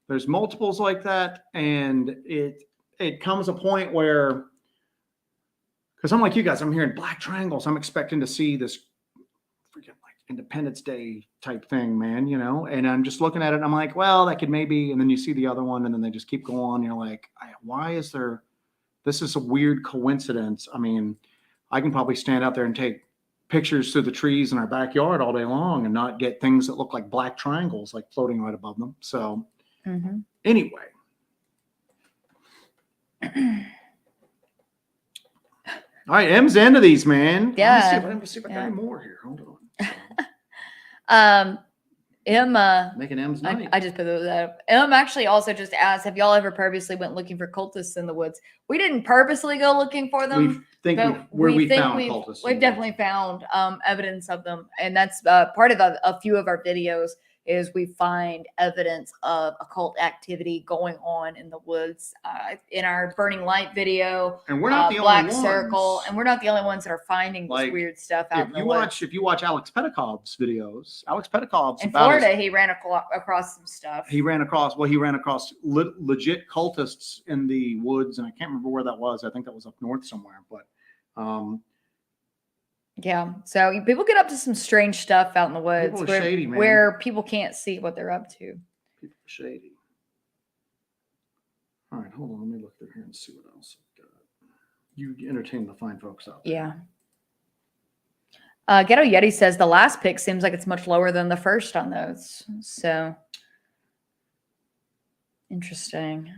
There's multiples like that, and it comes a point where, because I'm like you guys, I'm hearing black triangles. I'm expecting to see this freaking like Independence Day type thing, man, you know, and I'm just looking at it and I'm like, well, that could maybe, and then you see the other one and then they just keep going. You're like, why is there, this is a weird coincidence. I mean, I can probably stand out there and take pictures through the trees in our backyard all day long and not get things that look like black triangles like floating right above them. So anyway. All right, M's into these, man. Yeah. Let me see if I got any more here. Hold on. M, making M's night. I just put those up. M actually also just asked, have y'all ever purposely went looking for cultists in the woods? We didn't purposely go looking for them. We found cultists. We've definitely found evidence of them. And that's part of a few of our videos is we find evidence of occult activity going on in the woods. In our Burning Light video, and we're not the Black only ones. Circle, and we're not the only ones that are finding this weird stuff out in the woods. If you watch Alex Pettikov's videos, Alex Pettikov's in Florida, he ran across some stuff. He ran across legit cultists in the woods, and I can't remember where that was. I think that was up north somewhere, but yeah, so people get up to some strange stuff out in the woods where people can't see what they're up to. People are shady. All right, hold on. Let me look through here and see what else I've got. You entertain the fine folks out there. Yeah. Ghetto Yeti says the last pick seems like it's much lower than the first on those. So interesting.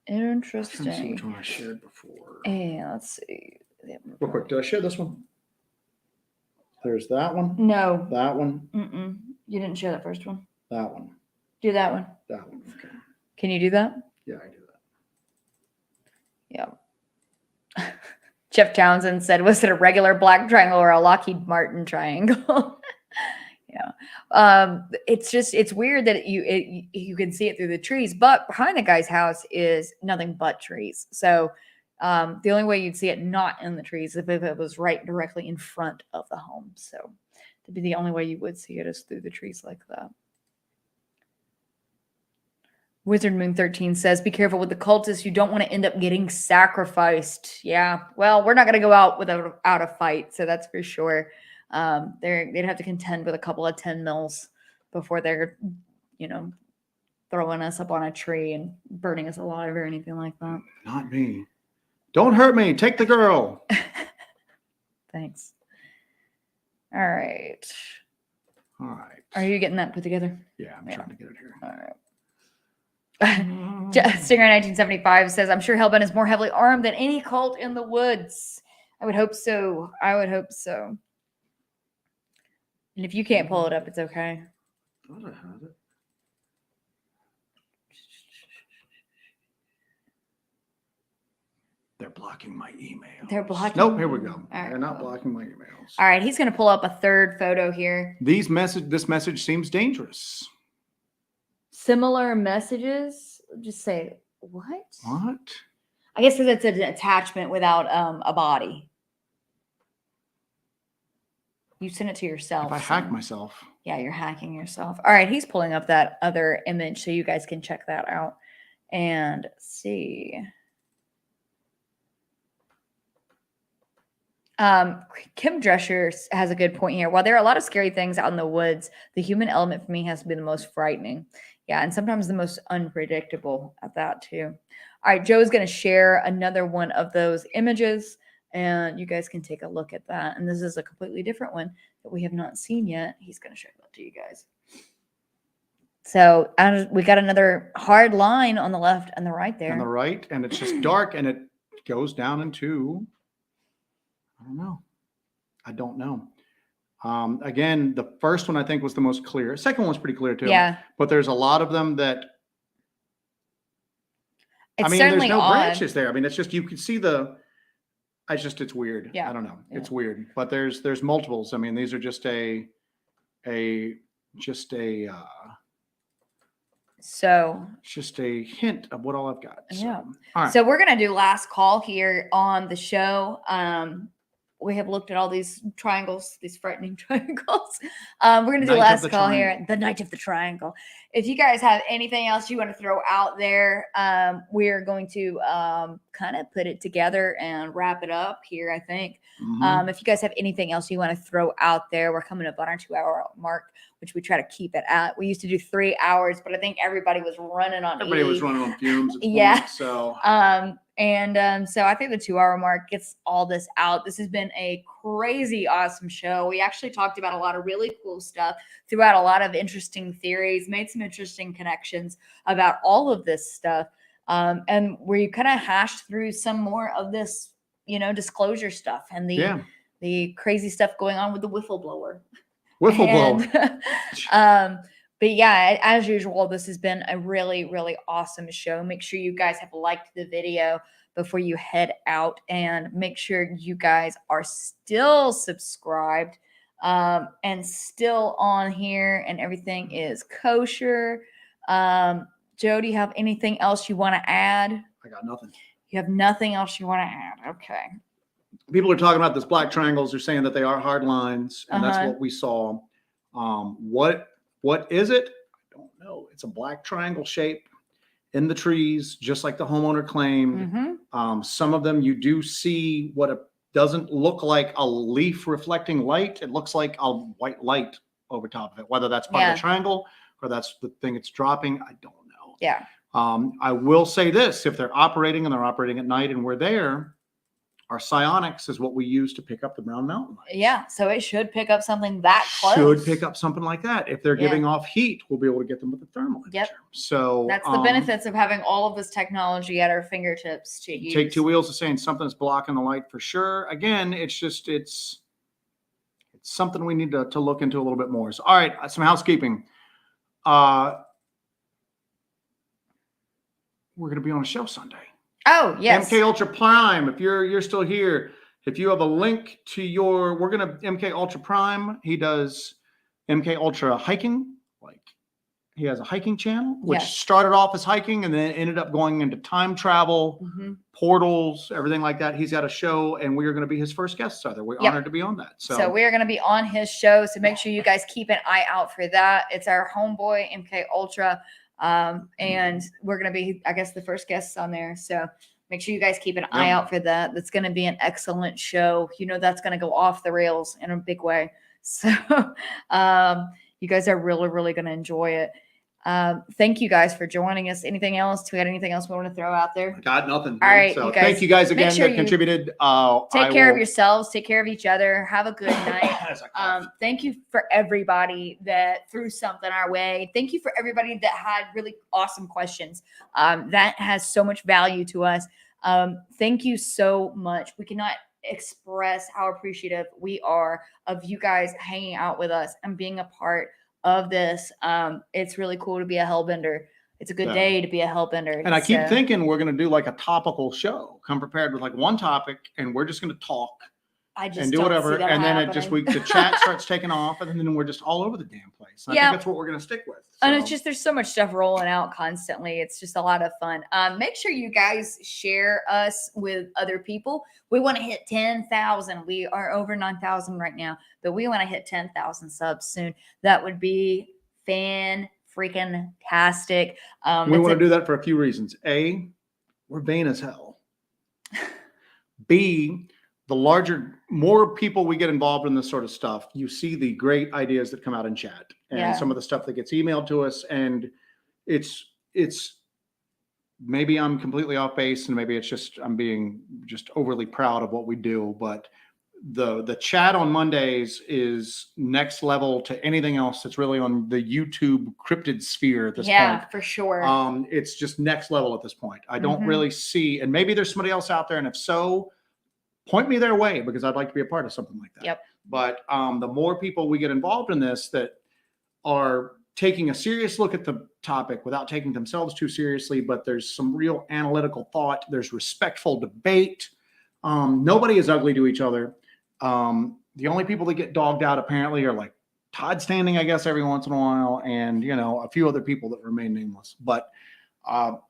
I'm trying to see which one I shared before. Yeah, let's see. Real quick, did I share this one? There's that one. No. That one. You didn't share that first one. That one. Do that one. That one. Okay. Can you do that? Yeah, I do that. Yeah. Jeff Townsend said, was it a regular black triangle or a Lockheed Martin triangle? Yeah. It's weird that you can see it through the trees, but behind the guy's house is nothing but trees. So the only way you'd see it not in the trees if it was right directly in front of the home. So that'd be the only way you would see it is through the trees like that. Wizard Moon 13 says, be careful with the cultists. You don't want to end up getting sacrificed. Yeah. Well, we're not going to go out without a fight. So that's for sure. They'd have to contend with a couple of 10 mils before they're, throwing us up on a tree and burning us alive or anything like that. Not me. Don't hurt me. Take the girl. Thanks. All right. All right. Are you getting that put together? Yeah, I'm trying to get it here. All right. Stinger 1975 says, I'm sure Hellbender is more heavily armed than any cult in the woods. I would hope so. And if you can't pull it up, it's okay. I thought I had it. They're blocking my email. They're blocking. Nope, here we go. Right, they're not blocking my emails. All right, he's going to pull up a third photo here. This message seems dangerous. Similar messages. Just say, what? What? I guess because it's an attachment without a body. You send it to yourself. If I hack myself. Yeah, you're hacking yourself. All right, he's pulling up that other image so you guys can check that out and see. Kim Drescher has a good point here. While there are a lot of scary things out in the woods, the human element for me has to be the most frightening. Yeah, and sometimes the most unpredictable at that too. All right, Joe's going to share another one of those images, and you guys can take a look at that. And this is a completely different one that we have not seen yet. He's going to show that to you guys. So we got another hard line on the left and the right there. On the right, and it's just dark, and it goes down into... I don't know. Again, the first one I think was the most clear. Second one was pretty clear too. Yeah. But there's a lot of them that. It's there's no odd. branches there. I mean, it's just you can see the. It's weird. Yeah. I don't know. Yeah. It's weird. But there's multiples. I mean, these are just a. just a hint of what all I've got. So, Yeah. all right. So we're going to do last call here on the show. We have looked at all these triangles, these frightening triangles. We're going to do last call here, the night of the triangle. If you guys have anything else you want to throw out there, we're going to kind of put it together and wrap it up here, I think. If you guys have anything else you want to throw out there, we're coming up on our 2-hour mark, which we try to keep it at. We used to do 3 hours, but I think everybody was running on fumes. Yeah. Point, so so I think the 2-hour mark gets all this out. This has been a crazy awesome show. We actually talked about a lot of really cool stuff, threw out a lot of interesting theories, made some interesting connections about all of this stuff. And we kind of hashed through some more of this, disclosure stuff and the crazy stuff going on with the whistleblower. But yeah, as usual, this has been a really, really awesome show. Make sure you guys have liked the video before you head out, and make sure you guys are still subscribed and still on here, and everything is kosher. Joe, do you have anything else you want to add? I got nothing. You have nothing else you want to add? Okay. People are talking about this black triangles. They're saying that they are hard lines, and that's what we saw. What is it? I don't know. It's a black triangle shape in the trees, just like the homeowner claimed. Some of them you do see what it doesn't look like a leaf reflecting light. It looks like a white light over top of it. Whether that's part of the triangle or that's the thing it's dropping, I don't know. Yeah. I will say this: if they're operating and they're operating at night and we're there, our psionics is what we use to pick up the brown mountain lights. Yeah, so it should pick up something that close. Should pick up something like that. If they're giving off heat, we'll be able to get them with the thermal imager. So that's the benefits of having all of this technology at our fingertips to use. Take two wheels of saying something's blocking the light for sure. Again, it's something we need to look into a little bit more. So, all right, some housekeeping. We're going to be on a show Sunday. Oh, yes. MK Ultra Prime. If you're still here, if you have a link to we're going to MK Ultra Prime. He does MK Ultra hiking. Like, he has a hiking channel, which started off as hiking and then ended up going into time travel, portals, everything like that. He's got a show, and we are going to be his first guests. We're honored to be on that. So we are going to be on his show. So make sure you guys keep an eye out for that. It's our homeboy MK Ultra. And we're going to be, I guess, the first guests on there. So make sure you guys keep an eye out for that. That's going to be an excellent show. That's going to go off the rails in a big way. So, you guys are really, really going to enjoy it. Thank you guys for joining us. Anything else? Do we got anything else we want to throw out there? Got nothing. All right. So thank you guys again that contributed. Take care of yourselves. Take care of each other. Have a good night. Thank you for everybody that threw something our way. Thank you for everybody that had really awesome questions. That has so much value to us. Thank you so much. We cannot express how appreciative we are of you guys hanging out with us and being a part of this. It's really cool to be a Hellbender. It's a good day to be a Hellbender. And I keep thinking we're going to do like a topical show. Come prepared with like one topic, and we're just going to talk and do whatever. And then the chat starts taking off, and then we're just all over the damn place. I think that's what we're going to stick with. So. And it's just, there's so much stuff rolling out constantly. It's just a lot of fun. Make sure you guys share us with other people. We want to hit 10,000. We are over 9,000 right now, but we want to hit 10,000 subs soon. That would be freaking-tastic. We want to do that for a few reasons. A, we're vain as hell. B, more people we get involved in this sort of stuff, you see the great ideas that come out in chat and some of the stuff that gets emailed to us. And it's maybe I'm completely off base, and maybe it's just I'm being just overly proud of what we do. But the chat on Mondays is next level to anything else that's really on the YouTube cryptid sphere at this point. Yeah, for sure. It's just next level at this point. I don't really see, and maybe there's somebody else out there, and if so, point me their way, because I'd like to be a part of something like that. Yep. But the more people we get involved in this that are taking a serious look at the topic without taking themselves too seriously, but there's some real analytical thought, there's respectful debate. Nobody is ugly to each other. The only people that get dogged out apparently are like Todd standing, I guess, every once in a while, and a few other people that remain nameless. But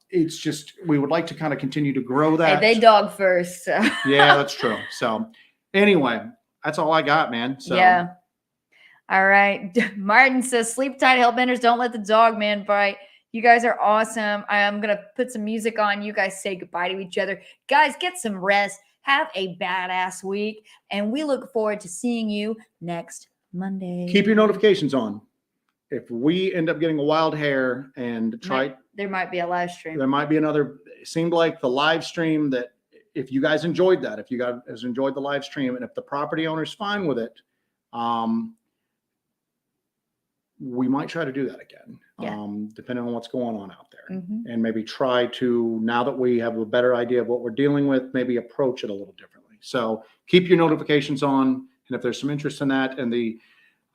it's just we would like to kind of continue to grow that. Hey, they dog first. So. Yeah, that's true. So anyway, that's all I got, man. So yeah. All right. Martin says, sleep tight, Hellbenders. Don't let the dog man bite. You guys are awesome. I'm going to put some music on. You guys say goodbye to each other. Guys, get some rest. Have a badass week. And we look forward to seeing you next Monday. Keep your notifications on. If we end up getting a wild hair and there might be a live stream. There might be another. It seemed like the live stream that if you guys enjoyed that, if you guys enjoyed the live stream, and if the property owner's fine with it, we might try to do that again, depending on what's going on out there. And maybe try to, now that we have a better idea of what we're dealing with, maybe approach it a little differently. So keep your notifications on. And if there's some interest in that and the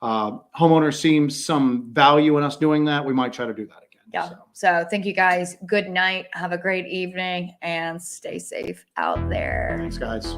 homeowner seems some value in us doing that, we might try to do that again. Yeah. So thank you guys. Good night. Have a great evening and stay safe out there. Thanks, guys.